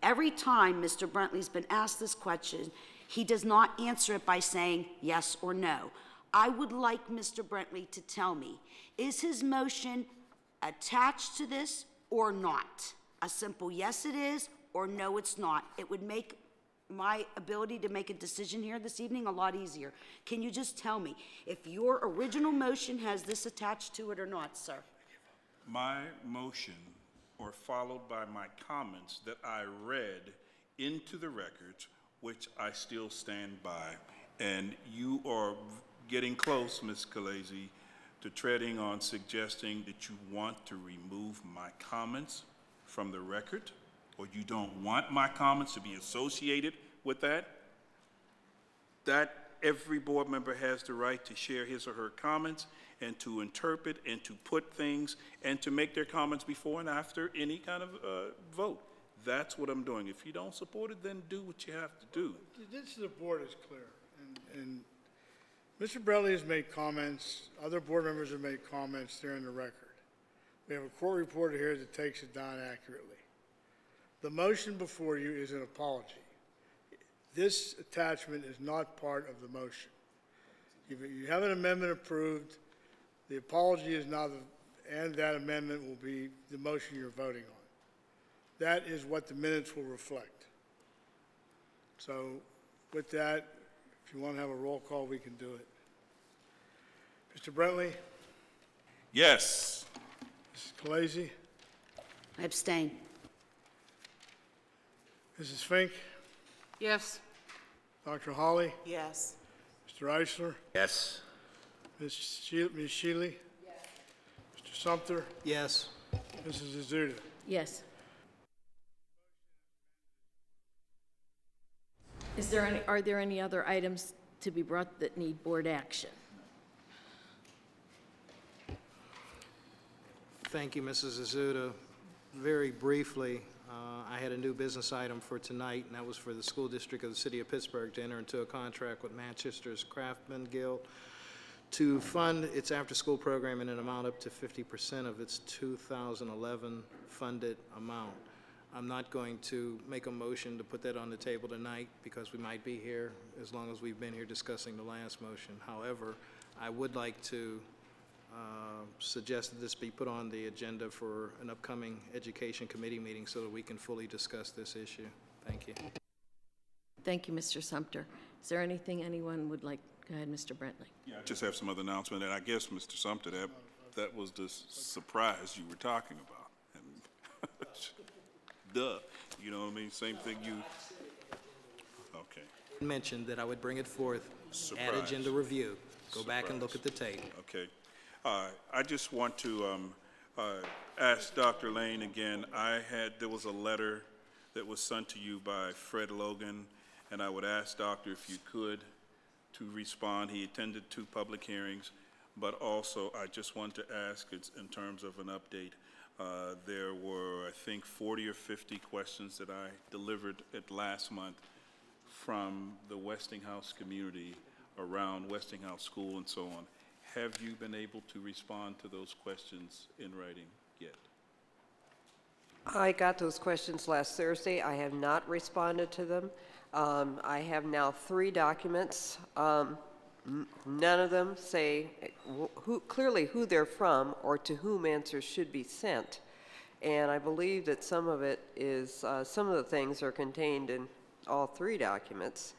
every time Mr. Brentley's been asked this question, he does not answer it by saying yes or no. I would like Mr. Brentley to tell me, is his motion attached to this or not? A simple yes it is, or no it's not. It would make my ability to make a decision here this evening a lot easier. Can you just tell me if your original motion has this attached to it or not, sir? My motion, or followed by my comments that I read into the records, which I still stand by, and you are getting close, Ms. Khaleesi, to treading on suggesting that you want to remove my comments from the record, or you don't want my comments to be associated with that. That every board member has the right to share his or her comments and to interpret and to put things and to make their comments before and after any kind of vote. That's what I'm doing. If you don't support it, then do what you have to do. This the board is clear, and Mr. Brentley has made comments, other board members have made comments there in the record. We have a court reporter here that takes it down accurately. The motion before you is an apology. This attachment is not part of the motion. You have an amendment approved. The apology is now, and that amendment will be the motion you're voting on. That is what the minutes will reflect. So with that, if you want to have a roll call, we can do it. Mr. Brentley? Yes. Mrs. Khaleesi? I abstain. Mrs. Fink? Yes. Dr. Hawley? Yes. Mr. Eisler? Yes. Ms. Shealy? Yes. Mr. Sumter? Yes. Mrs. Azuda? Yes. Are there any other items to be brought that need board action? Thank you, Mrs. Azuda. Very briefly, I had a new business item for tonight, and that was for the school district of the city of Pittsburgh to enter into a contract with Manchester's Craftsman Guild to fund its after-school program in an amount up to 50% of its 2011 funded amount. I'm not going to make a motion to put that on the table tonight because we might be here as long as we've been here discussing the last motion. However, I would like to suggest that this be put on the agenda for an upcoming education committee meeting so that we can fully discuss this issue. Thank you. Thank you, Mr. Sumter. Is there anything anyone would like? Go ahead, Mr. Brentley. Yeah, I just have some other announcement, and I guess, Mr. Sumter, that was the surprise you were talking about. And duh, you know what I mean? Same thing you, okay. Mentioned that I would bring it forth at Surprise. agenda review. Go back and look at the tape. Okay. I just want to ask Dr. Lane again. There was a letter that was sent to you by Fred Logan, and I would ask Doctor if you could to respond. He attended 2 public hearings, but also I just want to ask in terms of an update. There were, I think, 40 or 50 questions that I delivered at last month from the Westinghouse community around Westinghouse School and so on. Have you been able to respond to those questions in writing yet? I got those questions last Thursday. I have not responded to them. I have now 3 documents. None of them say clearly who they're from or to whom answers should be sent. And I believe that some of it is, some of the things are contained in all 3 documents.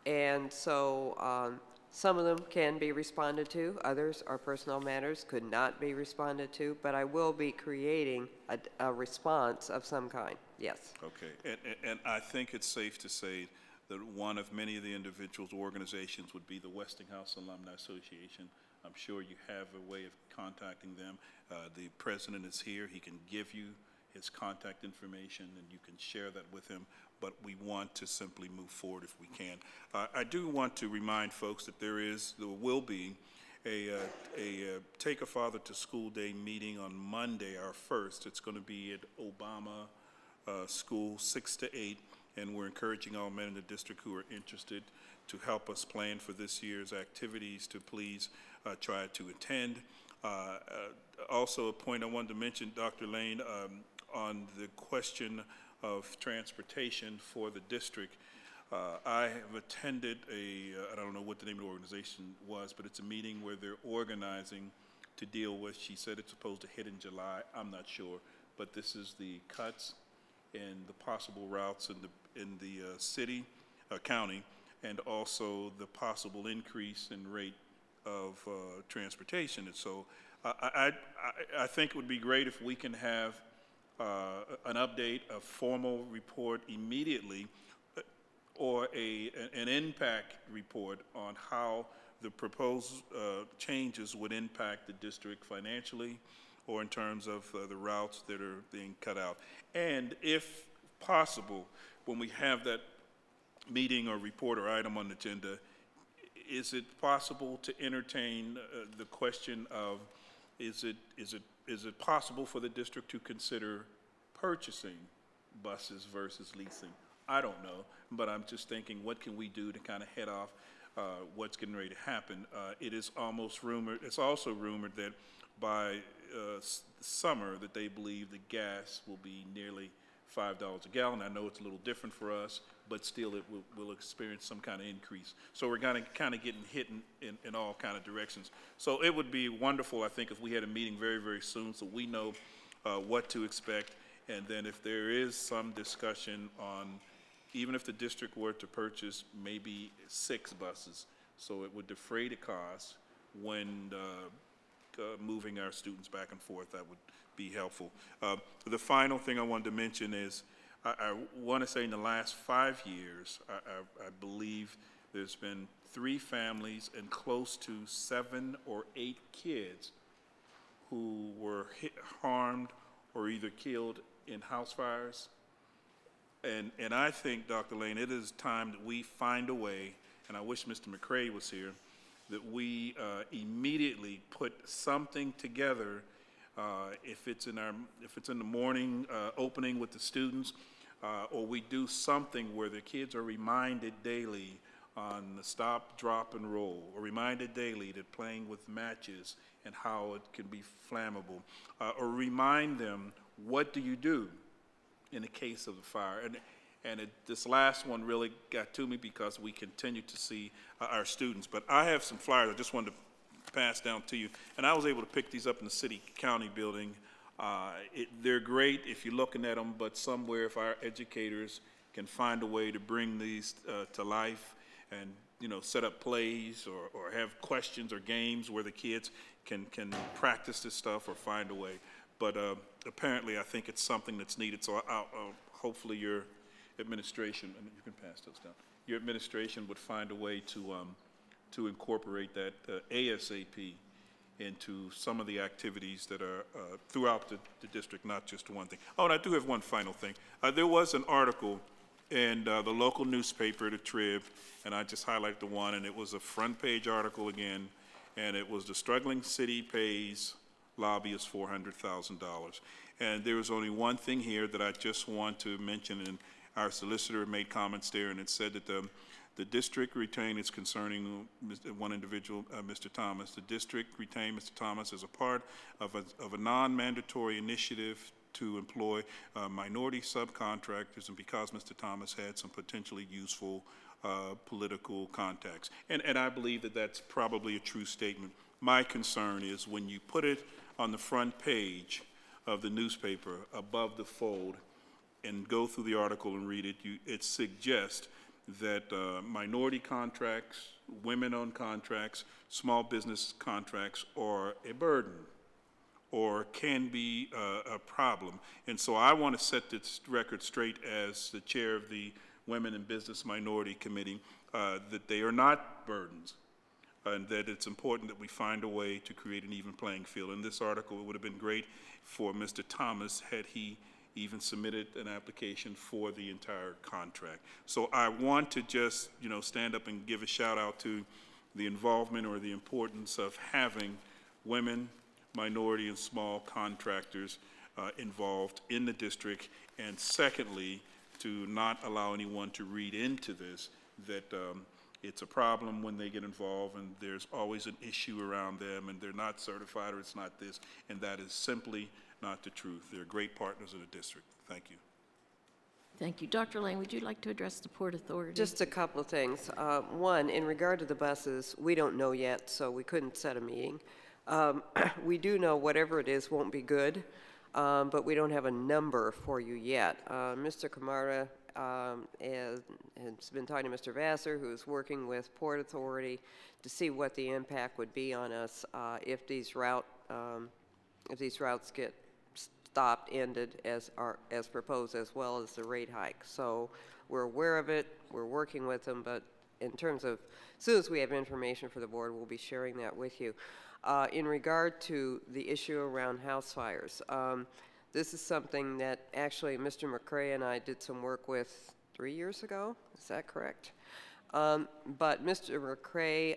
And so Some of them can be responded to, others are personnel matters, could not be responded to, but I will be creating a response of some kind, yes. Okay, and I think it's safe to say that one of many of the individuals' organizations would be the Westinghouse Alumni Association. I'm sure you have a way of contacting them. The president is here. He can give you his contact information, and you can share that with him, but we want to simply move forward if we can. I do want to remind folks that there will be a Take a Father to School Day meeting on Monday, our first. It's going to be at Obama School, 6 to 8, and we're encouraging all men in the district who are interested to help us plan for this year's activities to please try to attend. Also, a point I wanted to mention, Dr. Lane, on the question of transportation for the district. I have attended I don't know what the name of the organization was, but it's a meeting where they're organizing to deal with, she said it's supposed to hit in July, I'm not sure, but this is the cuts and the possible routes in the city, county, and also the possible increase in rate of transportation. And so I think it would be great if we can have an update, a formal report immediately, or an impact report on how the proposed changes would impact the district financially or in terms of the routes that are being cut out. And if possible, when we have that meeting or report or item on the agenda, is it possible to entertain the question of is it possible for the district to consider purchasing buses versus leasing? I don't know, but I'm just thinking, what can we do to kind of head off what's getting ready to happen? It is almost rumored, it's also rumored that by summer that they believe the gas will be nearly $5 a gallon. I know it's a little different for us, but still it will experience some kind of increase. So we're kind of getting hit in all kind of directions. So it would be wonderful, I think, if we had a meeting very, very soon so we know what to expect. And then if there is some discussion on, even if the district were to purchase maybe 6 buses, so it would defray the cost when moving our students back and forth, that would be helpful. The final thing I wanted to mention is I want to say in the last 5 years, I believe there's been 3 families and close to 7 or 8 kids who were harmed or either killed in house fires. And I think, Dr. Lane, it is time that we find a way, and I wish Mr. McCray was here, that we immediately put something together. If it's in the morning opening with the students, or we do something where the kids are reminded daily on the stop, drop, and roll, or reminded daily that playing with matches and how it can be flammable, or remind them, what do you do in the case of the fire? And this last one really got to me because we continue to see our students. But I have some flyers I just wanted to pass down to you. And I was able to pick these up in the city-county building. They're great if you're looking at them, but somewhere if our educators can find a way to bring these to life and, you know, set up plays or have questions or games where the kids can practice this stuff or find a way. But apparently I think it's something that's needed, so hopefully your administration, and you can pass those down, your administration would find a way to incorporate that ASAP into some of the activities that are throughout the district, not just one thing. Oh, and I do have one final thing. There was an article in the local newspaper, the Trib, and I just highlighted the one, and it was a front page article again, and it was the struggling city pays lobbyists $400,000. And there was only one thing here that I just want to mention, and our solicitor made comments there, and it said that the district retained, it's concerning one individual, Mr. Thomas, the district retained Mr. Thomas as a part of a non-mandatory initiative to employ minority subcontractors, and because Mr. Thomas had some potentially useful political contacts. And I believe that that's probably a true statement. My concern is when you put it on the front page of the newspaper above the fold and go through the article and read it, it suggests that minority contracts, women-owned contracts, small business contracts are a burden or can be a problem. And so I want to set this record straight as the chair of the Women in Business Minority Committee, that they are not burdens, and that it's important that we find a way to create an even playing field. In this article, it would have been great for Mr. Thomas had he even submitted an application for the entire contract. So I want to just, stand up and give a shout out to the involvement or the importance of having women, minority, and small contractors involved in the district, and secondly, to not allow anyone to read into this that it's a problem when they get involved and there's always an issue around them and they're not certified or it's not this, and that is simply not the truth. They're great partners in the district. Thank you. Thank you. Dr. Lane, would you like to address the Port Authority? Just a couple of things. One, in regard to the buses, we don't know yet, so we couldn't set a meeting. We do know whatever it is won't be good, but we don't have a number for you yet. Mr. Camarda has been talking to Mr. Vassar, who's working with Port Authority to see what the impact would be on us if these routes get stopped, ended as proposed, as well as the rate hike. So we're aware of it, we're working with them, but in terms of, as soon as we have information for the board, we'll be sharing that with you. In regard to the issue around house fires, this is something that actually Mr. McCray and I did some work with 3 years ago, is that correct? But Mr. McCray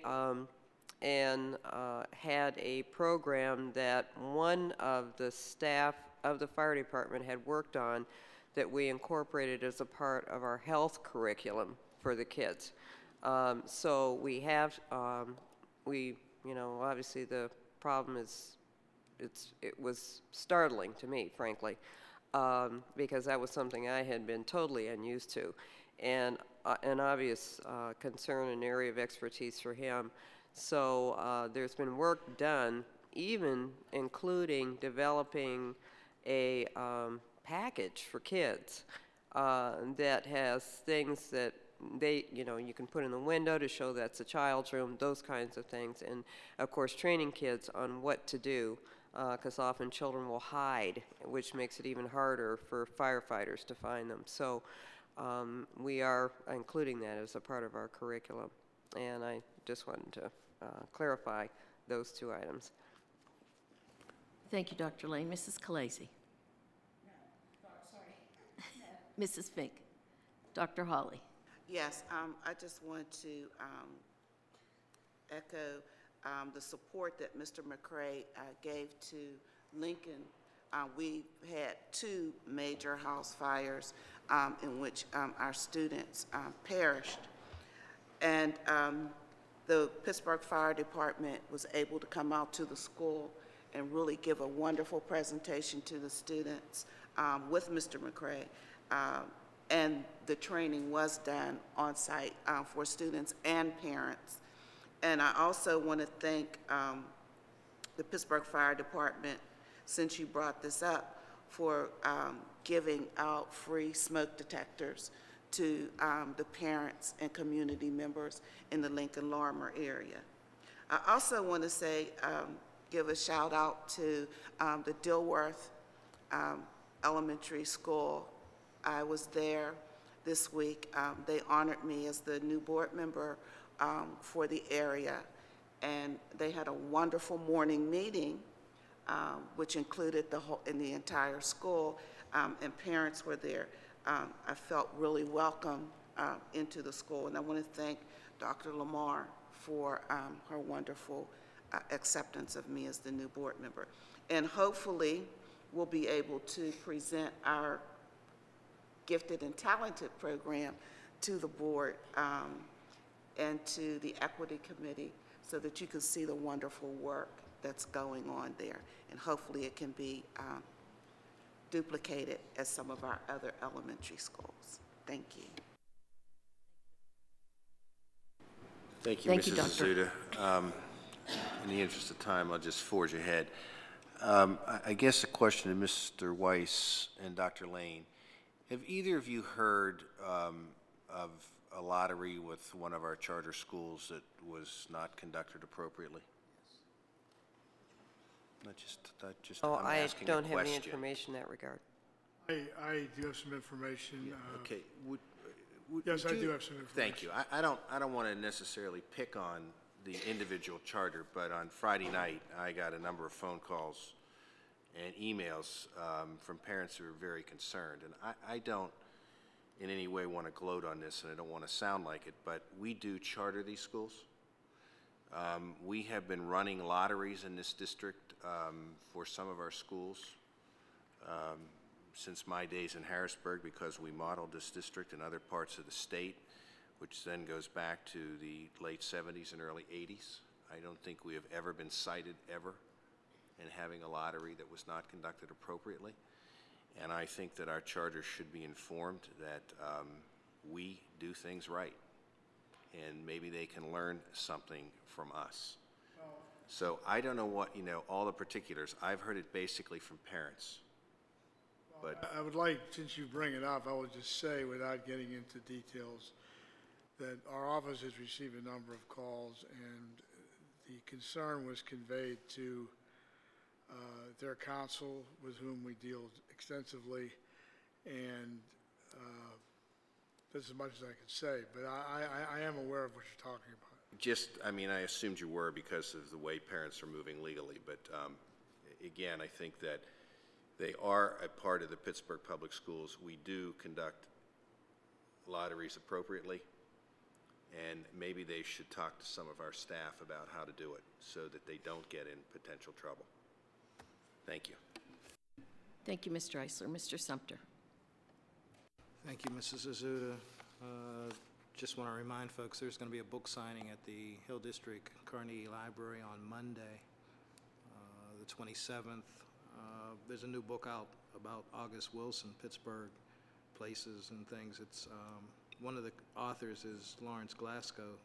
had a program that one of the staff of the fire department had worked on that we incorporated as a part of our health curriculum for the kids. So we have, obviously the problem is, it was startling to me, frankly, because that was something I had been totally unused to, and an obvious concern and area of expertise for him. So there's been work done, even including developing a package for kids that has things that you can put in the window to show that's a child's room, those kinds of things, and of course training kids on what to do, because often children will hide, which makes it even harder for firefighters to find them. So we are including that as a part of our curriculum, and I just wanted to clarify those two items. Thank you, Dr. Lane. Mrs. Khaleesi. Mrs. Fink. Dr. Hawley. Yes, I just want to echo the support that Mr. McCray gave to Lincoln. We had 2 major house fires in which our students perished. And the Pittsburgh Fire Department was able to come out to the school and really give a wonderful presentation to the students with Mr. McCray. And the training was done on site for students and parents. And I also want to thank the Pittsburgh Fire Department, since you brought this up, for giving out free smoke detectors to the parents and community members in the Lincoln-Larimer area. I also want to say, give a shout out to the Dilworth Elementary School. I was there this week. They honored me as the new board member for the area, and they had a wonderful morning meeting, which included the entire school, and parents were there. I felt really welcome into the school, and I want to thank Dr. Lamar for her wonderful acceptance of me as the new board member. And hopefully, we'll be able to present our Gifted and Talented program to the board and to the Equity Committee so that you can see the wonderful work that's going on there. And hopefully it can be duplicated at some of our other elementary schools. Thank you. Thank you, Thank you, Mrs. Azuda. In the interest of time, I'll just forge ahead. I guess a question to Mr. Weiss and Dr. Lane. Have either of you heard of a lottery with one of our charter schools that was not conducted appropriately? Oh, I'm I asking a don't have any question. information in that regard. I do have some information. Okay, Yes, I would you- do have some information. Thank you. I don't want to necessarily pick on the individual charter, but on Friday night, I got a number of phone calls and emails from parents who are very concerned. And I don't in any way want to gloat on this, and I don't want to sound like it, but we do charter these schools. We have been running lotteries in this district for some of our schools since my days in Harrisburg, because we modeled this district in other parts of the state, which then goes back to the late 70s and early 80s. I don't think we have ever been cited ever in having a lottery that was not conducted appropriately. And I think that our charter should be informed that we do things right, and maybe they can learn something from us. So I don't know what, all the particulars. I've heard it basically from parents. But I would like, since you bring it up, I would just say, without getting into details, that our office has received a number of calls, and the concern was conveyed to their counsel, with whom we deal extensively, and that's as much as I can say. But I am aware of what you're talking about. I assumed you were because of the way parents are moving legally, but again, I think that they are a part of the Pittsburgh Public Schools. We do conduct lotteries appropriately, and maybe they should talk to some of our staff about how to do it so that they don't get in potential trouble. Thank you. Thank you, Mr. Eisler. Mr. Sumter. Thank you, Mrs. Azuda. Just want to remind folks, there's going to be a book signing at the Hill District Carnegie Library on Monday, the 27th. There's a new book out about August Wilson, Pittsburgh places and things. It's one of the authors is Lawrence Glasgow,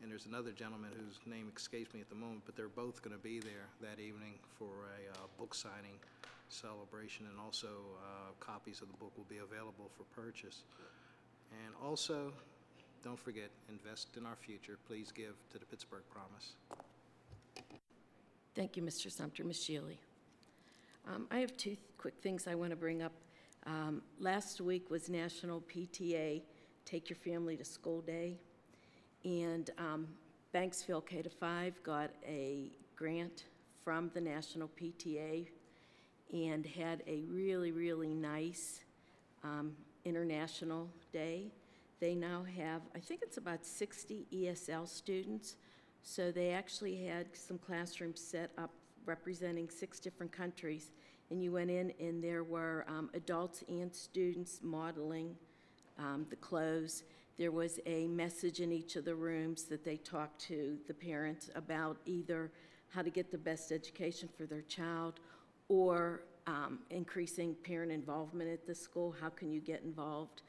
and there's another gentleman whose name escapes me at the moment, but they're both going to be there that evening for a book signing celebration, and also copies of the book will be available for purchase. And also, don't forget, invest in our future. Please give to the Pittsburgh Promise. Thank you, Mr. Sumter. Ms. Shealy. I have two quick things I want to bring up. Last week was National PTA Take Your Family to School Day, and Banksville K-5 got a grant from the National PTA and had a really, really nice International Day. They now have, I think it's about 60 ESL students, so they actually had some classrooms set up representing 6 different countries, and you went in and there were adults and students modeling the clothes. There was a message in each of the rooms that they talked to the parents about either how to get the best education for their child or increasing parent involvement at the school. How can you get involved?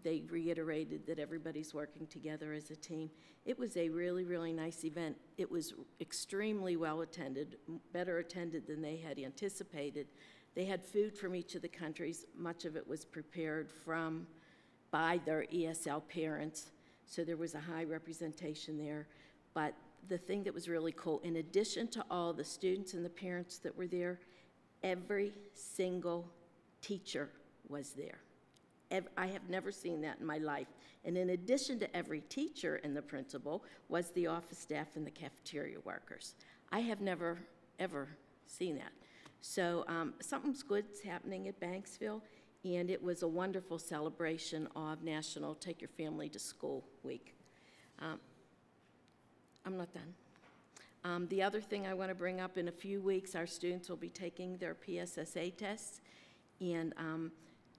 They reiterated that everybody's working together as a team. It was a really, really nice event. It was extremely well attended, better attended than they had anticipated. They had food from each of the countries. Much of it was prepared by their ESL parents, so there was a high representation there. But the thing that was really cool, in addition to all the students and the parents that were there, every single teacher was there. I have never seen that in my life. And in addition to every teacher and the principal was the office staff and the cafeteria workers. I have never, ever seen that. So something's good's happening at Banksville, and it was a wonderful celebration of National Take Your Family to School Week. I'm not done. The other thing I want to bring up, in a few weeks, our students will be taking their PSSA tests, and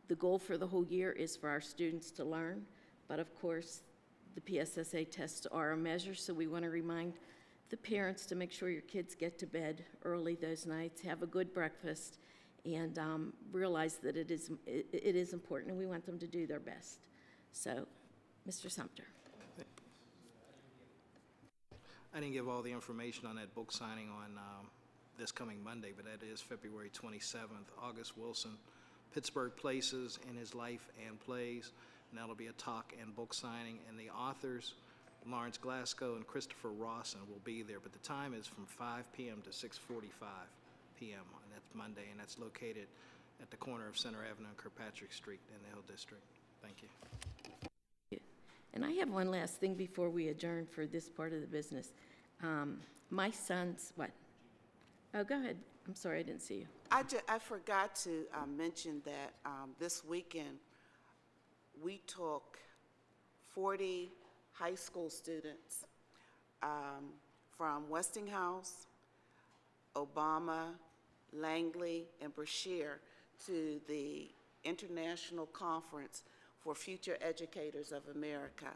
the goal for the whole year is for our students to learn, but of course, the PSSA tests are a measure, so we want to remind the parents to make sure your kids get to bed early those nights, have a good breakfast, and realize that it is important, and we want them to do their best. So, Mr. Sumter. I didn't give all the information on that book signing on this coming Monday, but that is February 27th, August Wilson, Pittsburgh Places in His Life and Plays. and that'll be a talk and book signing, and the authors, Lawrence Glasgow and Christopher Rawson, will be there, but the time is from 5 p.m. to 6:45 p.m., and that's Monday, and that's located at the corner of Center Avenue and Kirkpatrick Street in the Hill District. Thank you. And I have one last thing before we adjourn for this part of the business. My son's, what? Oh, go ahead. I'm sorry, I didn't see you. I forgot to mention that this weekend, we took 40 high school students from Westinghouse, Obama, Langley, and Brashear to the International Conference for Future Educators of America.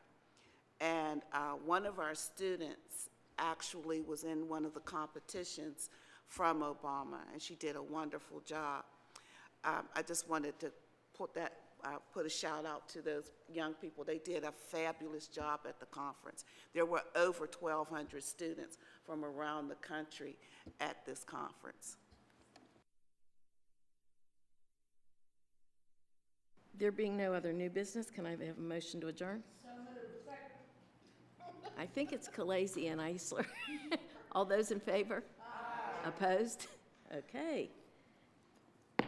And one of our students actually was in one of the competitions from Obama, and she did a wonderful job. I just wanted to put a shout out to those young people. They did a fabulous job at the conference. There were over 1,200 students from around the country at this conference. There being no other new business, can I have a motion to adjourn? So moved. Second. I think it's Khaleesi and Eisler. All those in favor? Aye. Opposed? Okay.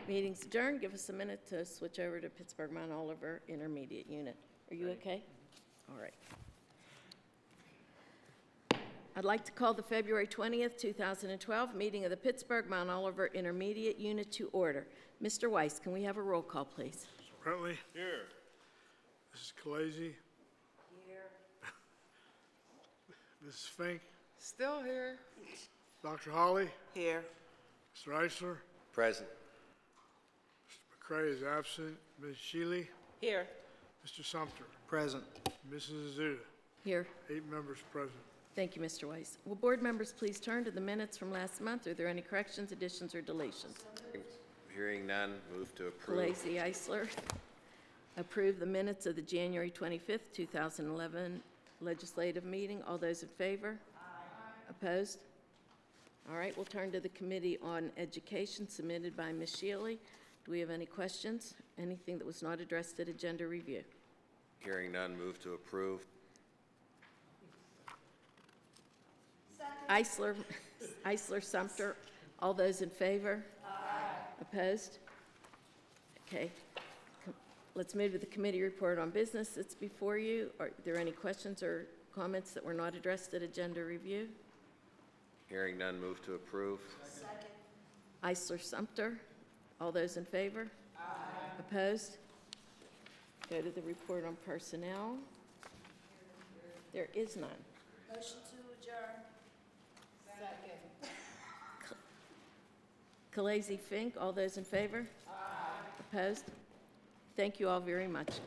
Meeting's adjourned. Give us a minute to switch over to Pittsburgh Mount Oliver Intermediate Unit. Are you okay? All right. I'd like to call the February 20th, 2012 meeting of the Pittsburgh Mount Oliver Intermediate Unit to order. Mr. Weiss, can we have a roll call, please? Brentley? Here. Mrs. Khaleesi? Here. Mrs. Fink? Still here. Dr. Holly? Here. Mr. Eisler? Present. Mr. McCray is absent. Ms. Shealy? Here. Mr. Sumter? Present. Mrs. Azuda? Here. 8 members present. Thank you, Mr. Weiss. Will board members please turn to the minutes from last month? Are there any corrections, additions, or deletions? Hearing none, move to approve. Khaleesi, Eisler. Approve the minutes of the January 25th, 2011 legislative meeting. All those in favor? Aye. Opposed? All right, we'll turn to the Committee on Education submitted by Ms. Shealy. Do we have any questions? Anything that was not addressed at agenda review? Hearing none, move to approve. Eisler, Sumter. All those in favor? Opposed? Okay. Let's move to the committee report on business that's before you. Are there any questions or comments that were not addressed at agenda review? Hearing none, move to approve. Second. Eisler, Sumter. All those in favor? Opposed? Go to the report on personnel. There is none. Motion to adjourn. Khaleesi, Fink, all those in favor? Opposed? Thank you all very much.